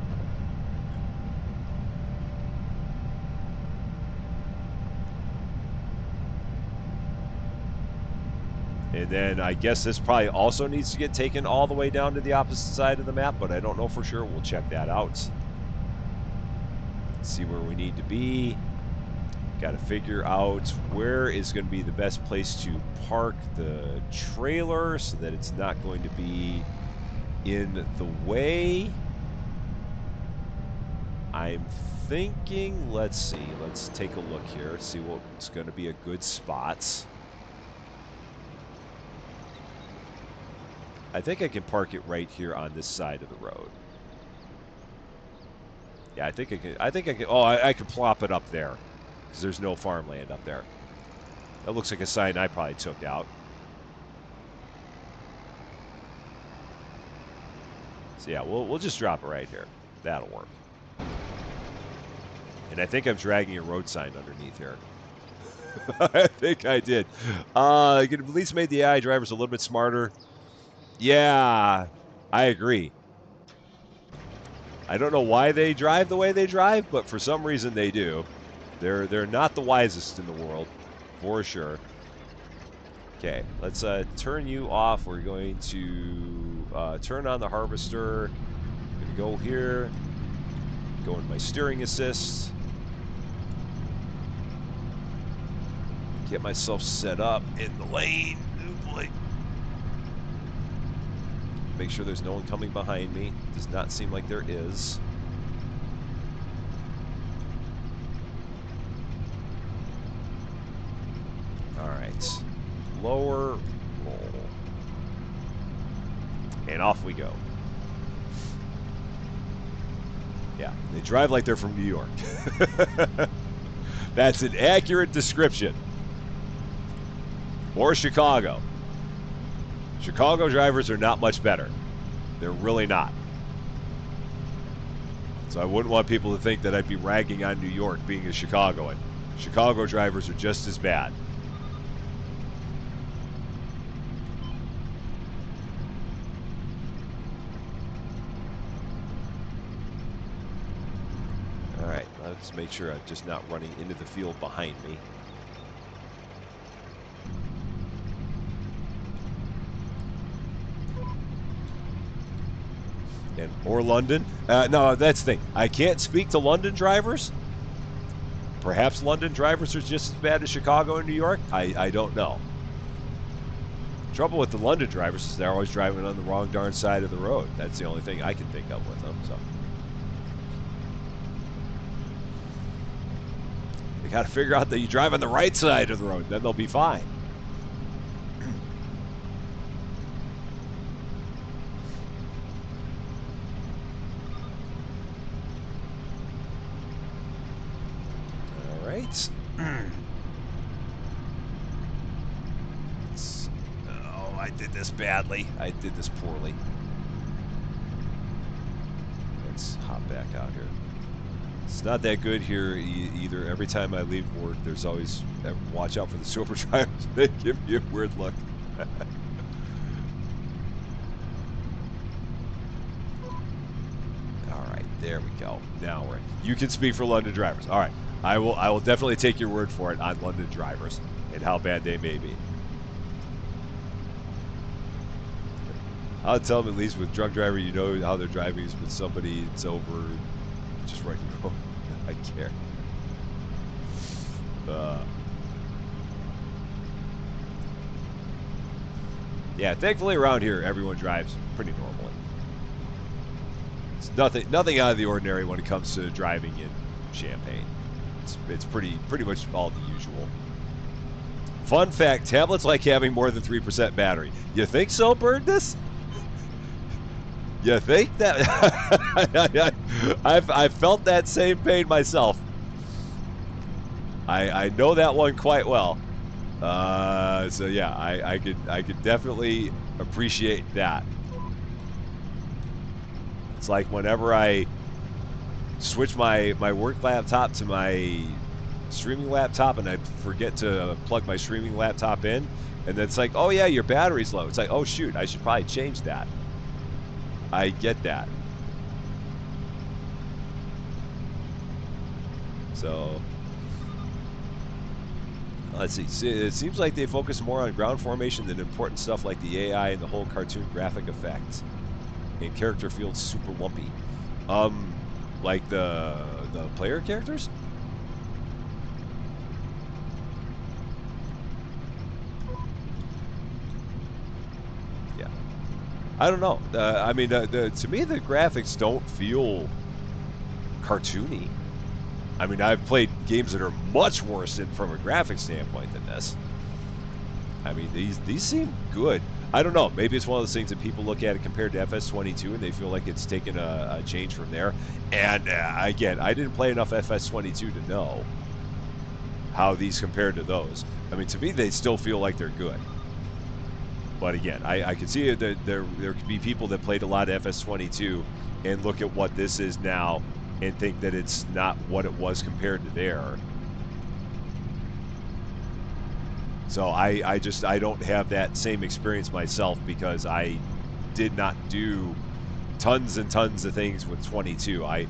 And then I guess this probably also needs to get taken all the way down to the opposite side of the map, but I don't know for sure. We'll check that out. See where we need to be. Got to figure out where is going to be the best place to park the trailer so that it's not going to be in the way. I'm thinking, let's see, let's take a look here, see what's going to be a good spot. I think I can park it right here on this side of the road. Yeah, I think I can. Oh, I can plop it up there, because there's no farmland up there. That looks like a sign I probably took out. So yeah, we'll just drop it right here. That'll work. And I think I'm dragging a road sign underneath here. I think I did. You could at least made the AI drivers a little bit smarter. Yeah, I agree. I don't know why they drive the way they drive, but for some reason they do. They're not the wisest in the world, for sure. Okay, let's turn you off. We're going to turn on the harvester. I'm going to go here, go in my steering assist, get myself set up in the lane. Oh boy. Make sure there's no one coming behind me. Does not seem like there is. All right. Lower roll. And off we go. Yeah, they drive like they're from New York. That's an accurate description. Or Chicago. Chicago drivers are not much better. They're really not. So I wouldn't want people to think that I'd be ragging on New York being a Chicagoan. Chicago drivers are just as bad. All right, let's make sure I'm just not running into the field behind me. Or London. No, that's the thing. I can't speak to London drivers. Perhaps London drivers are just as bad as Chicago and New York. I don't know. Trouble with the London drivers is they're always driving on the wrong darn side of the road. That's the only thing I can think of with them. So they got to figure out that you drive on the right side of the road, then they'll be fine. Right. Oh, I did this badly. I did this poorly. Let's hop back out here. It's not that good here either. Every time I leave work, there's always watch out for the silver drivers. They give me a weird look. All right, there we go. Now we're in. You can speak for London drivers. All right. I will definitely take your word for it on London drivers and how bad they may be. I'll tell them at least with drunk driver, you know how they're driving is with somebody that's over just right in the road. I care. Uh, yeah, thankfully around here, everyone drives pretty normally. It's nothing out of the ordinary when it comes to driving in Champaign. It's pretty much all the usual. Fun fact: tablets like having more than 3% battery. You think so, Birdness? You think that? I've felt that same pain myself. I know that one quite well. So yeah, I could definitely appreciate that. It's like whenever I switch my work laptop to my streaming laptop and I forget to plug my streaming laptop in, and then it's like, oh yeah, your battery's low. It's like, oh shoot, I should probably change that. I get that. So let's see. It seems like they focus more on ground formation than important stuff like the AI and the whole cartoon graphic effects. And character feels super lumpy. Like the player characters? Yeah. I don't know. I mean, to me, the graphics don't feel cartoony. I mean, I've played games that are much worse from a graphic standpoint than this. I mean, these seem good. I don't know. Maybe it's one of those things that people look at it compared to FS22 and they feel like it's taken a change from there. And again, I didn't play enough FS22 to know how these compared to those. I mean, to me, they still feel like they're good. But again, I can see that there could be people that played a lot of FS22 and look at what this is now and think that it's not what it was compared to there. So I don't have that same experience myself because I did not do tons and tons of things with 22. I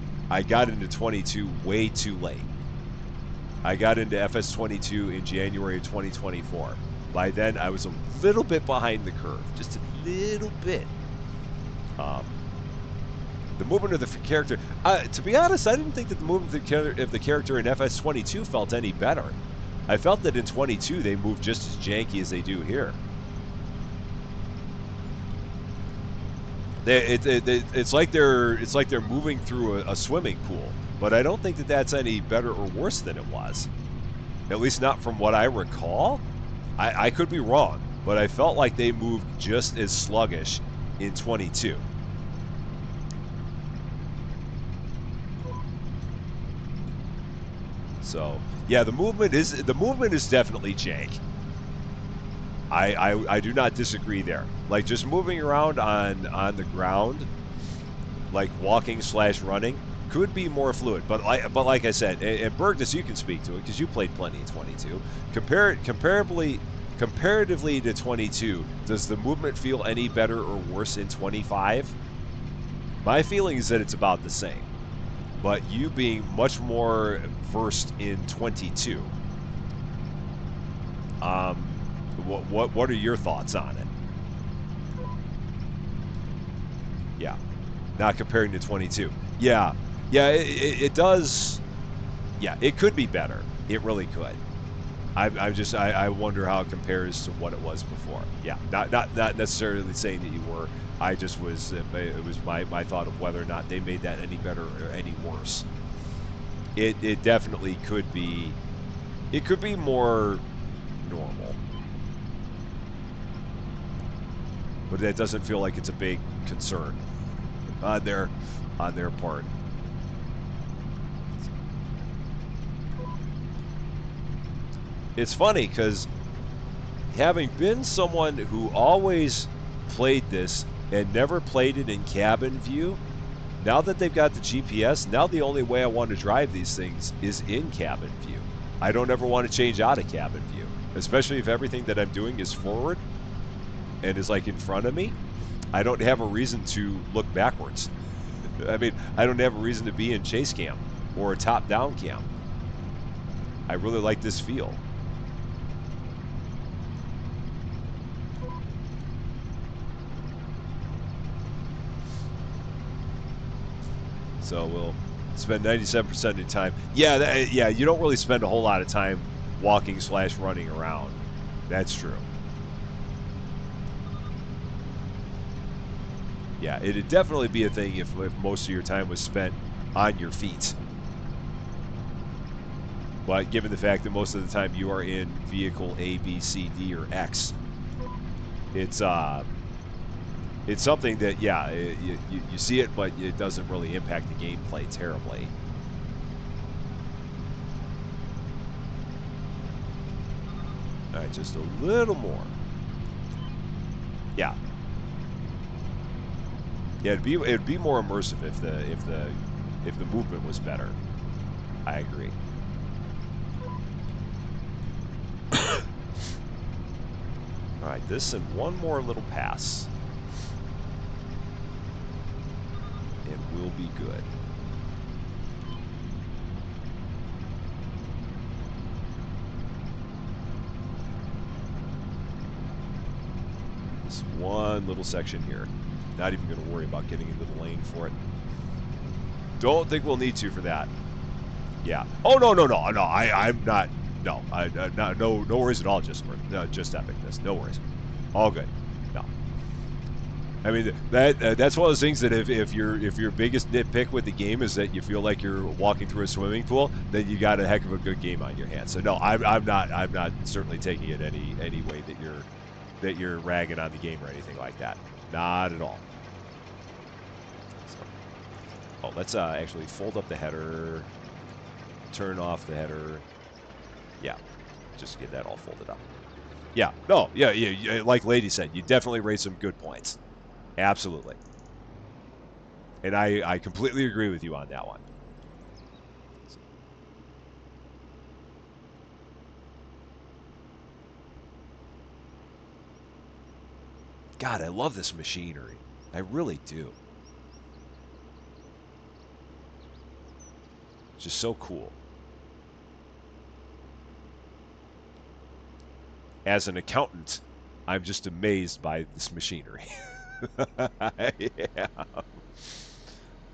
got into 22 way too late. I got into FS22 in January of 2024. By then, I was a little bit behind the curve, just a little bit. The movement of the character, to be honest, I didn't think that the movement of the character in FS22 felt any better. I felt that in 22 they moved just as janky as they do here. It's like they're moving through a swimming pool, but I don't think that that's any better or worse than it was. At least not from what I recall. I could be wrong, but I felt like they moved just as sluggish in 22. So yeah, the movement is definitely jank. I do not disagree there. Like just moving around on the ground, like walking / running, could be more fluid. But like I said, and Bergdus, you can speak to it because you played plenty in 22. Comparatively to 22, does the movement feel any better or worse in 25? My feeling is that it's about the same. But you being much more versed in 22, what are your thoughts on it? Yeah, not comparing to 22. Yeah, it does. Yeah, it could be better. It really could. I wonder how it compares to what it was before. Yeah, not necessarily saying that you were. I just was. It was my thought of whether or not they made that any better or any worse. It definitely could be. It could be more normal, but that doesn't feel like it's a big concern on their part. It's funny because having been someone who always played this and never played it in cabin view, now that they've got the GPS, now the only way I want to drive these things is in cabin view. I don't ever want to change out of cabin view, especially if everything that I'm doing is forward and is like in front of me. I don't have a reason to look backwards. I mean, I don't have a reason to be in chase cam or top-down cam. I really like this feel. So we'll spend 97% of your time. Yeah, yeah. You don't really spend a whole lot of time walking / running around. That's true. Yeah, it'd definitely be a thing if most of your time was spent on your feet. But given the fact that most of the time you are in vehicle A, B, C, D, or X, it's something that, yeah, you see it, but it doesn't really impact the gameplay terribly. All right, just a little more. Yeah. Yeah, it'd be more immersive if the movement was better. I agree. All right, this and one more little pass, and we'll be good. This one little section here. Not even going to worry about getting into the lane for it. Don't think we'll need to for that. Yeah. Oh no. I'm not. No. No worries at all. Just epic this. No worries. All good. No. I mean that's one of those things that if your biggest nitpick with the game is that you feel like you're walking through a swimming pool, then you got a heck of a good game on your hands. So no, I'm not certainly taking it any way that you're ragging on the game or anything like that. Not at all. So, oh, let's actually fold up the header, turn off the header. Yeah, just get that all folded up. Yeah, no, yeah, like Lady said, you definitely raised some good points. Absolutely. And I completely agree with you on that one. God, I love this machinery. I really do. It's just so cool. As an accountant, I'm just amazed by this machinery. Yeah.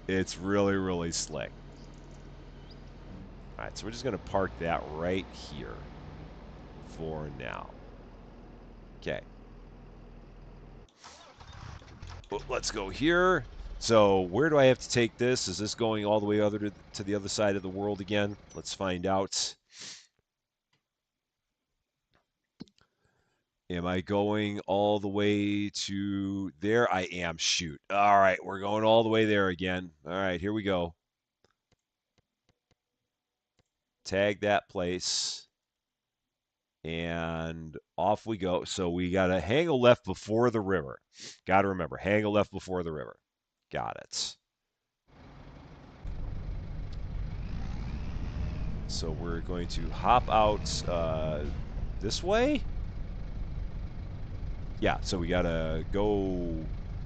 It's really, really slick. All right, so we're just going to park that right here for now. Okay. Well, let's go here. So where do I have to take this? Is this going all the way to the other side of the world again? Let's find out. Am I going all the way to there? I am. Shoot. All right, we're going all the way there again. All right, here we go. Tag that place. And off we go. So we got to hang a left before the river. Got to remember, hang a left before the river. Got it. So we're going to hop out this way. Yeah, so we got to go,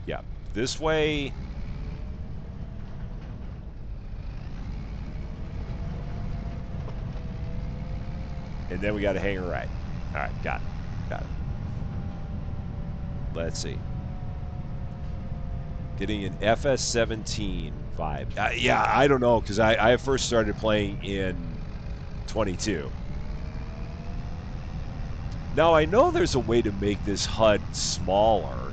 yeah, this way. And then we got to hang a right. All right, got it. Got it. Let's see. Getting an FS17 vibe. Yeah, I don't know, because I first started playing in 22. Now, I know there's a way to make this HUD smaller.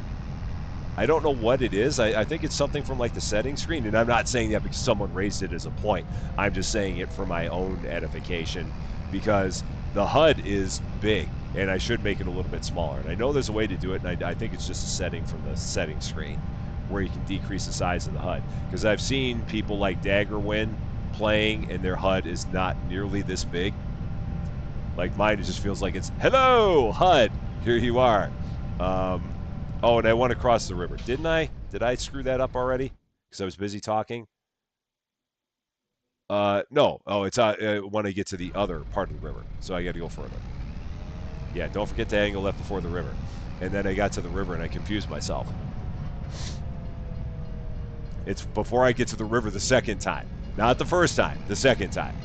I don't know what it is. I think it's something from like the settings screen, and I'm not saying that because someone raised it as a point. I'm just saying it for my own edification, because the HUD is big, and I should make it a little bit smaller. And I know there's a way to do it, and I think it's just a setting from the settings screen where you can decrease the size of the HUD. Because I've seen people like Daggerwin playing, and their HUD is not nearly this big. Like mine, it just feels like it's, hello, HUD, here you are. Oh, and I want to cross the river. Didn't I? Did I screw that up already? Because I was busy talking? No. Oh, it's when I get to the other part of the river. So I got to go further. Yeah, don't forget to angle left before the river. And then I got to the river and I confused myself. It's before I get to the river the second time. Not the first time, the second time.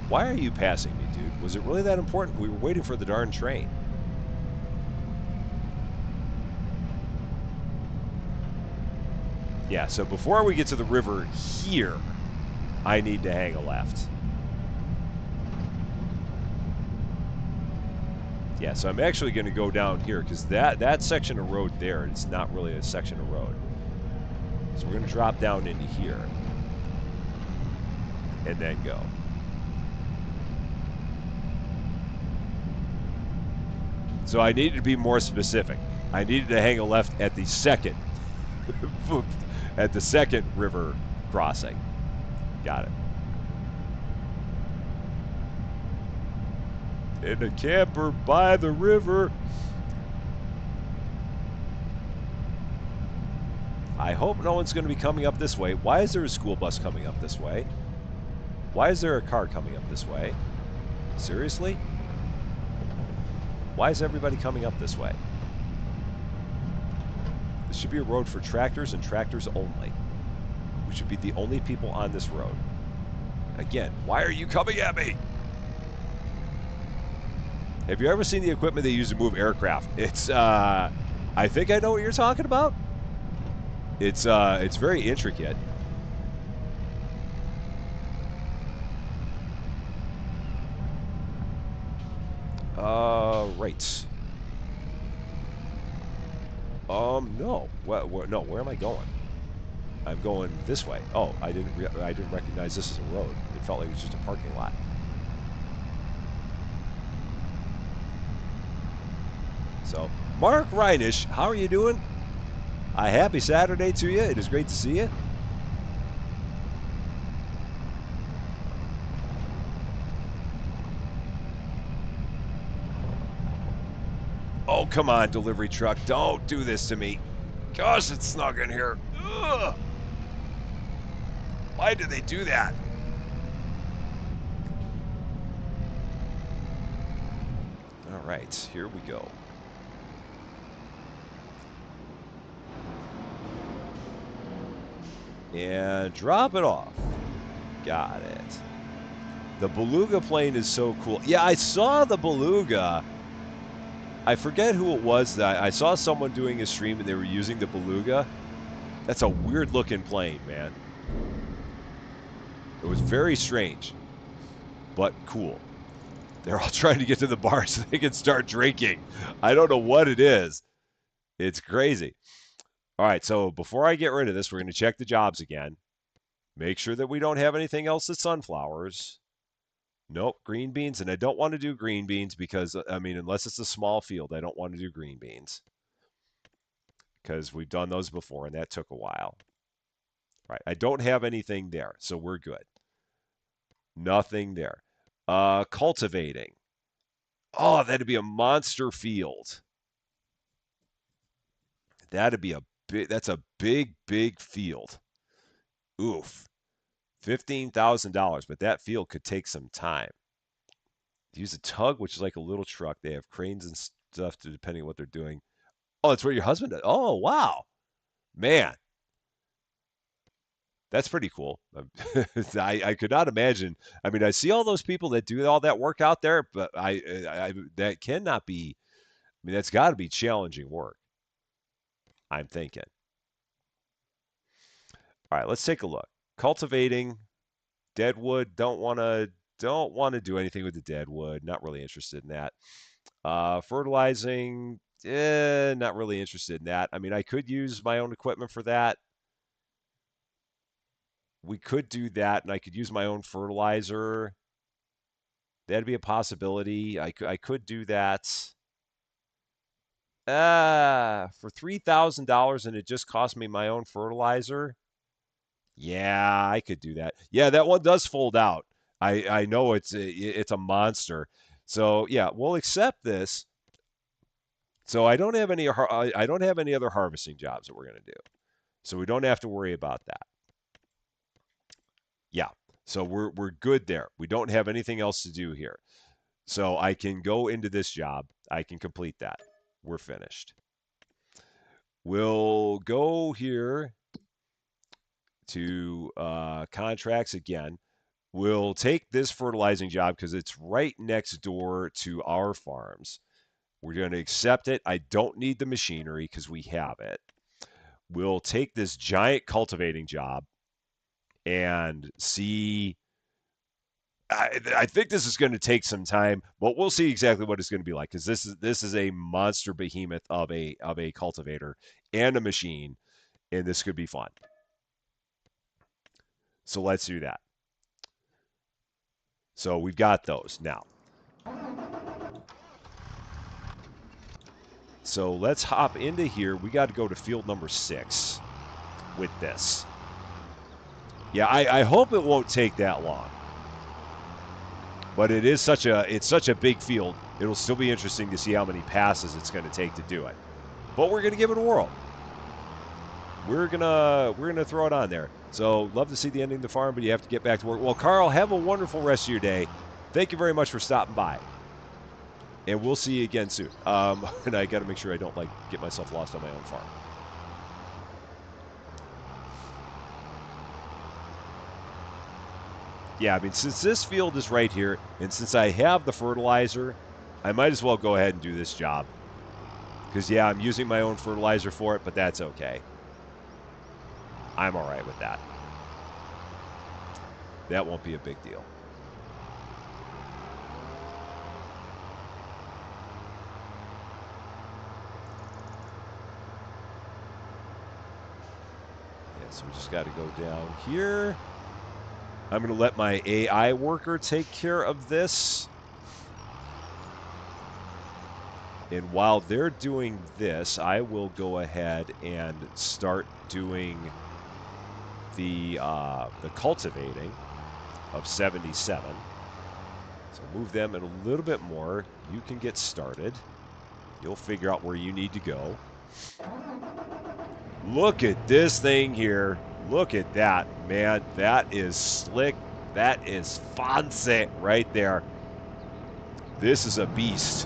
Why are you passing me, dude? Was it really that important? We were waiting for the darn train. Yeah, so before we get to the river here, I need to hang a left. Yeah, so I'm actually going to go down here because that section of road there is not really a section of road. So we're going to drop down into here and then go. So I needed to be more specific. I needed to hang a left at the second, at the second river crossing. Got it. In a camper by the river. I hope no one's going to be coming up this way. Why is there a school bus coming up this way? Why is there a car coming up this way? Seriously? Why is everybody coming up this way? This should be a road for tractors and tractors only. We should be the only people on this road. Again, why are you coming at me? Have you ever seen the equipment they use to move aircraft? It's, I think I know what you're talking about. It's very intricate. Right. No. No, where am I going? I'm going this way. Oh, I didn't recognize this as a road. It felt like it was just a parking lot. So, Mark Reinish, how are you doing? A happy Saturday to you. It is great to see you. Oh, come on, delivery truck. Don't do this to me. Gosh, it's snug in here. Ugh. Why do they do that? All right, here we go. And drop it off. Got it. The Beluga plane is so cool. Yeah, I saw the Beluga. I forget who it was that I saw someone doing a stream and they were using the Beluga. That's a weird looking plane, man. It was very strange, but cool. They're all trying to get to the bar so they can start drinking. I don't know what it is. It's crazy. All right, so before I get rid of this, we're going to check the jobs again. Make sure that we don't have anything else that's sunflowers. Nope, green beans. And I don't want to do green beans because, I mean, unless it's a small field, I don't want to do green beans because we've done those before and that took a while. Right, I don't have anything there, so we're good. Nothing there. Cultivating. Oh, that'd be a monster field. That'd be a big, that's a big, big field. Oof. $15,000, but that field could take some time. Use a tug, which is like a little truck. They have cranes and stuff depending on what they're doing. Oh, that's what your husband does. Oh, wow. Man, that's pretty cool. I could not imagine. I mean, I see all those people that do all that work out there, but I that cannot be. I mean, that's got to be challenging work. I'm thinking. All right, let's take a look. Cultivating deadwood. Don't want to do anything with the deadwood. Not really interested in that. Fertilizing. Not really interested in that. I mean, I could use my own equipment for that. We could do that, and I could use my own fertilizer. That'd be a possibility. I could do that. For $3,000 and it just cost me my own fertilizer. Yeah, I could do that. Yeah, that one does fold out. I know it's a monster. So yeah, we'll accept this. So I don't have any other harvesting jobs that we're gonna do. So we don't have to worry about that. Yeah. So we're good there. We don't have anything else to do here. So I can go into this job. I can complete that. We're finished. We'll go here to contracts again. We'll take this fertilizing job because it's right next door to our farms. We're going to accept it. I don't need the machinery because we have it. we'll take this giant cultivating job and see. I think this is going to take some time, but we'll see exactly what it's going to be like because this is a monster behemoth of a cultivator and a machine, and this could be fun. So let's do that. So we've got those now. So let's hop into here. We got to go to field number 6 with this. Yeah, I hope it won't take that long. But it's such a big field. It'll still be interesting to see how many passes it's going to take to do it. But we're going to give it a whirl. We're gonna throw it on there. So love to see the ending of the farm, but you have to get back to work. Well, Carl, have a wonderful rest of your day. Thank you very much for stopping by. And we'll see you again soon. And I got to make sure I don't get myself lost on my own farm. Yeah, I mean, since this field is right here, and since I have the fertilizer, I might as well go ahead and do this job. Because, yeah, I'm using my own fertilizer for it, but that's okay. I'm all right with that. That won't be a big deal. Yeah, so we just got to go down here. I'm going to let my AI worker take care of this. And while they're doing this, I will go ahead and start doing the cultivating of 77. So move them in a little bit more. You can get started. You'll figure out where you need to go. Look at this thing here. Look at that, man. That is slick. That is fancy right there. This is a beast.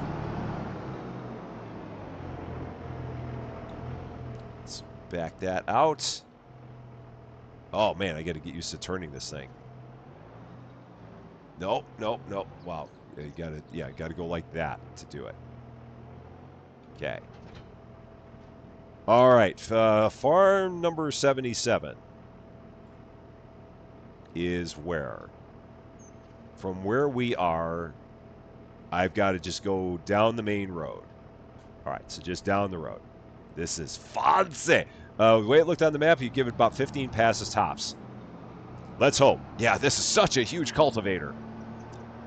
Let's back that out. Oh, man, I got to get used to turning this thing. Nope, nope, nope. Wow. You gotta go like that to do it. Okay. All right. Farm number 77 is where? From where we are, I've got to just go down the main road. All right, so just down the road. This is fancy. The way it looked on the map, you give it about 15 passes tops. Let's hope. Yeah, this is such a huge cultivator.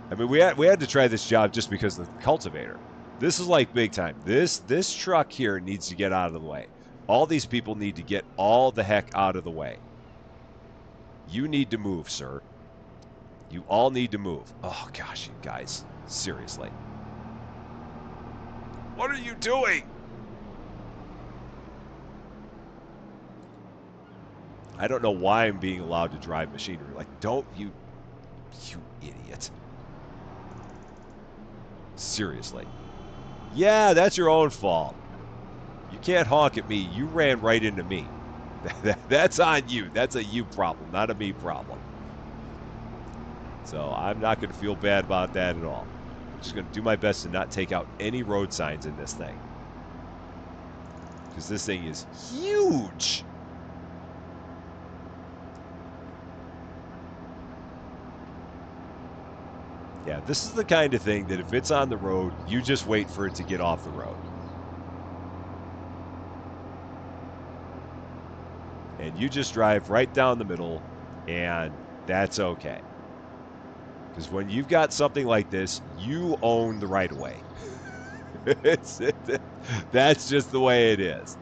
I mean, we had to try this job just because of the cultivator. This is like big time. This truck here needs to get out of the way. All these people need to get all the heck out of the way. You need to move, sir. You all need to move. Oh, gosh, you guys. Seriously. What are you doing? I don't know why I'm being allowed to drive machinery. Like, don't you idiot. Seriously. Yeah, that's your own fault. You can't honk at me. You ran right into me. That's on you. That's a you problem, not a me problem. So I'm not going to feel bad about that at all. I'm just going to do my best to not take out any road signs in this thing. Because this thing is huge. Yeah, this is the kind of thing that if it's on the road, you just wait for it to get off the road. And you just drive right down the middle, and that's okay. Because when you've got something like this, you own the right of way. That's just the way it is.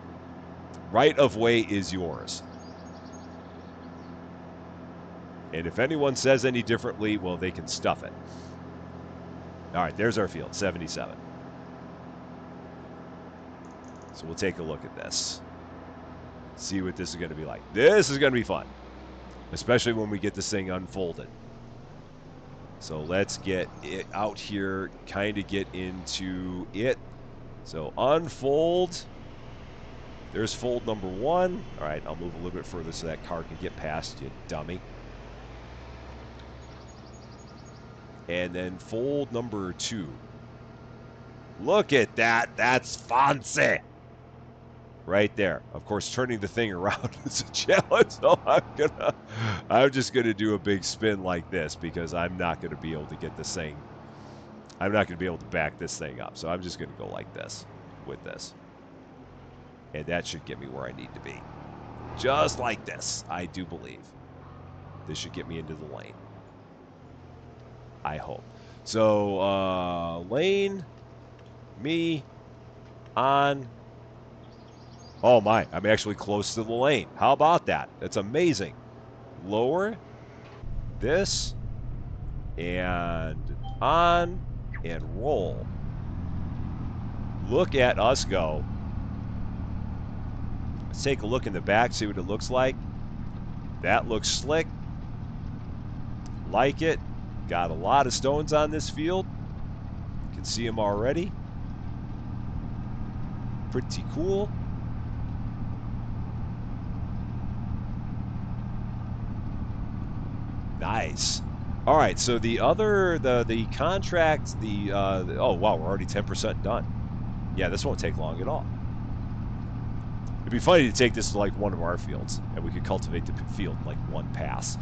Right of way is yours. And if anyone says any differently, well, they can stuff it. All right, there's our field, 77. So we'll take a look at this. See what this is going to be like. This is going to be fun. Especially when we get this thing unfolded. So let's get it out here, kind of get into it. So unfold. There's fold number 1. All right, I'll move a little bit further so that car can get past you, dummy. And then fold number 2. Look at that. That's fancy. right there. Of course, turning the thing around is a challenge, so I'm just gonna do a big spin like this because I'm not gonna be able to get this thing. I'm not gonna be able to back this thing up, so I'm just gonna go like this with this, and that should get me where I need to be. Just like this, I do believe. This should get me into the lane. I hope. So, lane, me, on. Oh my, I'm actually close to the lane. How about that? That's amazing. Lower this, and on, and roll. Look at us go. Let's take a look in the back, see what it looks like. That looks slick. Like it. Got a lot of stones on this field. You can see them already. Pretty cool. Nice. All right, so the contract, oh wow, we're already 10% done. Yeah, this won't take long at all. It'd be funny to take this to like one of our fields, and we could cultivate the field in like one pass.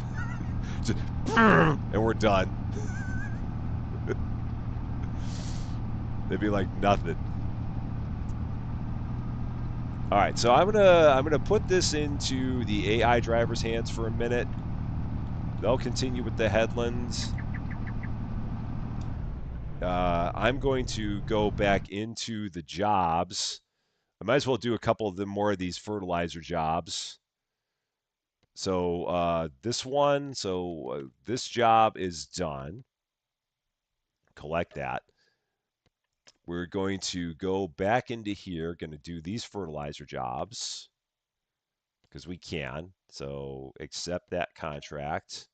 Just, and we're done. It'd be like nothing. All right, so I'm gonna put this into the AI driver's hands for a minute. They'll continue with the headlands. I'm going to go back into the jobs. I might as well do a couple of them more of these fertilizer jobs. So this one, this job is done. Collect that. We're going to go back into here, going to do these fertilizer jobs because we can. So accept that contract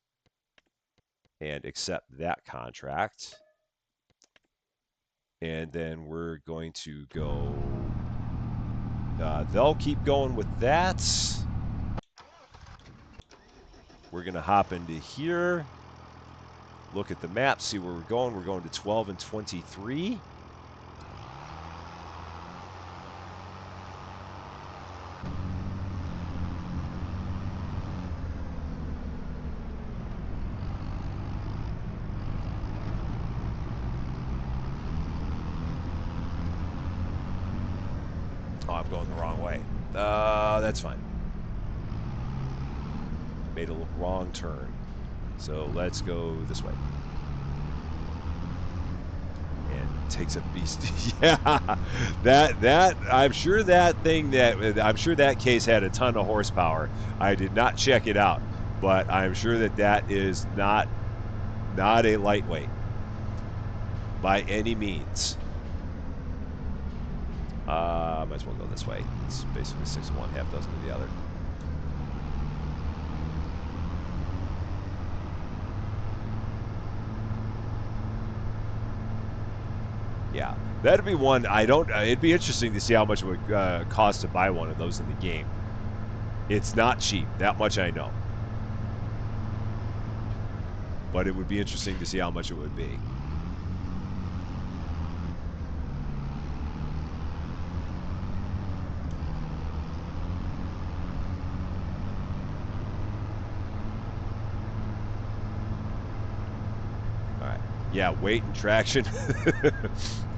and accept that contract. And then we're going to go, they'll keep going with that. We're going to hop into here, look at the map, see where we're going. We're going to 12 and 23. Oh, I'm going the wrong way. That's fine. Made a wrong turn. So let's go this way. And takes a beast. Yeah, that I'm sure that case had a ton of horsepower. I did not check it out, but I'm sure that is not a lightweight by any means. Might as well go this way. It's basically 6 of one, half dozen of the other. Yeah, that'd be one. I don't. It'd be interesting to see how much it would cost to buy one of those in the game. It's not cheap. That much I know. But it would be interesting to see how much it would be. All right. Yeah, weight and traction.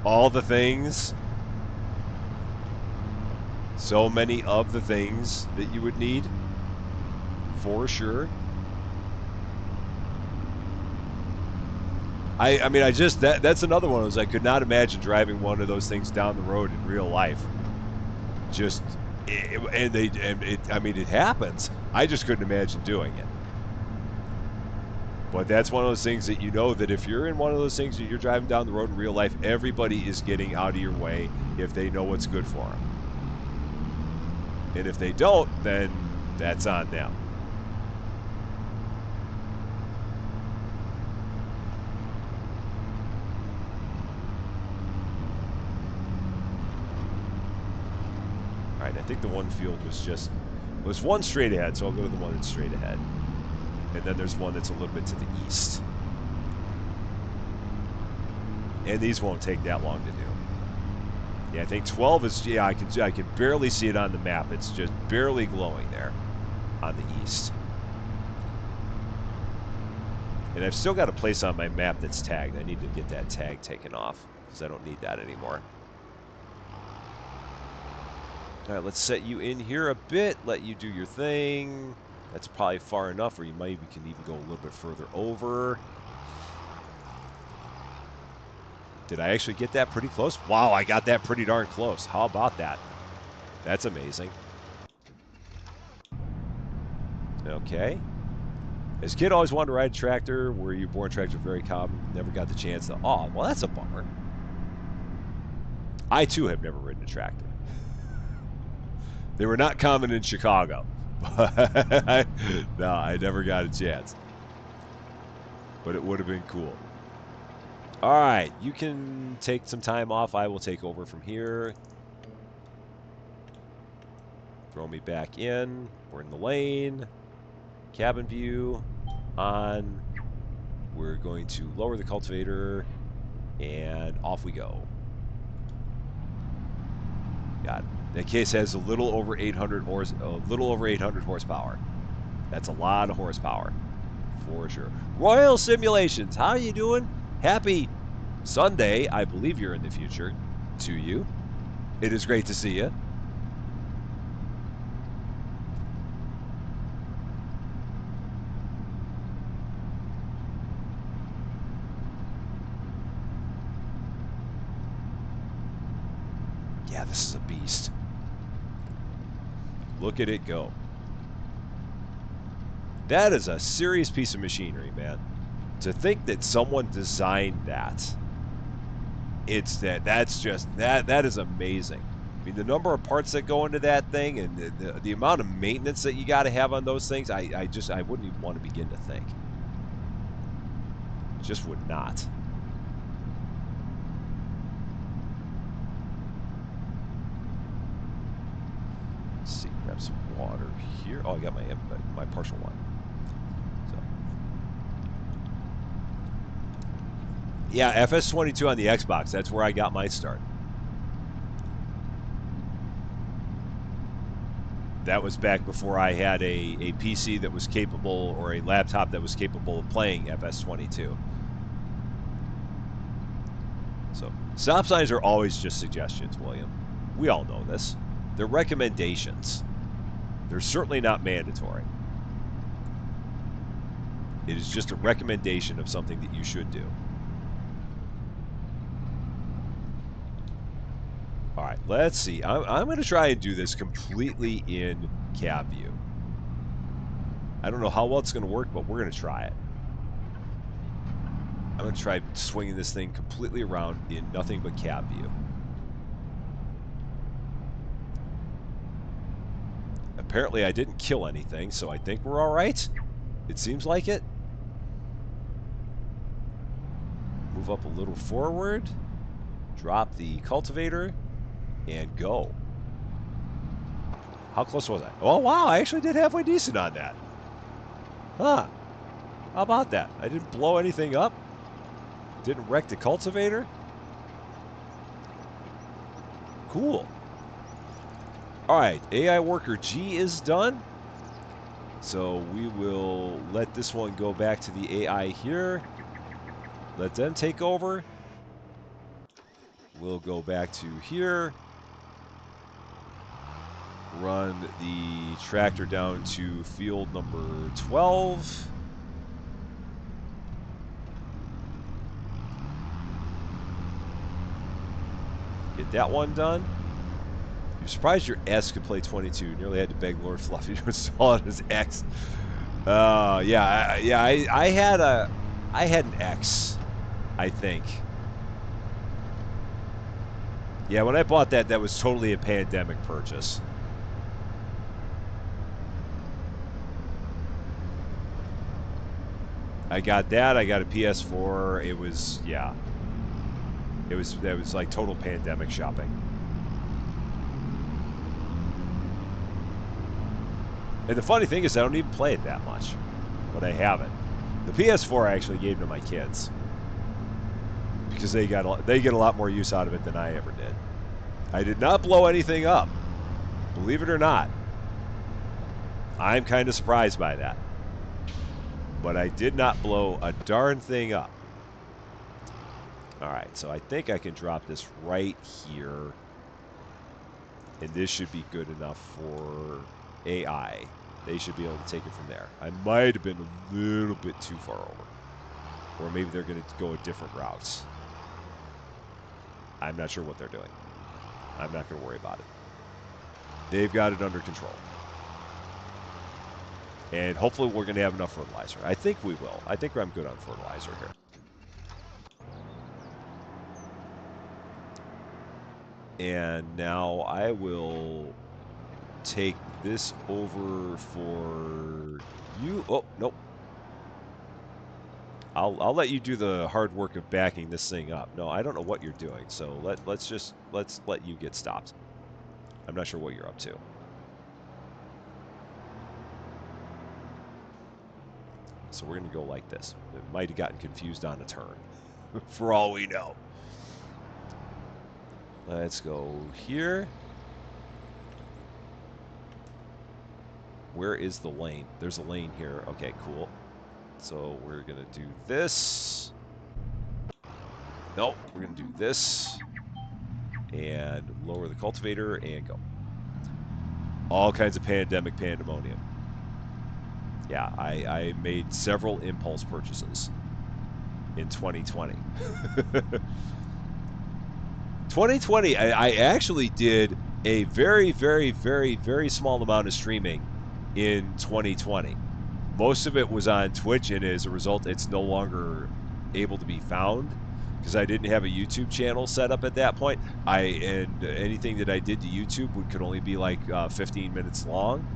All the things. So many of the things that you would need. For sure. I mean, that's another one of those. I could not imagine driving one of those things down the road in real life. I mean, it happens. I just couldn't imagine doing it. But that's one of those things that you know that if you're in one of those things and you're driving down the road in real life, everybody is getting out of your way if they know what's good for them. And if they don't, then that's on them. All right, I think the one field was one straight ahead, so I'll go to the one that's straight ahead. And then there's one that's a little bit to the east. And these won't take that long to do. Yeah, I think 12 is, yeah, I can barely see it on the map. It's just barely glowing there on the east. And I've still got a place on my map that's tagged. I need to get that tag taken off because I don't need that anymore. All right, let's set you in here a bit, let you do your thing. That's probably far enough, or you maybe can even go a little bit further over. Did I actually get that pretty close? Wow, I got that pretty darn close. How about that? That's amazing. Okay. As a kid, I always wanted to ride a tractor. Where you born tractor very common. Never got the chance to. Oh, well, that's a bummer. I too have never ridden a tractor. They were not common in Chicago. No, I never got a chance. But it would have been cool. All right, you can take some time off. I will take over from here. Throw me back in. We're in the lane. Cabin view on. We're going to lower the cultivator, and off we go. Got it. That case has a little over 800 horsepower. That's a lot of horsepower, for sure. Royal Simulations, how are you doing? Happy Sunday, I believe you're in the future, to you. It is great to see you. Yeah, this is a beast. Look at it go. That is a serious piece of machinery, man. To think that someone designed that, that is amazing. I mean, the number of parts that go into that thing and the amount of maintenance that you got to have on those things, I wouldn't even want to begin to think. Just would not. Let's see, grab some water here. Oh, I got my partial one. So, yeah, FS22 on the Xbox. That's where I got my start. That was back before I had a PC that was capable, or a laptop that was capable of playing FS22. So, stop signs are always just suggestions, William. We all know this. They're recommendations. They're certainly not mandatory. It is just a recommendation of something that you should do. All right, let's see. I'm going to try and do this completely in cab view. I don't know how well it's going to work, but we're going to try it. I'm going to try swinging this thing completely around in nothing but cab view. Apparently, I didn't kill anything, so I think we're all right. It seems like it. Move up a little forward. Drop the cultivator. And go. How close was I? Oh, wow, I actually did halfway decent on that. Huh. How about that? I didn't blow anything up. Didn't wreck the cultivator. Cool. All right, AI Worker G is done. So we will let this one go back to the AI here. Let them take over. We'll go back to here. Run the tractor down to field number 12. Get that one done. You're surprised your S could play 22. Nearly had to beg Lord Fluffy to install it as X. I had an X, I think. Yeah, when I bought that, that was totally a pandemic purchase. I got that. I got a PS4. It was, yeah. That was like total pandemic shopping. And the funny thing is I don't even play it that much, but I have it. The PS4 I actually gave to my kids because they get a lot more use out of it than I ever did. I did not blow anything up. Believe it or not. I'm kind of surprised by that. But I did not blow a darn thing up. All right, so I think I can drop this right here. And this should be good enough for AI. They should be able to take it from there. I might have been a little bit too far over. Or maybe they're going to go a different routes. I'm not sure what they're doing. I'm not going to worry about it. They've got it under control. And hopefully we're going to have enough fertilizer. I think we will. I think I'm good on fertilizer here. And now I will take this over for you. Oh, nope. I'll let you do the hard work of backing this thing up. No, I don't know what you're doing. So let's let you get stopped. I'm not sure what you're up to. So we're going to go like this. It might have gotten confused on a turn, for all we know. Let's go here. Where is the lane? There's a lane here. Okay, cool. So we're going to do this. Nope, we're going to do this. And lower the cultivator and go. All kinds of pandemonium. Yeah, I made several impulse purchases in 2020. 2020, I actually did a very, very, very, very small amount of streaming in 2020. Most of it was on Twitch, and as a result, it's no longer able to be found because I didn't have a YouTube channel set up at that point. And anything that I did to YouTube could only be like 15 minutes long.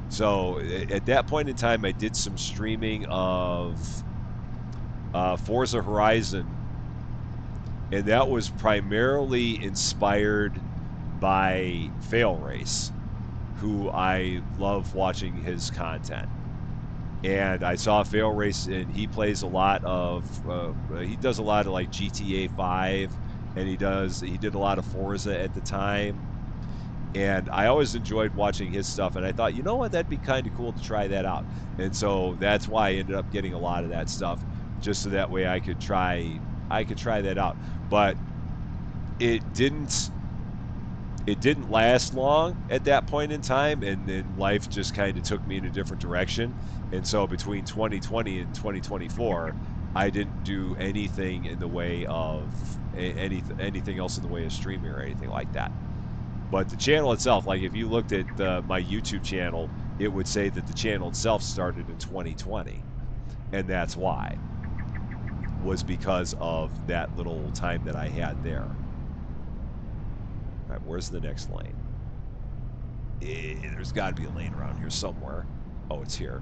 So at that point in time, I did some streaming of Forza Horizon, and that was primarily inspired by Fail Race, who I love watching his content. And I saw Fail Race, and he plays a lot of, he does a lot of like GTA 5, and he did a lot of Forza at the time. And I always enjoyed watching his stuff, and I thought, you know what, that'd be kind of cool to try that out. And so that's why I ended up getting a lot of that stuff, just so that way I could try that out. But it didn't last long at that point in time, and then life just kind of took me in a different direction. And so between 2020 and 2024, I didn't do anything in the way of anything else in the way of streaming or anything like that. But the channel itself, like if you looked at my YouTube channel, it would say that the channel itself started in 2020. And that's why. Was because of that little time that I had there. All right, where's the next lane? There's got to be a lane around here somewhere. Oh, it's here.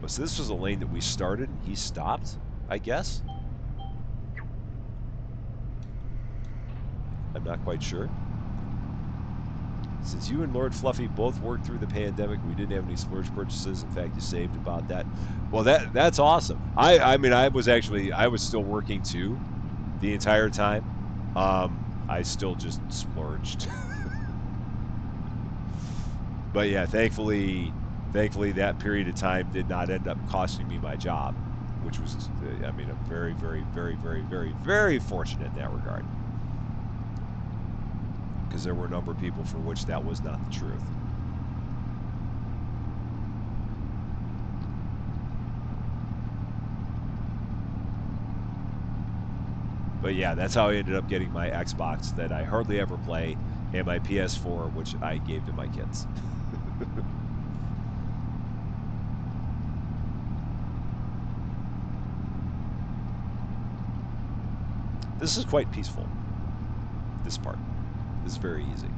So this was a lane that we started and he stopped, I guess? I'm not quite sure. Since you and Lord Fluffy both worked through the pandemic, we didn't have any splurge purchases. In fact, you saved about that. Well, that's awesome. I mean, I was still working too the entire time. I still just splurged. But yeah, thankfully that period of time did not end up costing me my job, which was, I mean, I'm very, very, very, very, very, very fortunate in that regard. Because there were a number of people for which that was not the truth. But yeah, that's how I ended up getting my Xbox that I hardly ever play, and my PS4, which I gave to my kids. This is quite peaceful, this part. This is very easy.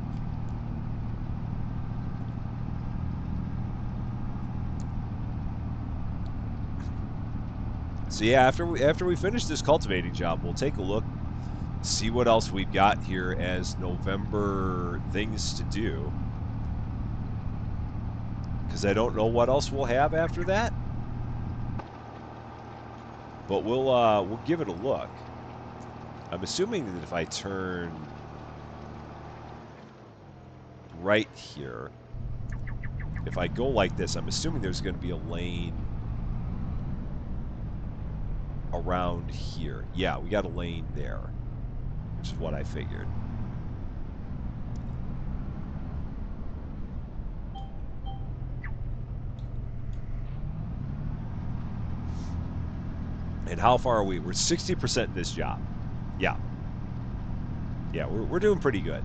So yeah, after we finish this cultivating job, we'll take a look, see what else we've got here as November things to do. Because I don't know what else we'll have after that. But we'll give it a look. I'm assuming that if I turn right here. If I go like this, I'm assuming there's going to be a lane around here. Yeah, we got a lane there, which is what I figured. And how far are we? We're 60% in this job. Yeah. Yeah, we're doing pretty good.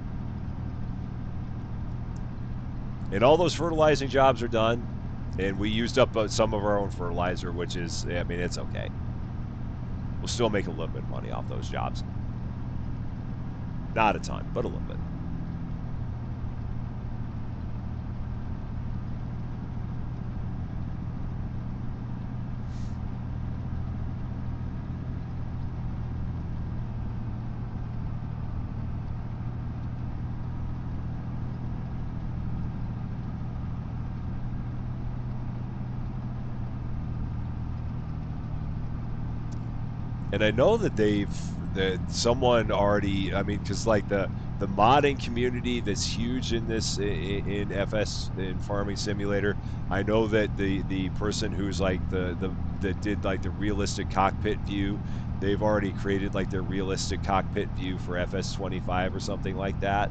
And all those fertilizing jobs are done. And we used up some of our own fertilizer, which is, I mean, it's okay. We'll still make a little bit of money off those jobs. Not a ton, but a little bit. And I know that that someone already, I mean, because like the modding community that's huge in this in FS in Farming Simulator. I know that the person who's like the that did like the realistic cockpit view, they've already created like their realistic cockpit view for FS25 or something like that.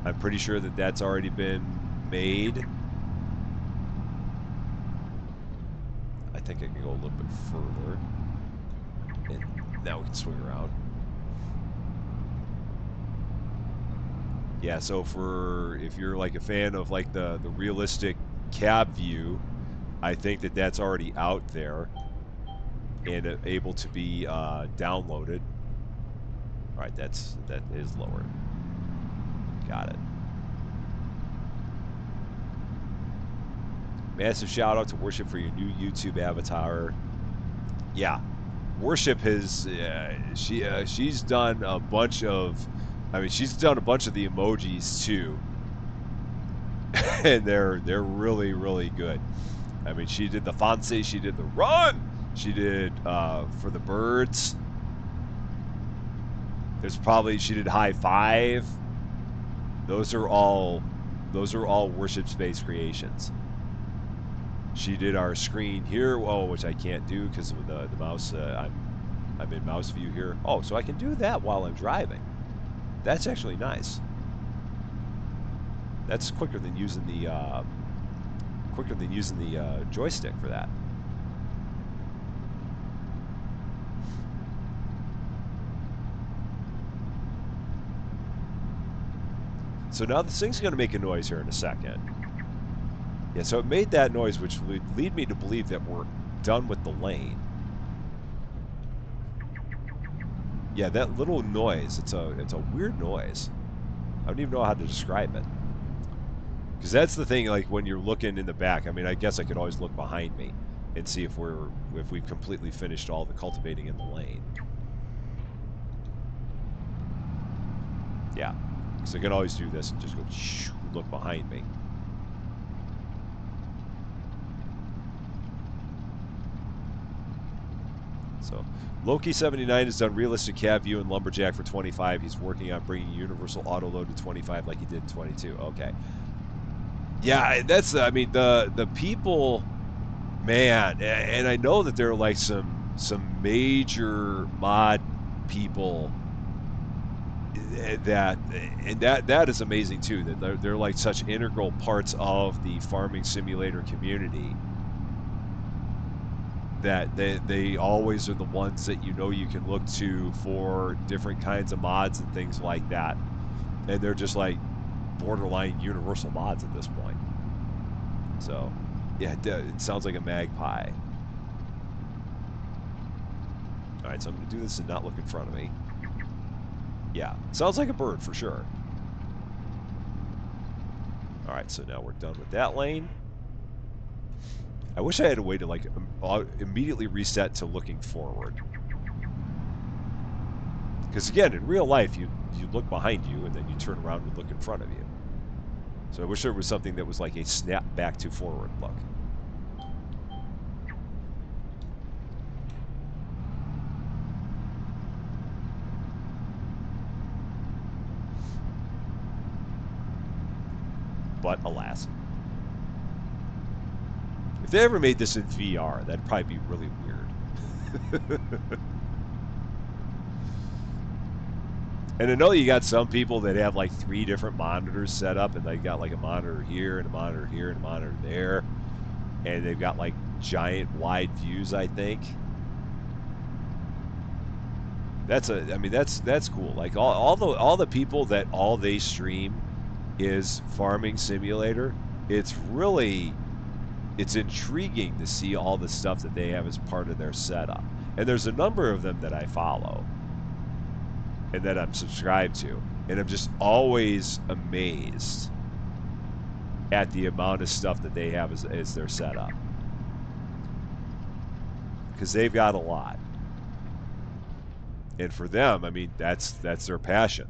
I'm pretty sure that that's already been made. I think I can go a little bit further. And now we can swing around. Yeah, so if you're like a fan of like the realistic cab view, I think that that's already out there and able to be downloaded. All right, that is lower. Got it. Massive shout out to Worship for your new YouTube avatar. Yeah, Worship has she's done a bunch of, I mean, she's done a bunch of the emojis too, and they're really good. I mean, she did the Fonse, she did the run, she did for the birds. She did high five. Those are all worship space creations. She did our screen here, which I can't do because of the mouse. I'm in mouse view here. Oh, so I can do that while I'm driving. That's actually nice. That's quicker than using the joystick for that. So now this thing's going to make a noise here in a second. Yeah, so it made that noise, which would lead me to believe that we're done with the lane. Yeah, that little noise, it's a weird noise. I don't even know how to describe it. Because that's the thing, like when you're looking in the back, I mean, I guess I could always look behind me and see if we've completely finished all the cultivating in the lane. Yeah, because I can always do this and just go look behind me. So Loki79 has done realistic cab view and lumberjack for 25. He's working on bringing universal auto load to 25 like he did in 22. Okay. Yeah, that's, I mean, the people, man, and I know that there are like some major mod people that is amazing too, that they're like such integral parts of the farming simulator community, that they always are the ones that you can look to for different kinds of mods and things like that. And they're just like borderline universal mods at this point. So, yeah, it sounds like a magpie. All right, so I'm going to do this and not look in front of me. Yeah, sounds like a bird for sure. All right, so now we're done with that lane. I wish I had a way to like immediately reset to looking forward. Because again, in real life, you look behind you and then you turn around and look in front of you. So I wish there was something that was like a snap back to forward look. but alas. If they ever made this in VR, that'd probably be really weird. And I know you got some people that have like 3 different monitors set up, and they got like a monitor here and a monitor here and a monitor there, and they've got like giant wide views, I think. I mean that's cool. Like all the people that all they stream is farming simulator. It's intriguing to see all the stuff that they have as part of their setup. And there's a number of them that I follow and that I'm subscribed to, and I'm just always amazed at the amount of stuff that they have as their setup, because they've got a lot. And for them, I mean, that's their passion.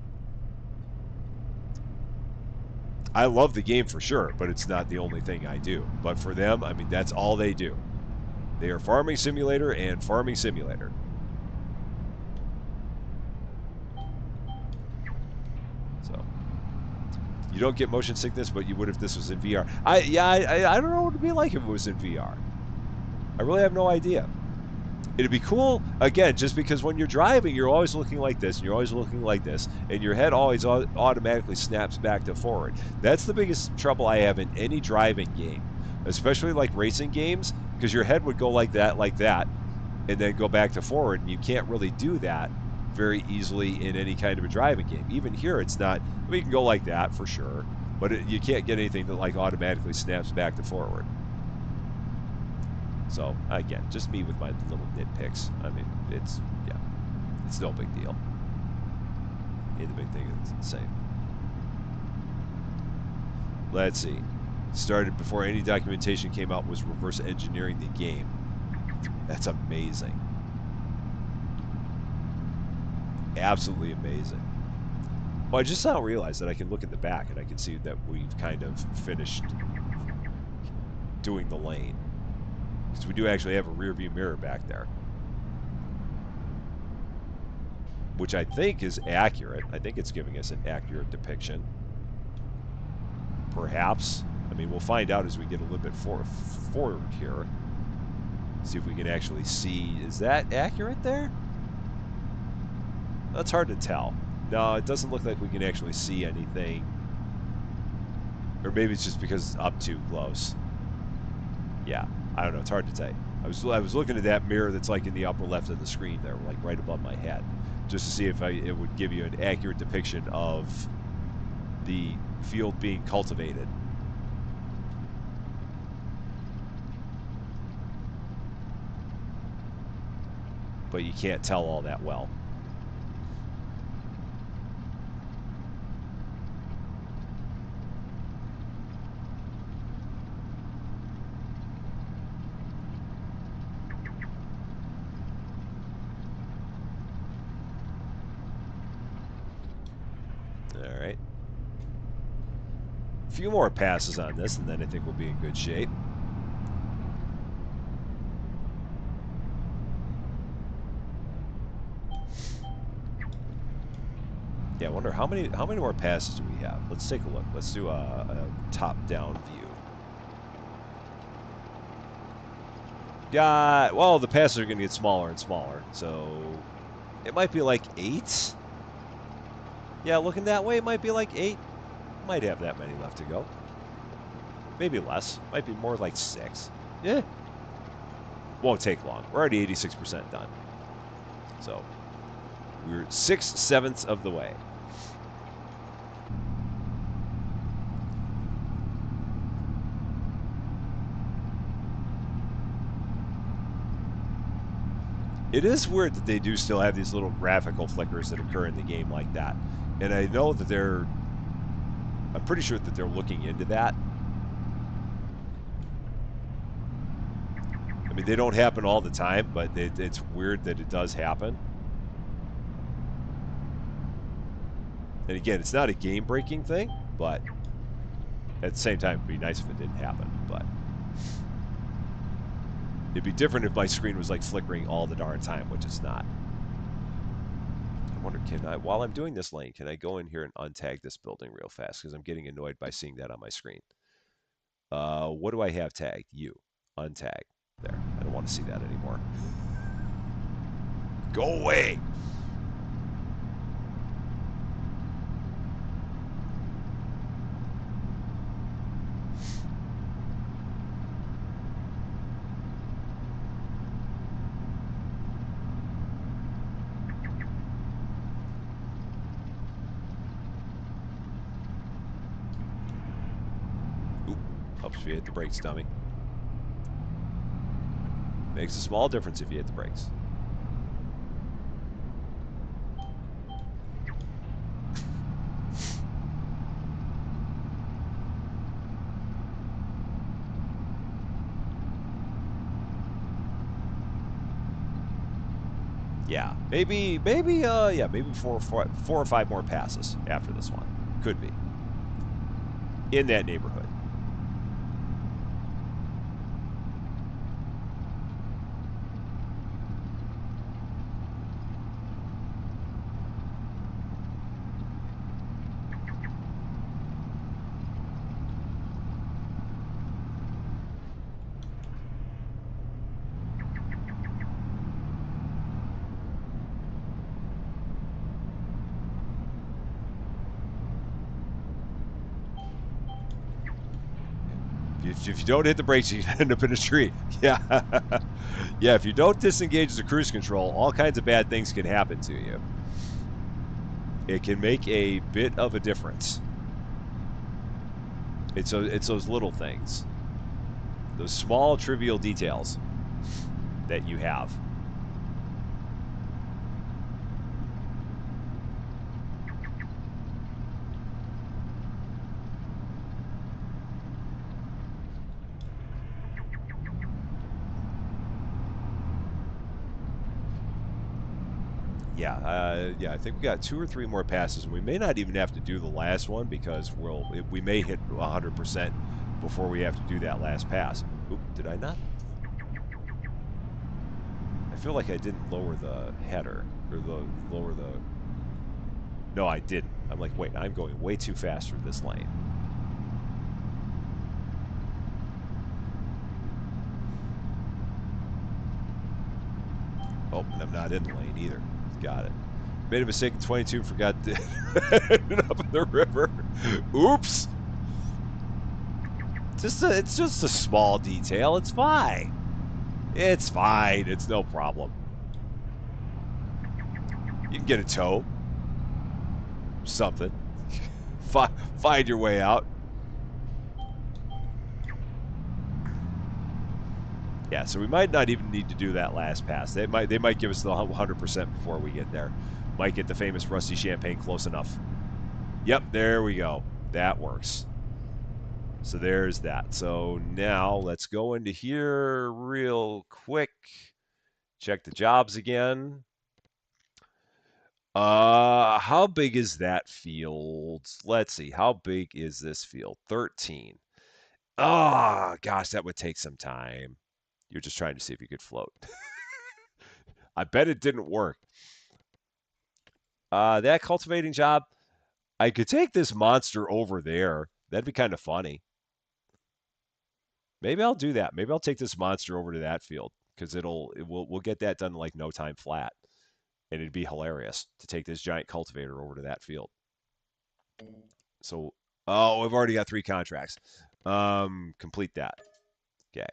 I love the game for sure, but it's not the only thing I do. But for them, I mean, that's all they do. They are farming simulator and farming simulator. So you don't get motion sickness, but you would if this was in VR. I don't know what it'd be like if it was in VR. I really have no idea. It'd be cool, again, just because when you're driving, you're always looking like this, and you're always looking like this, and your head always automatically snaps back to forward. That's the biggest trouble I have in any driving game, especially like racing games, because your head would go like that, and then go back to forward, and you can't really do that very easily in any kind of a driving game. Even here, it's not. I mean, you can go like that for sure, but you can't get anything that like automatically snaps back to forward. So again, just me with my little nitpicks. I mean, it's no big deal. Yeah, the big thing is the same. Let's see. Started before any documentation came out, was reverse engineering the game. That's amazing. Absolutely amazing. Well, I just now realized that I can look at the back and I can see that we've kind of finished doing the lane. Because we do actually have a rear view mirror back there, which I think is accurate. I think it's giving us an accurate depiction. Perhaps. I mean, we'll find out as we get a little bit forward here. See if we can actually see. Is that accurate there? That's hard to tell. No, it doesn't look like we can actually see anything. Or maybe it's just because it's up too close. Yeah, I don't know. It's hard to say. I was looking at that mirror that's like in the upper left of the screen there, like right above my head, just to see if it would give you an accurate depiction of the field being cultivated. But you can't tell all that well. All right. A few more passes on this, and then I think we'll be in good shape. Yeah, I wonder how many more passes do we have? Let's take a look. Let's do a top-down view. Well, the passes are going to get smaller and smaller, so it might be like 8. Yeah, looking that way, it might be like 8. Might have that many left to go. Maybe less. Might be more like 6. Yeah. Won't take long. We're already 86% done. So we're 6/7 of the way. It is weird that they do still have these little graphical flickers that occur in the game like that. And I know that I'm pretty sure that they're looking into that. I mean, they don't happen all the time, but it's weird that it does happen. And again, it's not a game-breaking thing, but at the same time, it'd be nice if it didn't happen. But it'd be different if my screen was like flickering all the darn time, which it's not. wonder, while I'm doing this lane, can I go in here and untag this building real fast? Because I'm getting annoyed by seeing that on my screen. What do I have tagged? You. Untag. There. I don't want to see that anymore. Go away! Oop. Helps if you hit the brakes, dummy. Makes a small difference if you hit the brakes. Yeah, maybe, yeah, maybe four or five more passes after this one. Could be. In that neighborhood. If you don't hit the brakes, you end up in a tree. Yeah. Yeah, if you don't disengage the cruise control, all kinds of bad things can happen to you. It can make a bit of a difference. It's those little things. Those small, trivial details that you have. Yeah, I think we got 2 or 3 more passes, and we may not even have to do the last one because we may hit 100% before we have to do that last pass. Oop, did I not? I feel like I didn't lower the header or lower the. No, I didn't. I'm like, wait, I'm going way too fast through this lane. Oh, and I'm not in the lane either. Got it. Made a mistake in 22 and forgot to ended up in the river. Oops. It's just a small detail. It's fine. It's fine. It's no problem. You can get a tow. Something. Find your way out. Yeah, so we might not even need to do that last pass. They might give us the 100% before we get there. Might get the famous Rusty Champaign close enough. Yep, there we go. That works. So there's that. So now let's go into here real quick. Check the jobs again. How big is that field? Let's see. How big is this field? 13. Oh, gosh, that would take some time. You're just trying to see if you could float. I bet it didn't work. That cultivating job, I could take this monster over there. That'd be kind of funny. Maybe I'll do that. Maybe I'll take this monster over to that field because we'll get that done in like no time flat, and it'd be hilarious to take this giant cultivator over to that field. So, oh, we've already got 3 contracts. Complete that. Okay,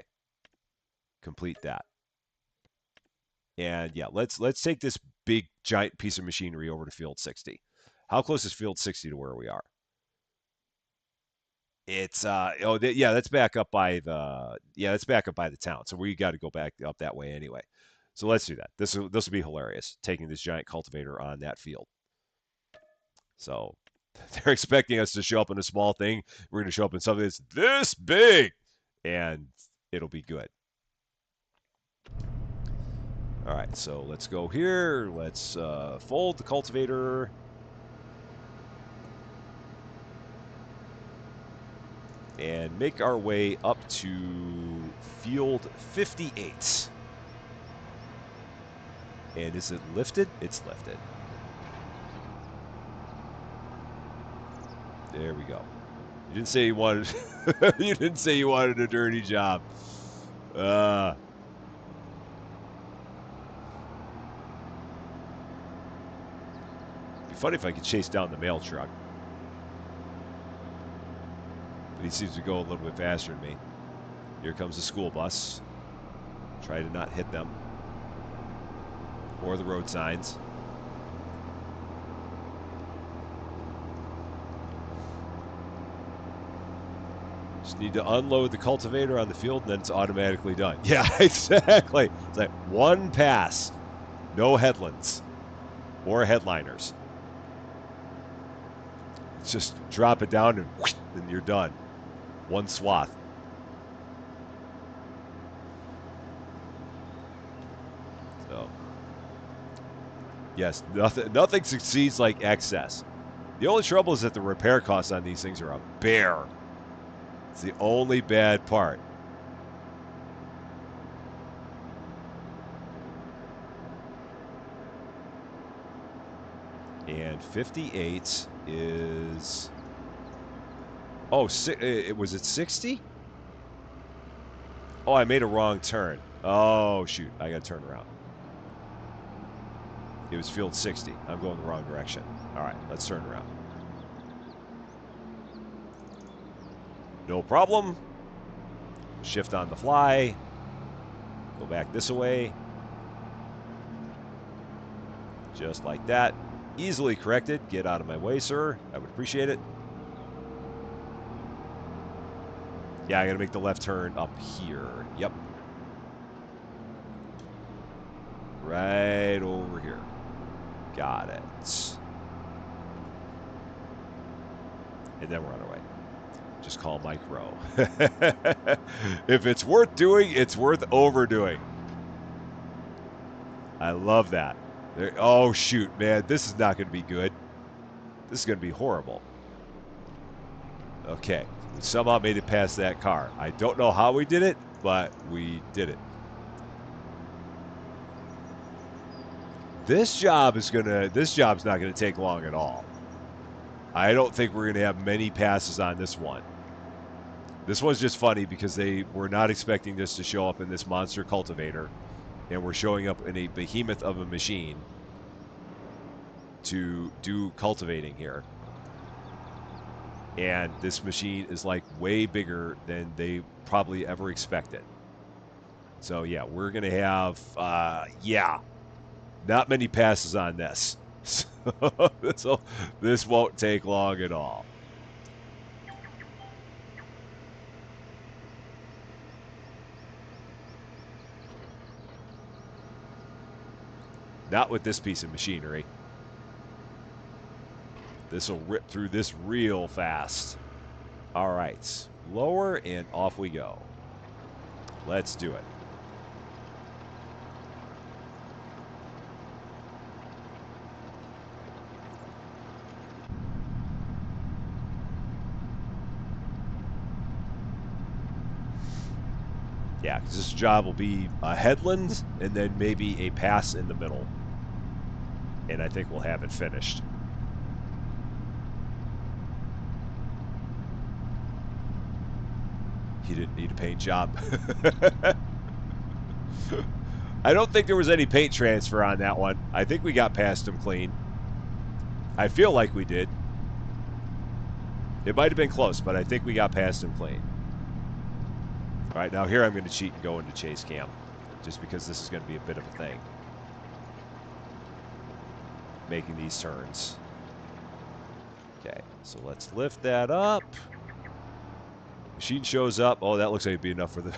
complete that. And yeah, let's take this big giant piece of machinery over to field 60. How close is field 60 to where we are? It's yeah, that's back up by the town. So we got to go back up that way anyway. So let's do that. This will be hilarious taking this giant cultivator on that field. So they're expecting us to show up in a small thing. We're going to show up in something that's this big, and it'll be good. All right, so let's go here. Let's fold the cultivator. And make our way up to field 58. And is it lifted? It's lifted. There we go. You didn't say you wanted. You didn't say you wanted a dirty job. It'd be funny if I could chase down the mail truck. But he seems to go a little bit faster than me. Here comes the school bus. Try to not hit them. Or the road signs. Just need to unload the cultivator on the field and then it's automatically done. Yeah, exactly. It's like one pass. No headlands or headliners. Just drop it down and whoosh, and you're done. One swath. So, yes, nothing succeeds like excess. The only trouble is that the repair costs on these things are a bear. It's the only bad part. And 58 is... Oh, was it 60? Oh, I made a wrong turn. Oh, shoot. I got to turn around. It was field 60. I'm going the wrong direction. All right, let's turn around. No problem. Shift on the fly. Go back this way. Just like that. Easily corrected. Get out of my way, sir. I would appreciate it. Yeah, I got to make the left turn up here. Yep. Right over here. Got it. And then we're on our way. Just call Mike Rowe. If it's worth doing, it's worth overdoing. I love that. Oh, shoot, man. This is not going to be good. This is going to be horrible. Okay. We somehow made it past that car. I don't know how we did it, but we did it. This job's not going to take long at all. I don't think we're going to have many passes on this one. This one's just funny because they were not expecting this to show up in this monster cultivator, and we're showing up in a behemoth of a machine to do cultivating here. And this machine is like way bigger than they probably ever expected. So yeah, we're going to have, not many passes on this. So this won't take long at all. Not with this piece of machinery. This will rip through this real fast. All right, lower and off we go. Let's do it. Yeah, because this job will be a headland and then maybe a pass in the middle. And I think we'll have it finished. He didn't need a paint job. I don't think there was any paint transfer on that one. I think we got past him clean. I feel like we did. It might have been close, but I think we got past him clean. All right, now here I'm going to cheat and go into chase cam, just because this is going to be a bit of a thing. Making these turns. Okay, so let's lift that up. Machine shows up. Oh, that looks like it'd be enough for the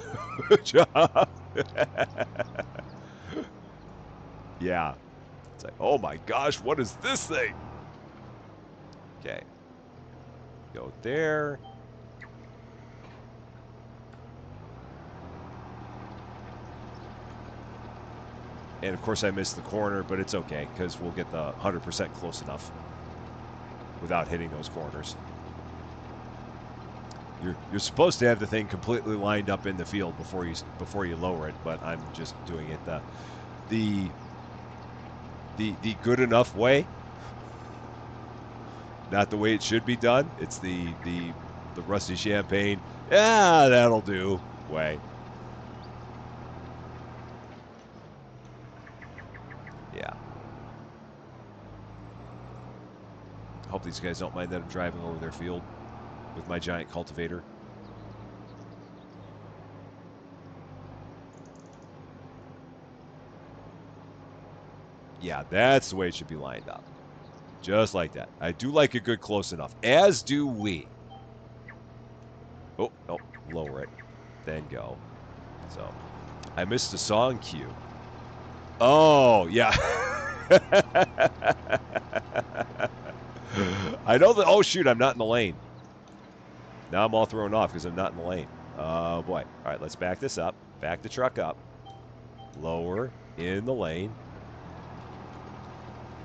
job. Yeah. It's like, oh my gosh, what is this thing? Okay. Go there. And of course I missed the corner, but it's okay, because we'll get the 100% close enough without hitting those corners. You're supposed to have the thing completely lined up in the field before you lower it, but I'm just doing it the good enough way. not the way it should be done. It's the rusty Champaign. Yeah, that'll do. Way. Yeah. I hope these guys don't mind that I'm driving over their field with my giant cultivator. Yeah, that's the way it should be lined up. Just like that. I do like a good close enough, as do we. Oh, no, lower it, then go. So, I missed the song cue. Oh, yeah. I know that. Oh, shoot, I'm not in the lane. Now I'm all thrown off because I'm not in the lane. Oh, boy. All right, let's back this up. Back the truck up. Lower in the lane.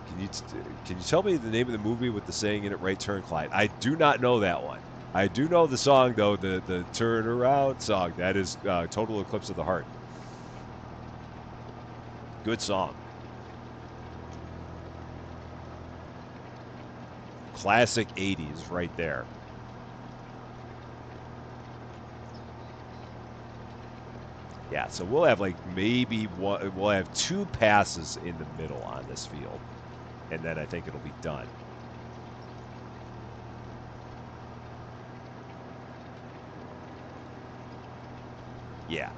Can you tell me the name of the movie with the saying in it, right turn, Clyde? I do not know that one. I do know the song, though, the Turn Around song. That is Total Eclipse of the Heart. Good song. Classic 80s right there. Yeah, so we'll have like maybe one, we'll have 2 passes in the middle on this field. And then I think it'll be done. Yeah,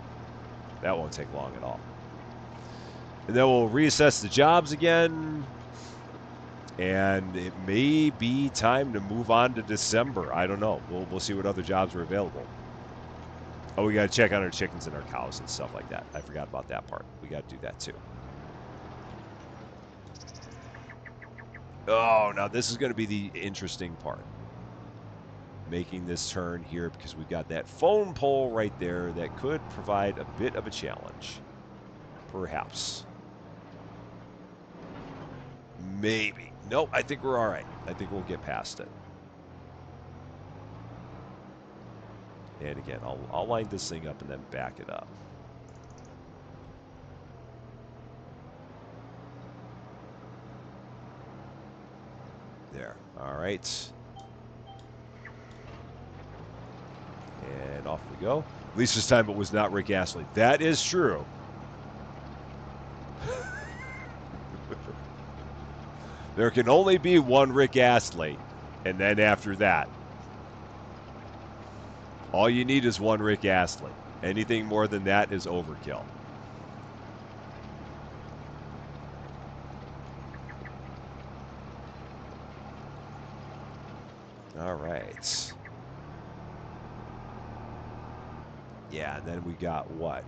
that won't take long at all. And then we'll reassess the jobs again. And it may be time to move on to December. I don't know. We'll see what other jobs are available. Oh, we got to check on our chickens and our cows and stuff like that. I forgot about that part. We got to do that too. Oh, now this is going to be the interesting part. Making this turn here because we've got that phone pole right there that could provide a bit of a challenge. Perhaps. Maybe. Nope, I think we're all right. I think we'll get past it. And again, I'll line this thing up and then back it up. There. All right. And off we go. At least this time it was not Rick Astley. That is true. There can only be one Rick Astley. And then after that, all you need is one Rick Astley. Anything more than that is overkill. All right. Yeah, and then we got what?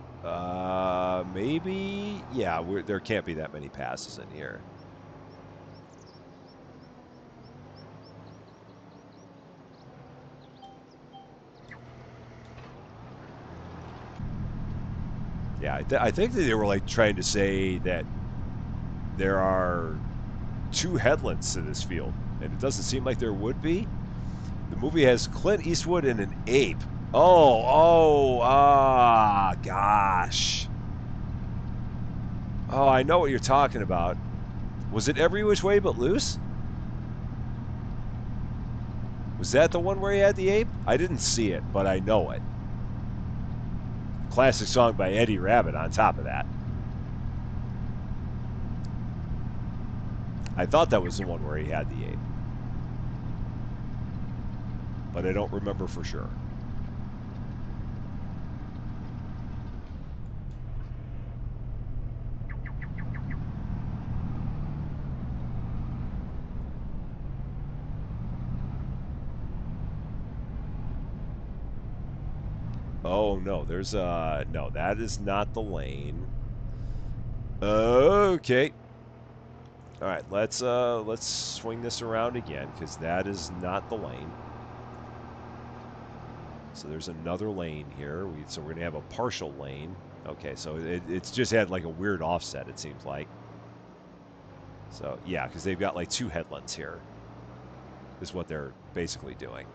Maybe, yeah, there can't be that many passes in here. Yeah, I think that they were like trying to say that there are 2 headlands to this field, and it doesn't seem like there would be. The movie has Clint Eastwood and an ape. Gosh. Oh, I know what you're talking about. Was it Every Which Way But Loose? Was that the one where he had the ape? I didn't see it, but I know it. Classic song by Eddie Rabbitt on top of that. I thought that was the one where he had the ape. But I don't remember for sure. Oh no, there's no, that is not the lane. Okay. All right, let's swing this around again because that is not the lane. So there's another lane here. So we're gonna have a partial lane. Okay, so it's just had like a weird offset, it seems like. So yeah, because they've got like 2 headlands here. Is what they're basically doing.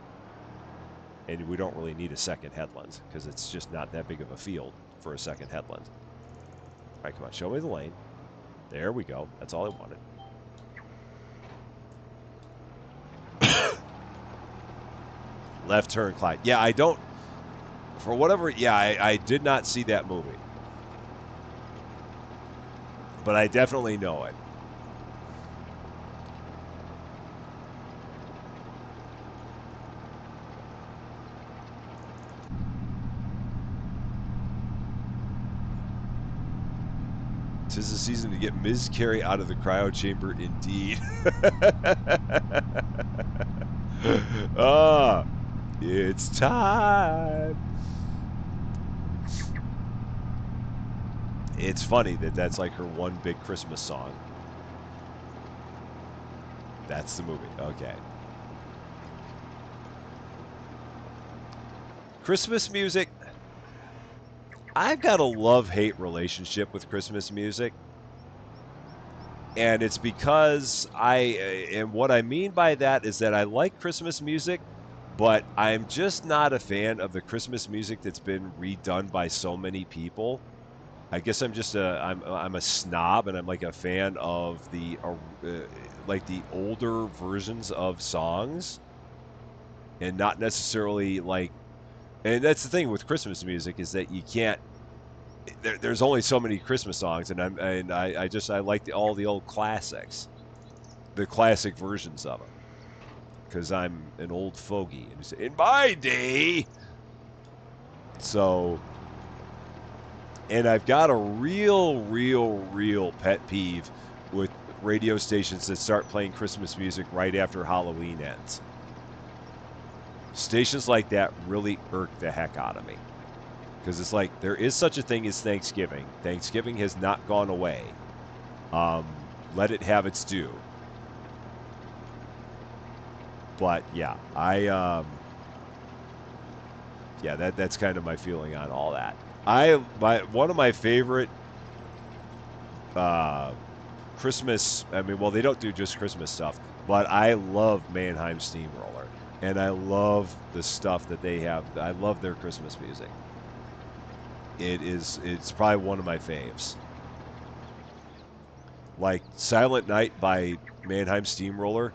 And we don't really need a second headland because it's just not that big of a field for a second headland. All right, come on, show me the lane. There we go. That's all I wanted. Left Turn Clyde. Yeah, I don't, for whatever, yeah, I did not see that movie, but I definitely know it. 'Tis the season to get Ms. Carey out of the cryo chamber, indeed. Ah, it's time. It's funny that that's like her one big Christmas song. That's the movie. Okay. Christmas music. I've got a love hate relationship with Christmas music. And it's because and what I mean by that is that I like Christmas music, but I'm just not a fan of the Christmas music that's been redone by so many people. I guess I'm a snob, and I'm like a fan of like the older versions of songs, and not necessarily like. And that's the thing with Christmas music is that you can't. There's only so many Christmas songs, I like all the old classics, the classic versions of them, because I'm an old fogey, and in my day. So, and I've got a real pet peeve with radio stations that start playing Christmas music right after Halloween ends. Stations like that really irk the heck out of me. Because it's like, there is such a thing as Thanksgiving. Thanksgiving has not gone away. Let it have its due. But yeah, yeah, that's kind of my feeling on all that. One of my favorite uh, Christmas. I mean, well, they don't do just Christmas stuff, but I love Mannheim Steamroller, and I love the stuff that they have. I love their Christmas music. It's probably one of my faves. Like Silent Night by Mannheim Steamroller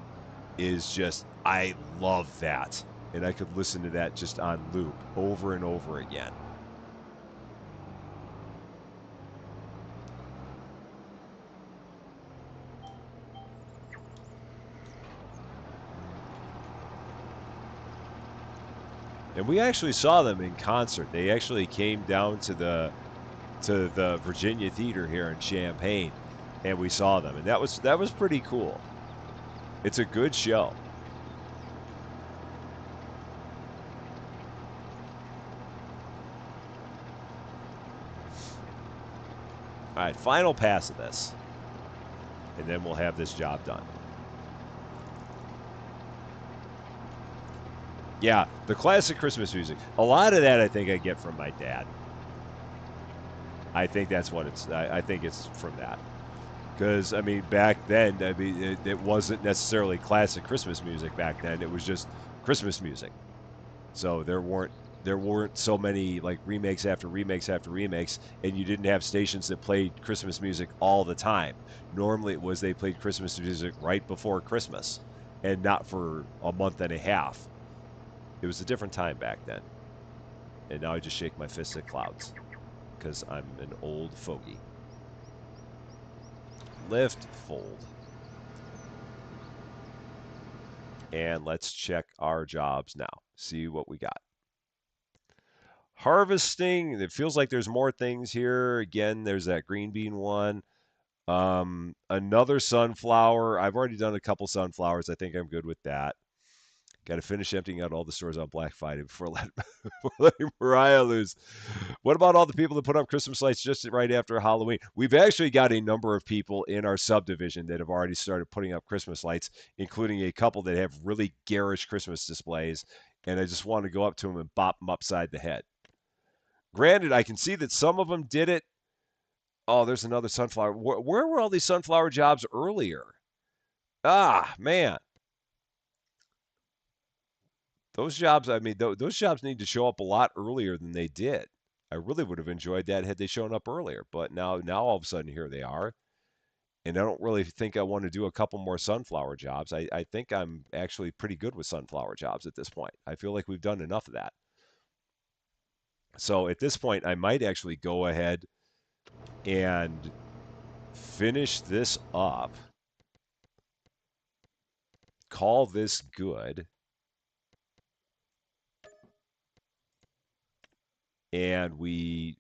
is just, I love that, and I could listen to that just on loop over and over again. And we actually saw them in concert. They actually came down to the Virginia Theater here in Champaign, and we saw them, and that was pretty cool. It's a good show. All right, final pass of this, and then we'll have this job done. Yeah, the classic Christmas music. A lot of that I think I get from my dad. I think that's what it's. I think it's from that. Because I mean, back then, I mean, it wasn't necessarily classic Christmas music back then. It was just Christmas music. So there weren't so many like remakes after remakes after remakes, and you didn't have stations that played Christmas music all the time. Normally, it was they played Christmas music right before Christmas, and not for a month and a half. It was a different time back then, and now I just shake my fist at clouds because I'm an old fogey. Lift, fold, and let's check our jobs now. See what we got. Harvesting. It feels like there's more things here. Again, there's that green bean one. Another sunflower. I've already done a couple sunflowers. I think I'm good with that. Got to finish emptying out all the stores on Black Friday before letting Mariah lose. What about all the people that put up Christmas lights just right after Halloween? We've actually got a number of people in our subdivision that have already started putting up Christmas lights, including a couple that have really garish Christmas displays. And I just want to go up to them and bop them upside the head. Granted, I can see that some of them did it. Oh, there's another sunflower. Where were all these sunflower jobs earlier? Ah, man. Those jobs, I mean, those jobs need to show up a lot earlier than they did. I really would have enjoyed that had they shown up earlier, but now all of a sudden here they are. And I don't really think I want to do a couple more sunflower jobs. I think I'm actually pretty good with sunflower jobs at this point. I feel like we've done enough of that. So at this point, I might actually go ahead and finish this up, call this good, and we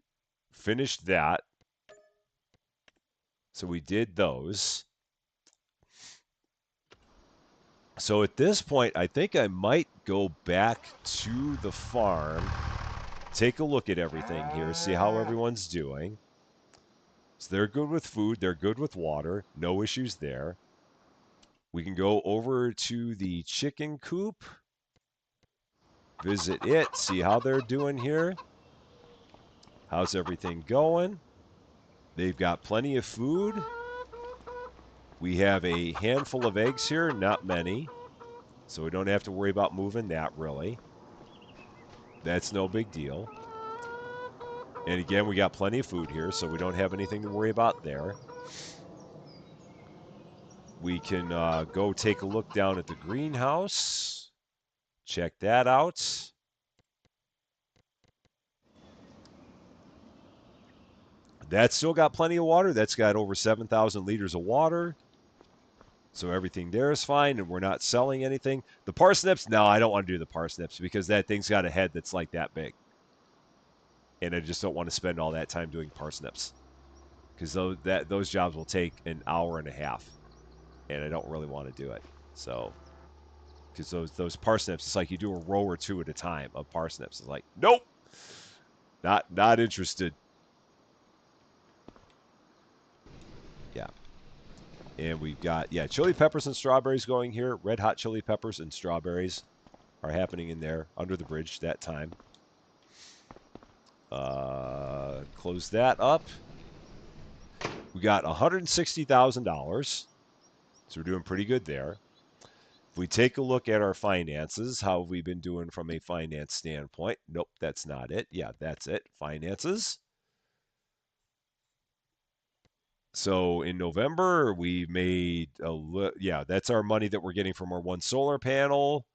finished that. So we did those. So at this point, I think I might go back to the farm, take a look at everything here, see how everyone's doing. So they're good with food, they're good with water, no issues there. We can go over to the chicken coop, visit it, see how they're doing here. How's everything going? They've got plenty of food. We have a handful of eggs here, not many. So we don't have to worry about moving that really. That's no big deal. And again, we got plenty of food here, so we don't have anything to worry about there. We can go take a look down at the greenhouse. Check that out. That's still got plenty of water. That's got over 7,000 liters of water. So everything there is fine, and we're not selling anything. The parsnips, no, I don't want to do the parsnips because that thing's got a head that's like that big. And I just don't want to spend all that time doing parsnips because those jobs will take an hour and a half, and I don't really want to do it. So because those parsnips, it's like you do a row or two at a time of parsnips. It's like, nope, not interested. Yeah. And we've got, yeah, chili peppers and strawberries going here. Red hot chili peppers and strawberries are happening in there under the bridge that time. Close that up. We got $160,000. So we're doing pretty good there. If we take a look at our finances, how have we been doing from a finance standpoint? Nope, that's not it. Yeah, that's it. Finances. So in November, we made yeah, that's our money that we're getting from our one solar panel.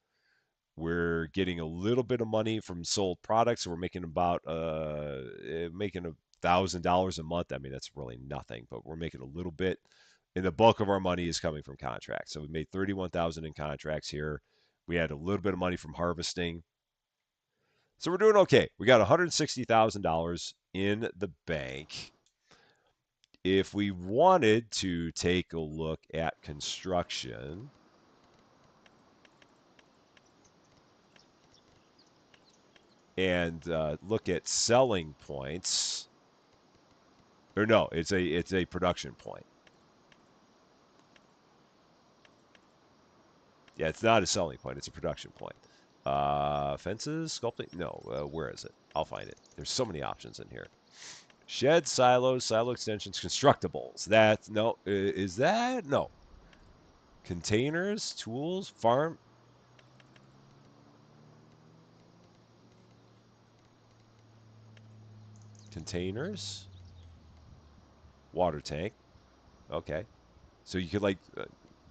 We're getting a little bit of money from sold products. So we're making about making $1,000 a month. I mean, that's really nothing, but we're making a little bit. And the bulk of our money is coming from contracts. So we made 31,000 in contracts here. We had a little bit of money from harvesting. So we're doing okay. We got $160,000 in the bank. If we wanted to take a look at construction, and look at selling points, or no, it's a production point. Yeah, it's not a selling point; it's a production point. Fences, sculpting. No, where is it? I'll find it. There's so many options in here. Sheds, silos, silo extensions, constructibles. That no, is that no? Containers, tools, farm containers, water tank. Okay, so you could like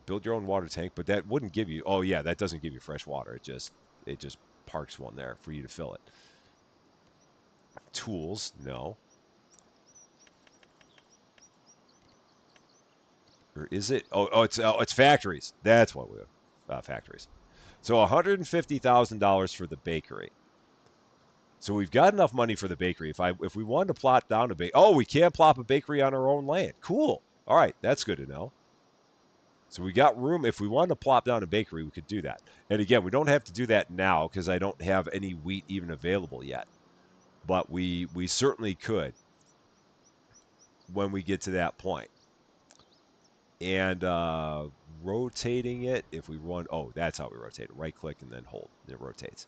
build your own water tank, but that wouldn't give you. Oh yeah, that doesn't give you fresh water. It just parks one there for you to fill it. Tools, no. Or is it? Oh, it's factories. That's what we factories. So $150,000 for the bakery. So we've got enough money for the bakery. If we wanted to plot down a bakery, oh, we can plop a bakery on our own land. Cool. All right, that's good to know. So we got room. If we wanted to plop down a bakery, we could do that. And again, we don't have to do that now because I don't have any wheat even available yet. But we certainly could when we get to that point. And rotating it, if we run, oh, that's how we rotate it. Right click and then hold, and it rotates.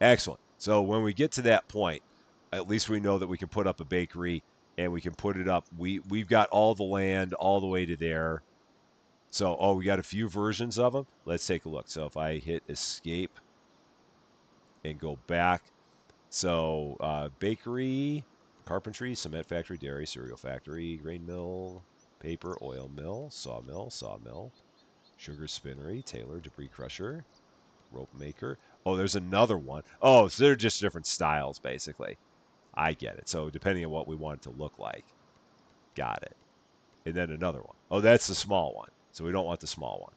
Excellent. So when we get to that point, at least we know that we can put up a bakery and we can put it up. We've got all the land all the way to there. So, oh, we got a few versions of them. Let's take a look. So if I hit escape and go back, so bakery, carpentry, cement factory, dairy, cereal factory, grain mill. Paper, oil mill, sawmill, sugar spinnery, tailor, debris crusher, rope maker. Oh, there's another one. Oh, so they're just different styles, basically. I get it. So depending on what we want it to look like. Got it. And then another one. Oh, that's the small one. So we don't want the small one.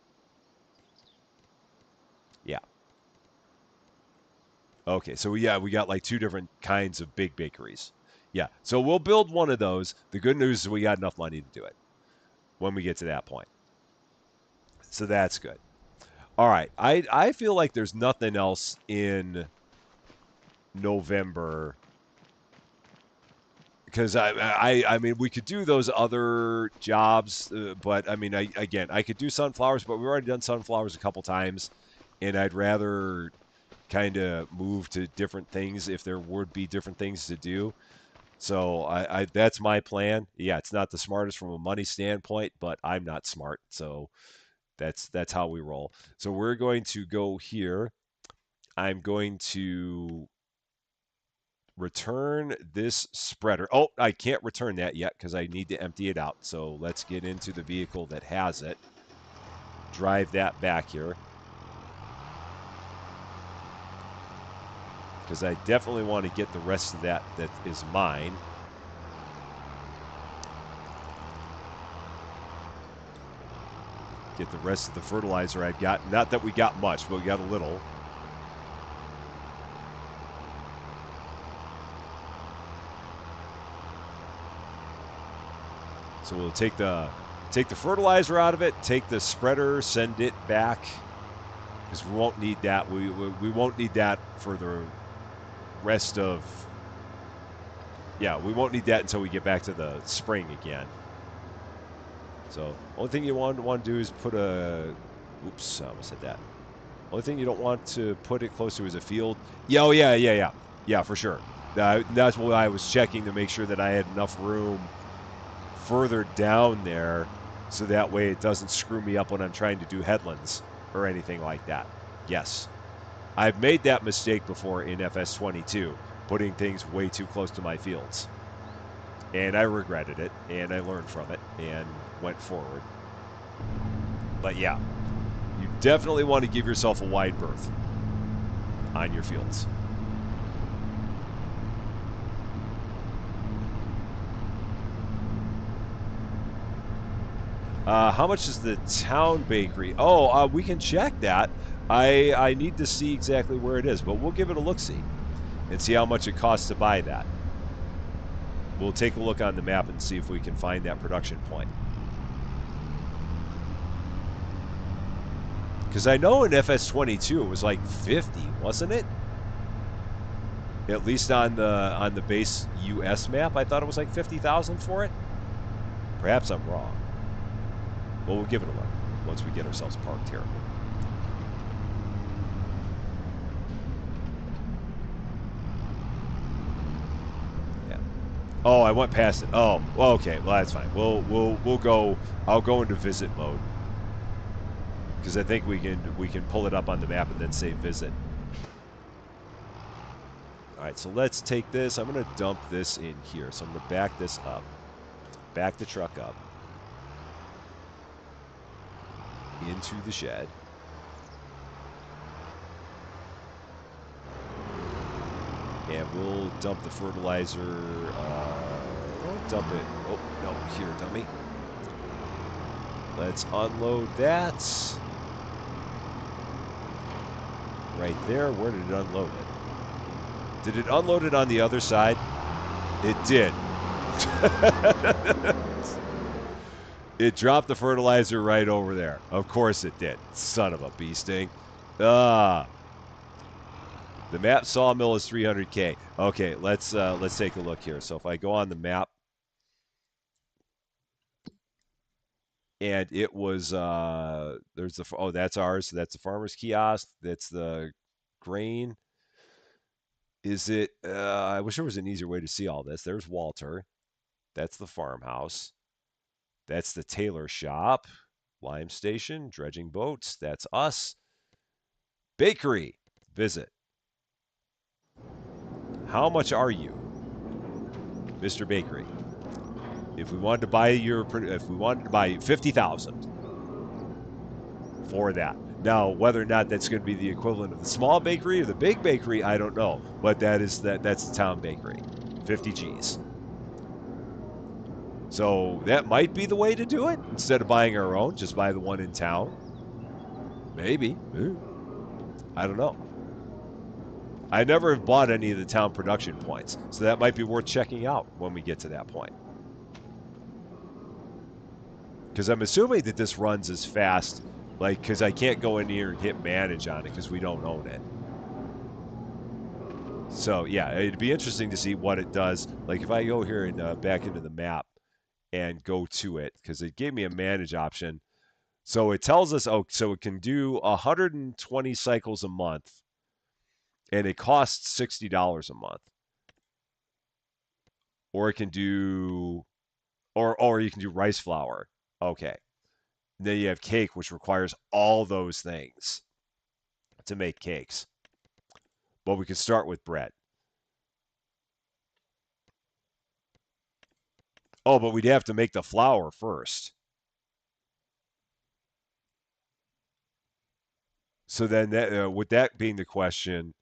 Yeah. Okay. So yeah, we got like two different kinds of big bakeries. Yeah. So we'll build one of those. The good news is we got enough money to do it when we get to that point. So that's good. All right. I feel like there's nothing else in November because I mean we could do those other jobs, but I mean I could do sunflowers, but we've already done sunflowers a couple times, and I'd rather kind of move to different things if there would be different things to do. So I that's my plan. Yeah, it's not the smartest from a money standpoint, but I'm not smart, so that's how we roll. So we're going to go here. I'm going to return this spreader. Oh, I can't return that yet because I need to empty it out. So let's get into the vehicle that has it. Drive that back here. Because I definitely want to get the rest of that is mine. Get the rest of the fertilizer I've got. Not that we got much, but we got a little. So we'll take the fertilizer out of it, take the spreader, send it back because we won't need that. We won't need that for the rest of. Yeah, we won't need that until we get back to the spring again. So only thing you want to do is put a. Oops, I almost said that. Only thing you don't want to put it close to is a field. Yeah, oh yeah, for sure. That's what I was checking to make sure that I had enough room further down there, so that way it doesn't screw me up when I'm trying to do headlands or anything like that. Yes, I've made that mistake before in FS22, putting things way too close to my fields. And I regretted it, and I learned from it, and went forward. But yeah, you definitely want to give yourself a wide berth on your fields. How much is the town bakery? Oh, we can check that. I need to see exactly where it is, but we'll give it a look-see and see how much it costs to buy that. We'll take a look on the map and see if we can find that production point. Because I know in FS22 it was like 50, wasn't it? At least on the base US map, I thought it was like 50,000 for it. Perhaps I'm wrong. Well, we'll give it a look once we get ourselves parked here. Yeah. Oh, I went past it. Oh, well, okay. Well, that's fine. We'll go. I'll go into visit mode because I think we can pull it up on the map and then say visit. All right. So let's take this. I'm going to dump this in here. So I'm going to back this up. Back the truck up into the shed. And we'll dump the fertilizer. Don't dump it. Oh, no. Here, dummy. Let's unload that. Right there. Where did it unload it? Did it unload it on the other side? It did. It dropped the fertilizer right over there. Of course it did. Son of a bee sting. Ah. The map sawmill is 300K. Okay, let's take a look here. So if I go on the map, and it was there's the oh that's ours. So that's the farmer's kiosk. That's the grain. Is it? I wish there was an easier way to see all this. There's Walter. That's the farmhouse. That's the tailor shop. Lime station, dredging boats. That's us. Bakery. Visit. How much are you, Mr. Bakery? if we wanted to buy 50,000 for that. Now, whether or not that's going to be the equivalent of the small bakery or the big bakery, I don't know. But that's the town bakery, 50 G's. So that might be the way to do it instead of buying our own. Just buy the one in town. Maybe. I don't know. I never have bought any of the town production points, so that might be worth checking out when we get to that point. Because I'm assuming that this runs as fast, like, because I can't go in here and hit manage on it because we don't own it. So yeah, it'd be interesting to see what it does. Like if I go here and back into the map and go to it, because it gave me a manage option. So it tells us, oh, so it can do 120 cycles a month, and it costs $60 a month. Or it can do, or you can do rice flour. Okay. And then you have cake, which requires all those things to make cakes. But we could start with bread. Oh, but we'd have to make the flour first. So then, with that being the question,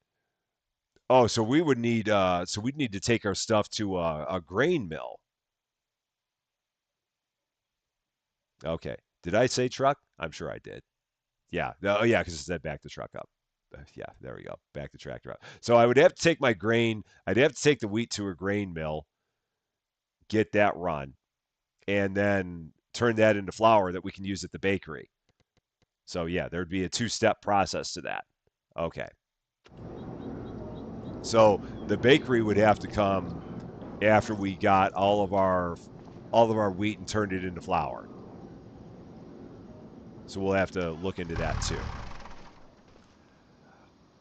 oh, so we'd need to take our stuff to a grain mill. Okay. Did I say truck? I'm sure I did. Yeah. Oh, yeah, because it said back the truck up. Yeah, there we go. Back the tractor up. So I would have to take my grain. I'd have to take the wheat to a grain mill, get that run, and then turn that into flour that we can use at the bakery. So yeah, there'd be a two-step process to that. Okay. So the bakery would have to come after we got all of our wheat and turned it into flour. So we'll have to look into that too.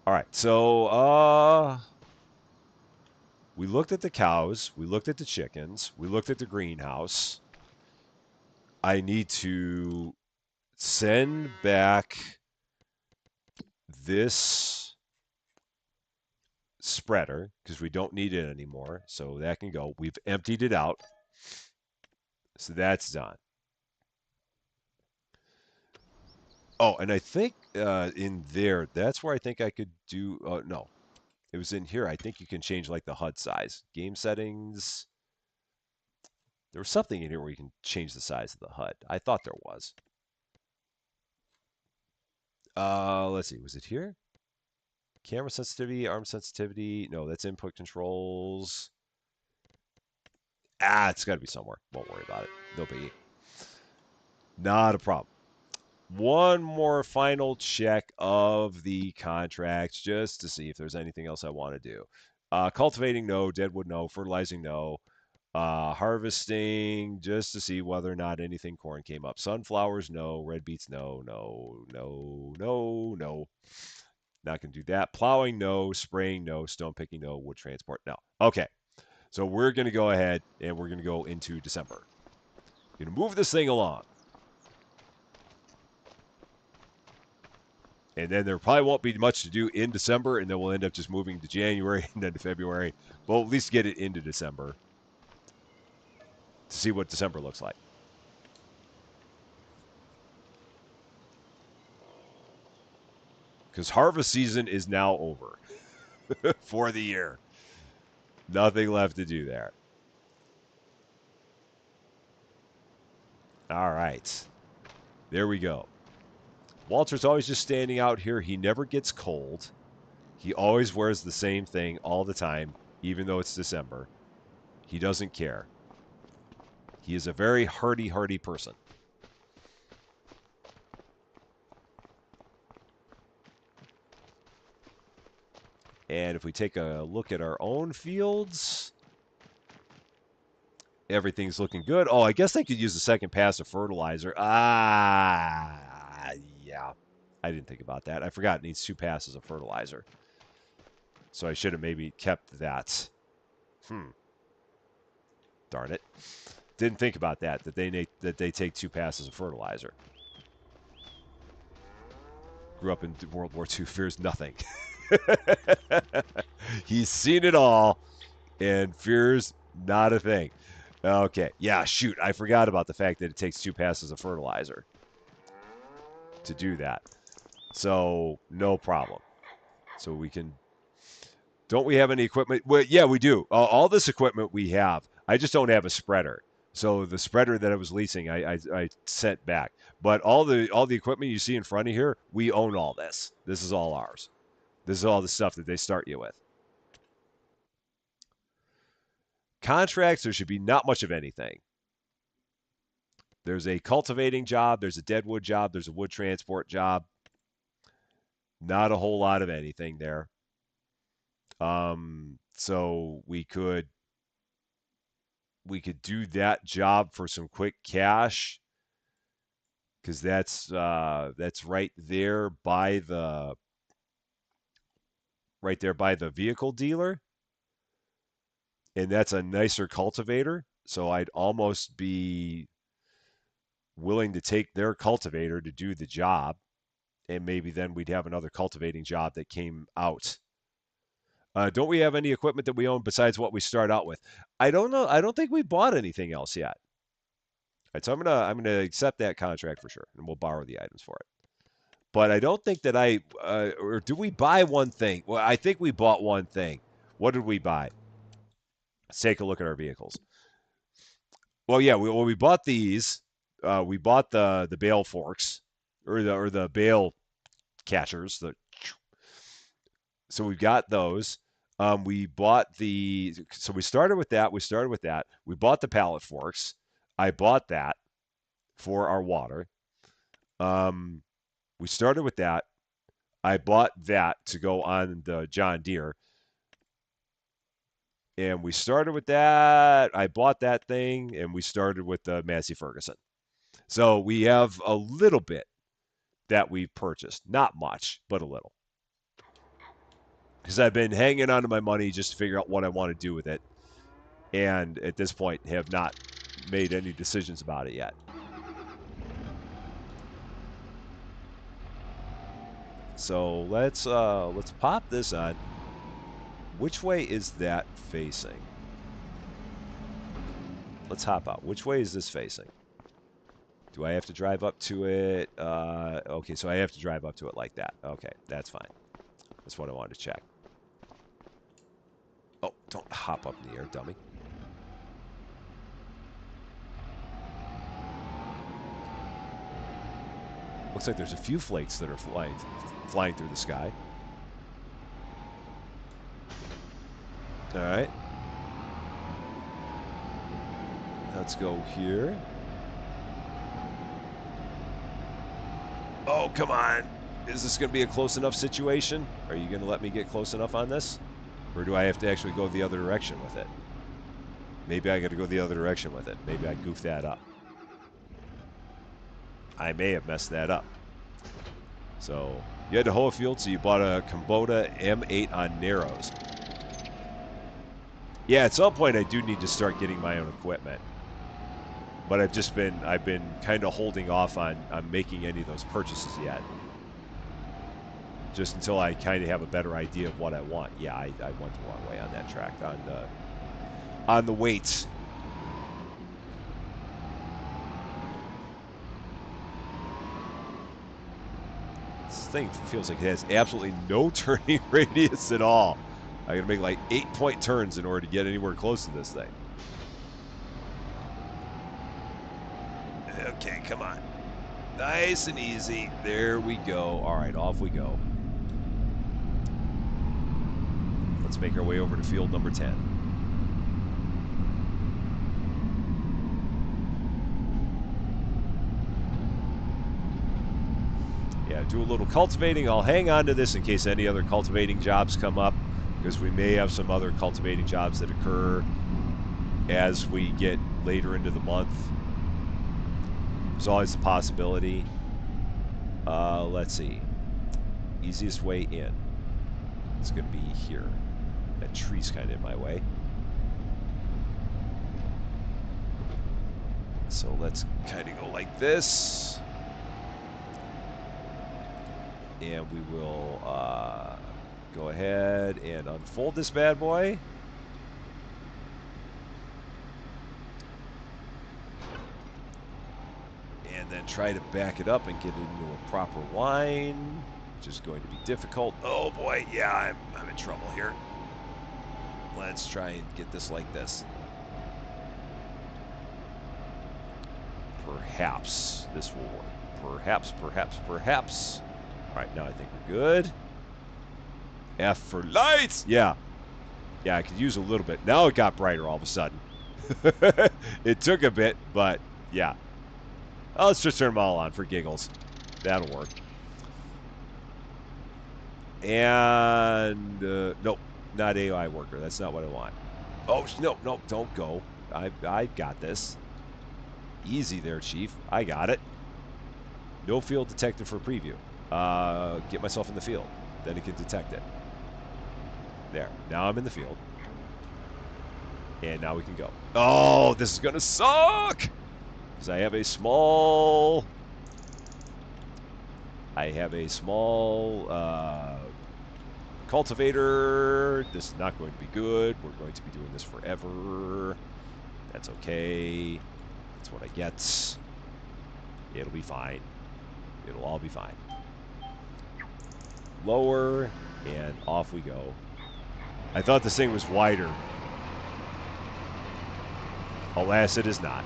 All right. So we looked at the cows, we looked at the chickens, we looked at the greenhouse. I need to send back this spreader because we don't need it anymore. So that can go. We've emptied it out. So that's done. Oh, and I think in there, that's where I think I could do. No, it was in here. I think you can change like the HUD size. Game settings. There was something in here where you can change the size of the HUD. I thought there was. Let's see. Was it here? Camera sensitivity, arm sensitivity. No, that's input controls. It's got to be somewhere. Won't worry about it. No biggie. Not a problem. One more final check of the contracts just to see if there's anything else I want to do. Cultivating, no. Deadwood, no. Fertilizing, no. Harvesting, just to see whether or not anything corn came up. Sunflowers, no. Red beets, no. No, no, no, no. Not going to do that. Plowing, no. Spraying, no. Stone picking, no. Wood transport, no. Okay. So we're going to go ahead and we're going to go into December. Going to move this thing along. And then there probably won't be much to do in December, and then we'll end up just moving to January and then to February. But we'll at least get it into December to see what December looks like. Because harvest season is now over for the year. Nothing left to do there. All right. There we go. Walter's always just standing out here. He never gets cold. He always wears the same thing all the time, even though it's December. He doesn't care. He is a very hardy person. And if we take a look at our own fields, everything's looking good. Oh, I guess I could use the second pass of fertilizer. Yeah. I didn't think about that. I forgot it needs 2 passes of fertilizer. So I should have maybe kept that. Darn it. Didn't think about that they take 2 passes of fertilizer. Grew up in World War II, fears nothing. He's seen it all and fears not a thing. Okay. Yeah, shoot. I forgot about the fact that it takes 2 passes of fertilizer to do that. So, no problem. So we can. Don't we have any equipment? Well, yeah, we do. All this equipment we have. I just don't have a spreader. So the spreader that I was leasing, I sent back. But all the equipment you see in front of here, we own all this. This is all ours. This is all the stuff that they start you with. Contracts, there should be not much of anything. There's a cultivating job, there's a deadwood job, there's a wood transport job. Not a whole lot of anything there. So we could do that job for some quick cash because that's right there by the vehicle dealer, and that's a nicer cultivator. So I'd almost be willing to take their cultivator to do the job, and maybe then we'd have another cultivating job that came out. Don't we have any equipment that we own besides what we start out with? I don't know. I don't think we bought anything else yet. Right, so I'm gonna accept that contract for sure, and we'll borrow the items for it. But I don't think that or do we buy one thing? Well, I think we bought one thing. What did we buy? Let's take a look at our vehicles. Well, yeah, we bought these. We bought the bale forks or the bale catchers. So we got those. We bought so we started with that. We started with that. We bought the pallet forks. I bought that for our water. Um, we started with that. I bought that to go on the John Deere. And we started with that. I bought that thing, and we started with the Massey Ferguson. So we have a little bit that we purchased. Not much, but a little. Because I've been hanging on to my money just to figure out what I want to do with it. And at this point, have not made any decisions about it yet. So let's pop this on. Which way is that facing? Let's hop out. Which way is this facing? Do I have to drive up to it? Okay, so I have to drive up to it like that. Okay, that's fine. That's what I wanted to check. Oh, don't hop up in the air, dummy. Looks like there's a few flakes that are flying through the sky. All right. Let's go here. Oh, come on. Is this going to be a close enough situation? Are you going to let me get close enough on this? Or do I have to actually go the other direction with it? Maybe I got to go the other direction with it. Maybe I goofed that up. I may have messed that up. So you had to hoe a field, so you bought a Kubota M8 on narrows. Yeah, at some point I do need to start getting my own equipment. But I've been kind of holding off on making any of those purchases yet. Just until I kind of have a better idea of what I want. Yeah, I went the wrong way on that track, on the weights. This thing feels like it has absolutely no turning radius at all. I gotta make like 8-point turns in order to get anywhere close to this thing. Okay, come on. Nice and easy. There we go. All right, off we go. Let's make our way over to field number 10. Yeah, do a little cultivating. I'll hang on to this in case any other cultivating jobs come up, because we may have some other cultivating jobs that occur as we get later into the month. There's always a possibility. Let's see. Easiest way in. It's going to be here. That tree's kind of in my way. So let's kind of go like this. And we will go ahead and unfold this bad boy. And then try to back it up and get it into a proper line, which is going to be difficult. Oh boy, yeah, I'm in trouble here. Let's try and get this like this. Perhaps this will work. Perhaps, perhaps, perhaps. All right, now I think we're good. F for lights. Yeah. Yeah, I could use a little bit. Now it got brighter all of a sudden. It took a bit, but yeah. Oh, let's just turn them all on for giggles. That'll work. And nope, not AI worker. That's not what I want. Oh no, no, don't go. I got this. Easy there, Chief. I got it. No field detected for preview. Get myself in the field. Then it can detect it. There. Now I'm in the field. And now we can go. Oh, this is gonna suck! Because I have a small cultivator. This is not going to be good. We're going to be doing this forever. That's okay. That's what I get. It'll be fine. It'll all be fine. Lower, and off we go. I thought this thing was wider. Alas, it is not.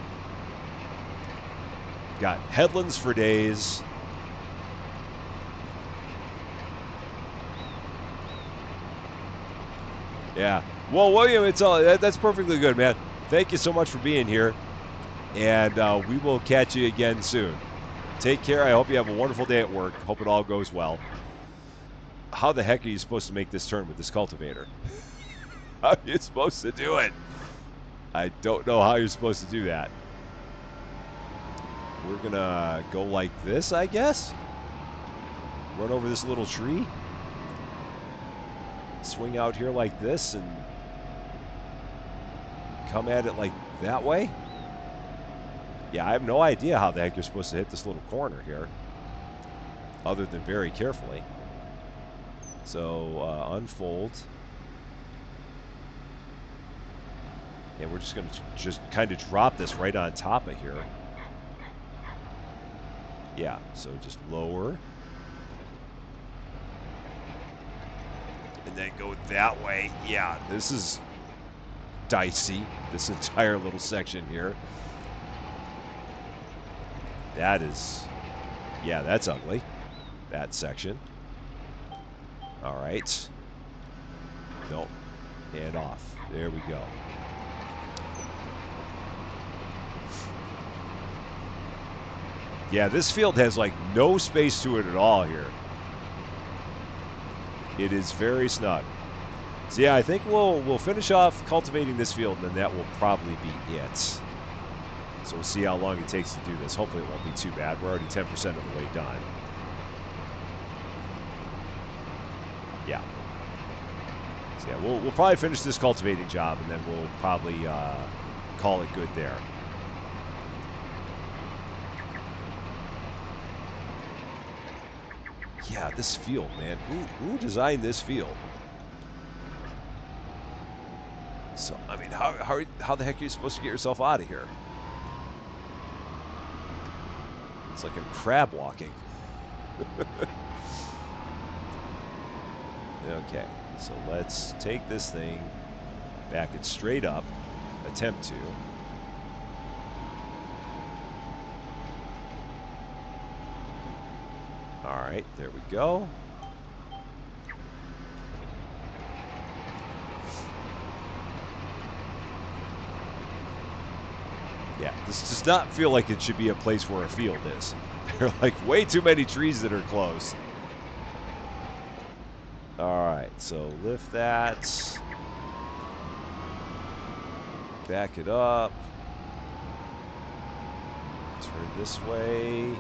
Got headlands for days. Yeah. Well, William, it's all that's perfectly good, man. Thank you so much for being here, and we will catch you again soon. Take care. I hope you have a wonderful day at work. Hope it all goes well. How the heck are you supposed to make this turn with this cultivator? How are you supposed to do it? I don't know how you're supposed to do that. We're gonna go like this, I guess. Run over this little tree. Swing out here like this and come at it like that way. Yeah, I have no idea how the heck you're supposed to hit this little corner here, other than very carefully. So unfold. And we're just going to just kind of drop this right on top of here. Yeah, so just lower. And then go that way. Yeah, this is dicey, this entire little section here. That is, yeah, that's ugly, that section. All right. Nope. And off. There we go. Yeah, this field has like no space to it at all here. It is very snug. So yeah, I think we'll finish off cultivating this field, and then that will probably be it. So we'll see how long it takes to do this. Hopefully it won't be too bad. We're already 10% of the way done. Yeah. So yeah, we'll probably finish this cultivating job, and then we'll probably call it good there. Yeah, this field, man. Who designed this field? So, I mean, how the heck are you supposed to get yourself out of here? It's like a crab walking. Okay, so let's take this thing, back it straight up, attempt to. All right, there we go. Yeah, this does not feel like it should be a place where a field is. There are like way too many trees that are close. All right, so lift that. Back it up. Turn this way.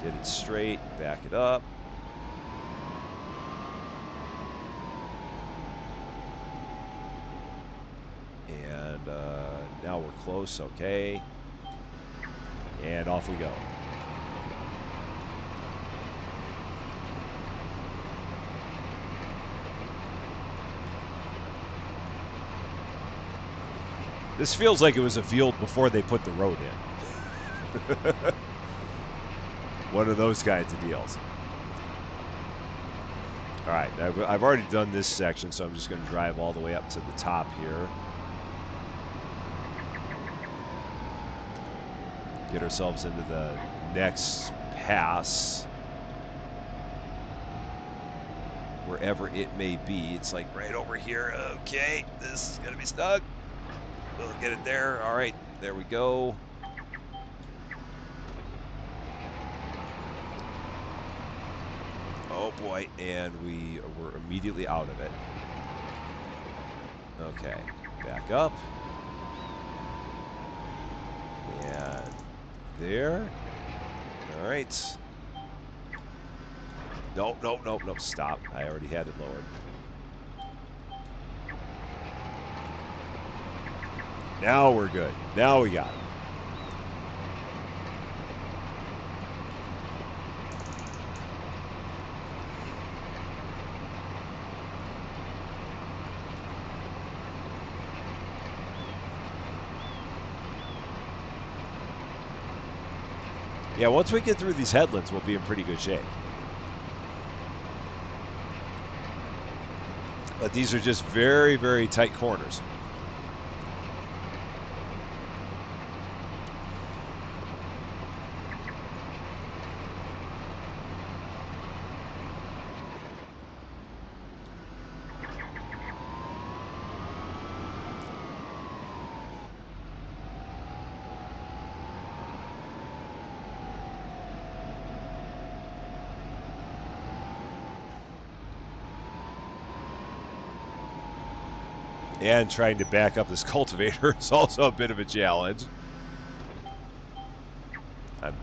Get it straight, back it up. And now we're close, okay. And off we go. This feels like it was a field before they put the road in. One of those kinds of deals. All right, I've already done this section, so I'm just going to drive all the way up to the top here. Get ourselves into the next pass. Wherever it may be. It's like right over here. Okay, this is going to be snug. We'll get it there. All right, there we go. Oh boy, and we were immediately out of it. Okay, back up. And there. All right. Nope, nope, nope, nope. Stop. I already had it lowered. Now we're good. Now we got it. Yeah, once we get through these headlands, we'll be in pretty good shape. But these are just very, very tight corners. And trying to back up this cultivator is also a bit of a challenge. I'm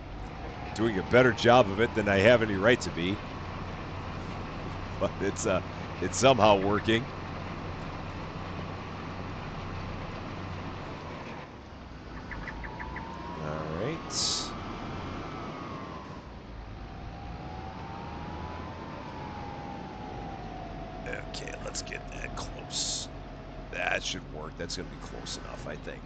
doing a better job of it than I have any right to be. But it's somehow working. All right. Okay, let's get that close. That should work. That's going to be close enough, I think.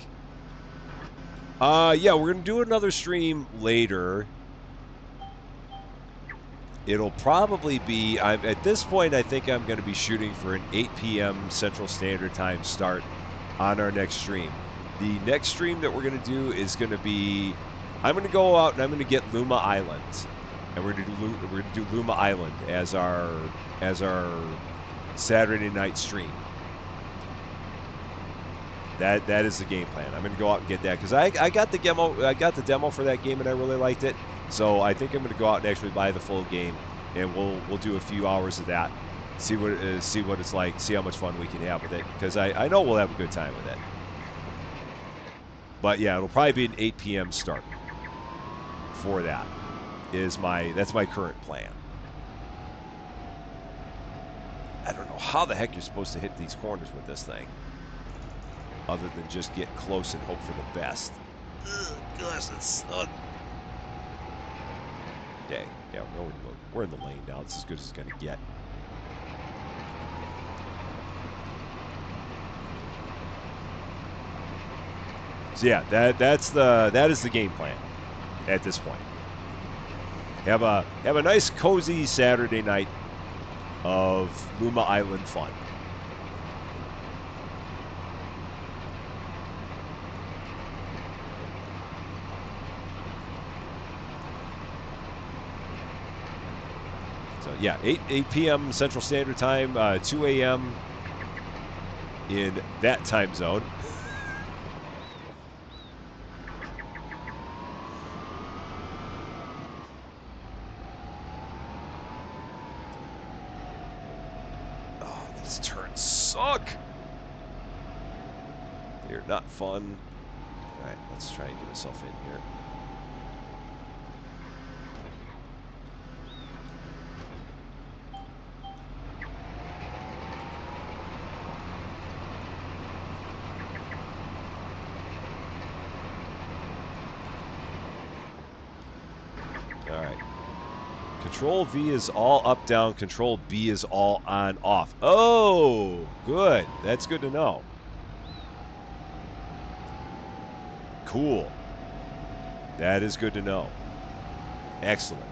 Yeah, we're going to do another stream later. It'll probably be, at this point, I think I'm going to be shooting for an 8 p.m. Central Standard Time start on our next stream. The next stream that we're going to do is going to be, I'm going to go out and I'm going to get Luma Island. And we're going to do Luma Island as our Saturday night stream. That is the game plan. I'm going to go out and get that because I got the demo for that game and I really liked it. So I think I'm going to go out and actually buy the full game, and we'll do a few hours of that, see what it's like, see how much fun we can have with it, because I know we'll have a good time with it. But yeah, it'll probably be an 8 p.m. start for that. That's my current plan. I don't know how the heck you're supposed to hit these corners with this thing, other than just get close and hope for the best. Ugh, gosh, that's so... Okay, yeah, we're in the lane now. It's as good as it's going to get. So yeah, that is the game plan at this point. Have a nice cozy Saturday night of Luma Island fun. So yeah, 8 p.m. Central Standard Time, 2 a.m. in that time zone. Oh, these turns suck. They're not fun. All right, let's try and get myself in here. All right. Control V is all up, down. Control B is all on, off. Oh, good. That's good to know. Cool. That is good to know. Excellent.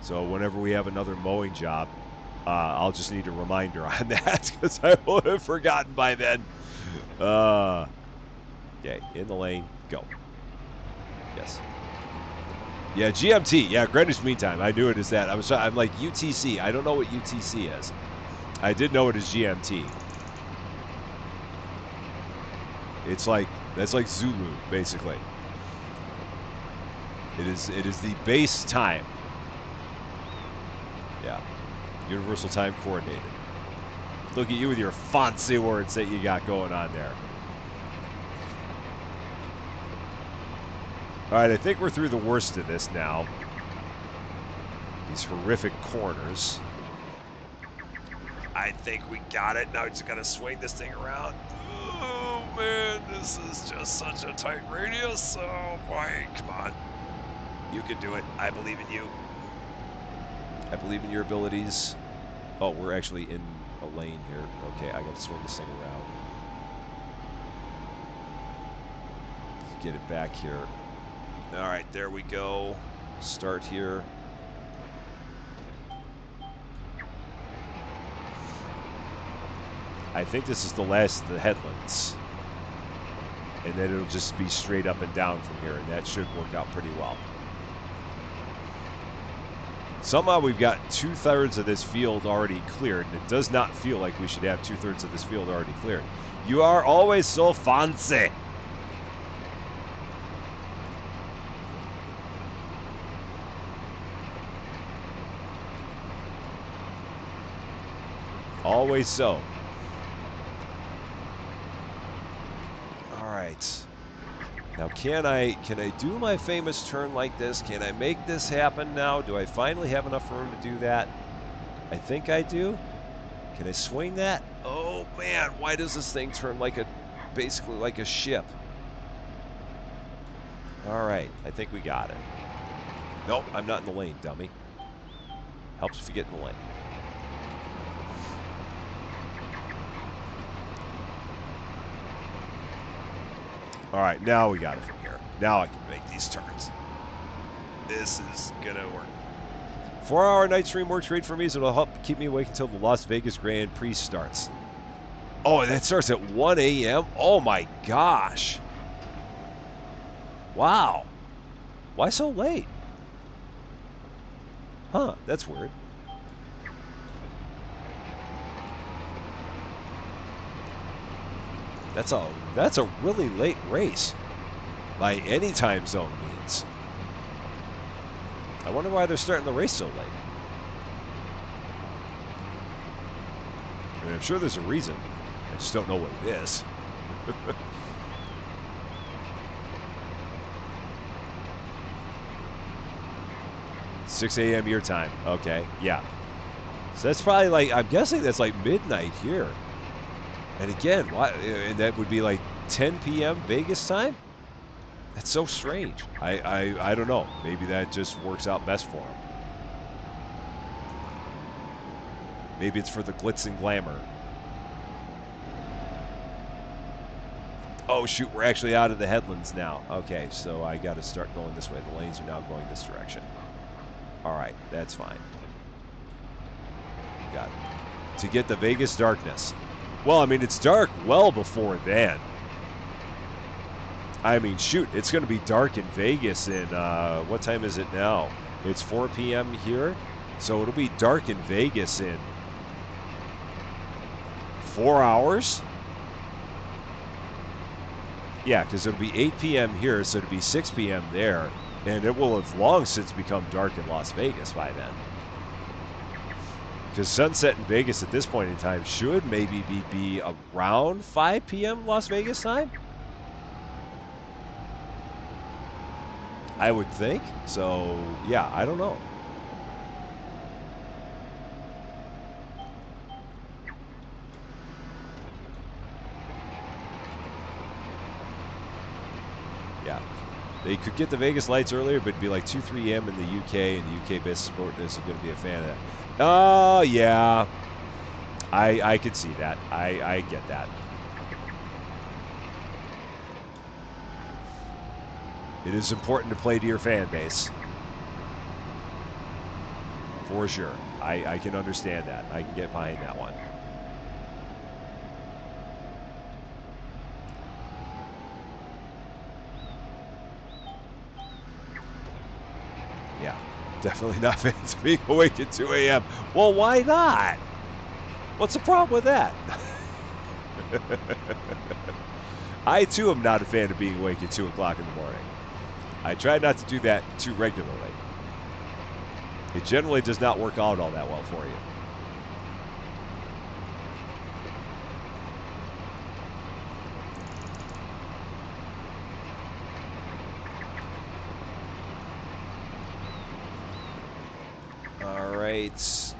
So whenever we have another mowing job, I'll just need a reminder on that because I will have forgotten by then. Okay, in the lane, go. Yes. Yeah, GMT. Yeah, Greenwich Mean Time. I knew it as that. I'm like UTC. I don't know what UTC is. I did know it as GMT. It's like that's like Zulu, basically. It is the base time. Yeah. Universal Time Coordinated. Look at you with your fancy words that you got going on there. All right, I think we're through the worst of this now. These horrific corners. I think we got it. Now we just got to swing this thing around. Oh, man, this is just such a tight radius. Oh, boy, come on. You can do it. I believe in you. I believe in your abilities. Oh, we're actually in a lane here. Okay, I got to swing this thing around. Get it back here. All right, there we go. Start here. I think this is the last of the headlands. And then it'll just be straight up and down from here, and that should work out pretty well. Somehow we've got 2/3 of this field already cleared, and it does not feel like we should have 2/3 of this field already cleared. You are always so fancy. Always so. All right. Now, can I do my famous turn like this? Can I make this happen now? Do I finally have enough room to do that? I think I do. Can I swing that? Oh man, why does this thing turn like basically like a ship? All right, I think we got it. Nope, I'm not in the lane, dummy. Helps if you get in the lane. All right, now we got it from here. Now I can make these turns. This is gonna work. 4-hour night stream works great for me, so it'll help keep me awake until the Las Vegas Grand Prix starts. Oh, that starts at 1 a.m.? Oh my gosh. Wow. Why so late? Huh, that's weird. That's a really late race by any time zone means. I wonder why they're starting the race so late. I mean, I'm sure there's a reason. I just don't know what it is. 6 a.m. your time. Okay, yeah. So that's probably like, I'm guessing that's like midnight here. And again, why? And that would be like 10 p.m. Vegas time? That's so strange. I don't know. Maybe that just works out best for him. Maybe it's for the glitz and glamour. Oh, shoot, we're actually out of the headlands now. Okay, so I got to start going this way. The lanes are now going this direction. All right, that's fine. Got it. To get the Vegas darkness. Well, I mean, it's dark well before then. I mean, shoot, it's going to be dark in Vegas in, what time is it now? It's 4 p.m. here, so it'll be dark in Vegas in 4 hours? Yeah, because it'll be 8 p.m. here, so it'll be 6 p.m. there, and it will have long since become dark in Las Vegas by then. Because sunset in Vegas at this point in time should maybe be around 5 p.m. Las Vegas time? I would think. So, yeah, I don't know. Yeah. They could get the Vegas lights earlier, but it'd be like 2, 3 a.m. in the UK, and the UK based sport isn't going to be a fan of that. Oh, yeah. I could see that. I get that. It is important to play to your fan base. For sure. I can understand that. I can get behind that one. Yeah, definitely not fans of being awake at 2 a.m. Well, why not? What's the problem with that? I, too, am not a fan of being awake at 2 o'clock in the morning. I try not to do that too regularly. It generally does not work out all that well for you. All right.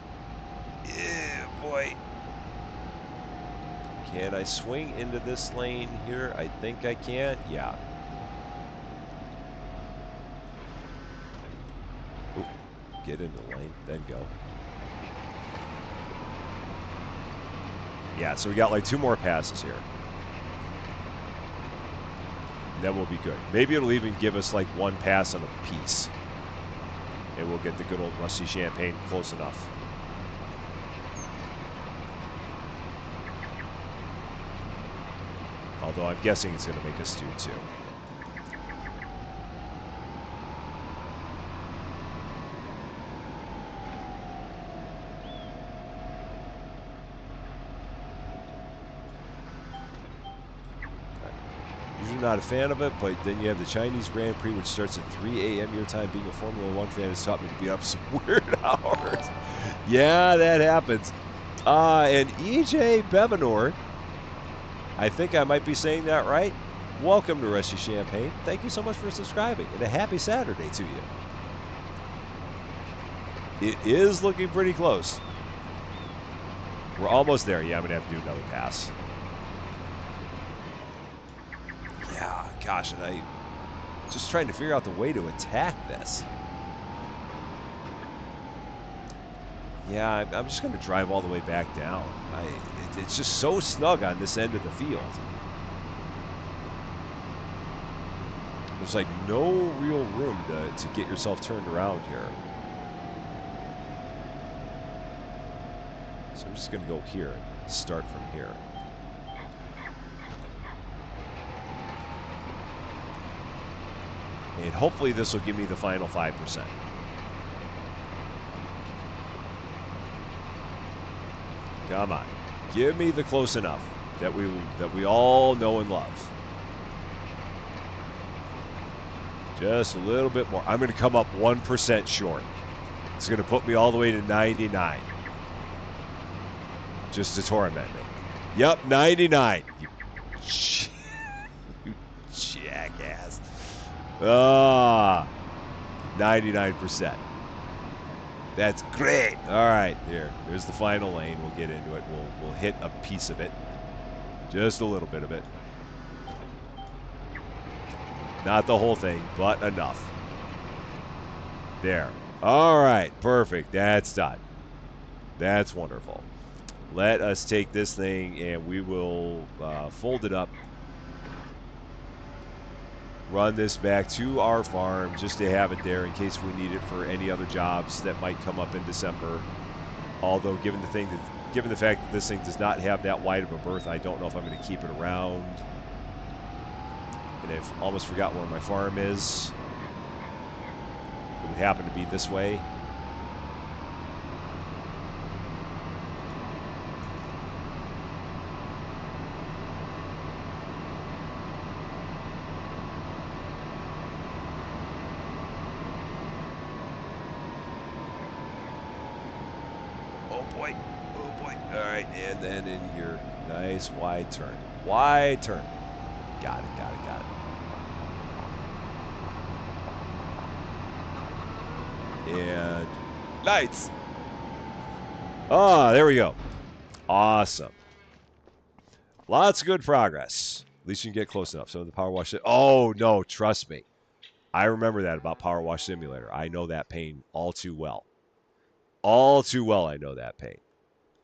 Yeah, boy. Can I swing into this lane here? I think I can. Yeah. Ooh, get into the lane, then go. Yeah, so we got like 2 more passes here. Then we'll be good. Maybe it'll even give us like 1 pass on a piece. And we'll get the good old rusty Champaign close enough. Although I'm guessing it's going to make us do 2. Usually not a fan of it, but then you have the Chinese Grand Prix, which starts at 3 a.m. your time. Being a Formula One fan has taught me to be up some weird hours. Yeah, that happens. And EJ Bevanor, I think I might be saying that right. Welcome to Rusty Champaign. Thank you so much for subscribing, and a happy Saturday to you. It is looking pretty close. We're almost there. Yeah, I'm going to have to do another pass. Yeah, gosh, and I just trying to figure out the way to attack this. Yeah, I'm just going to drive all the way back down. It's just so snug on this end of the field. There's like no real room to get yourself turned around here. So I'm just going to go here and start from here. And hopefully this will give me the final 5%. Come on. Give me the close enough that we all know and love. Just a little bit more. I'm going to come up 1% short. It's going to put me all the way to 99. Just to torment me. Yep, 99. You jackass. 99%. That's great. All right, there's the final lane. We'll get into it. We'll hit a piece of it. Just a little bit of it. Not the whole thing, but enough. There. All right, perfect. That's done. That's wonderful. Let us take this thing and we will fold it up. Run this back to our farm just to have it there in case we need it for any other jobs that might come up in December. Although, given the fact that this thing does not have that wide of a berth, I don't know if I'm going to keep it around. And I've almost forgot where my farm is. It would happen to be this way. All right, and then in here, nice wide turn. Wide turn. Got it. And lights. There we go. Awesome. Lots of good progress. At least you can get close enough. So the Power Wash. Oh, no, trust me. I remember that about Power Wash Simulator. I know that pain all too well. All too well, I know that pain.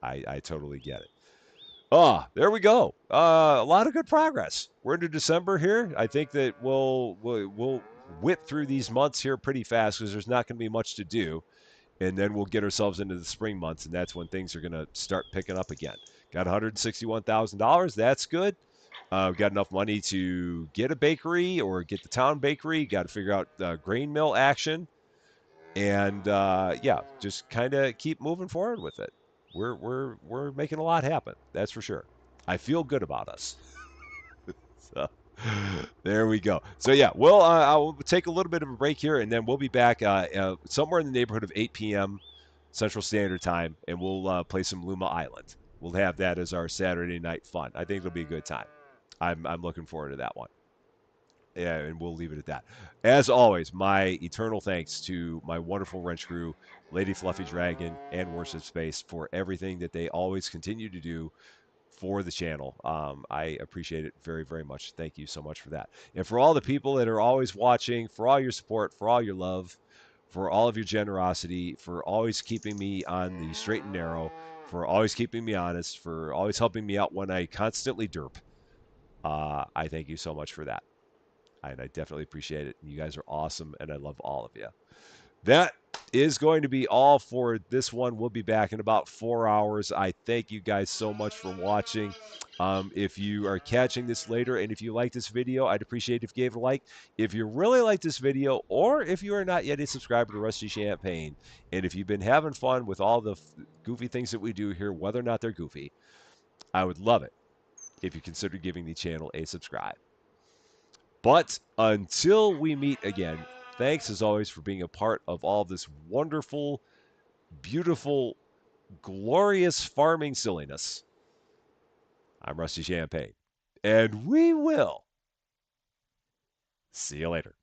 I totally get it. There we go. A lot of good progress. We're into December here. I think that we'll whip through these months here pretty fast because there's not going to be much to do. And then we'll get ourselves into the spring months, and that's when things are going to start picking up again. Got $161,000. That's good. Got enough money to get a bakery or get the town bakery. Got to figure out grain mill action, and yeah, just kind of keep moving forward with it. We're making a lot happen. That's for sure. I feel good about us. So, there we go. So yeah, well, I'll take a little bit of a break here, and then we'll be back somewhere in the neighborhood of 8 p.m. Central Standard Time, and we'll play some Luma Island. We'll have that as our Saturday night fun. I think it'll be a good time. I'm looking forward to that one. Yeah, and we'll leave it at that. As always, my eternal thanks to my wonderful wrench crew, Lady Fluffy Dragon, and Worship Space for everything that they always continue to do for the channel. I appreciate it very, very much. Thank you so much for that. And for all the people that are always watching, for all your support, for all your love, for all of your generosity, for always keeping me on the straight and narrow, for always keeping me honest, for always helping me out when I constantly derp. I thank you so much for that. And I definitely appreciate it. You guys are awesome, and I love all of you. That is going to be all for this one. We'll be back in about 4 hours. I thank you guys so much for watching. If you are catching this later and if you like this video, I'd appreciate if you gave it a like. If you really like this video, or if you are not yet a subscriber to Rusty Champagne, and if you've been having fun with all the goofy things that we do here, whether or not they're goofy, I would love it if you consider giving the channel a subscribe. But until we meet again, thanks as always for being a part of all this wonderful, beautiful, glorious farming silliness. I'm Rusty Champagne, and we will see you later.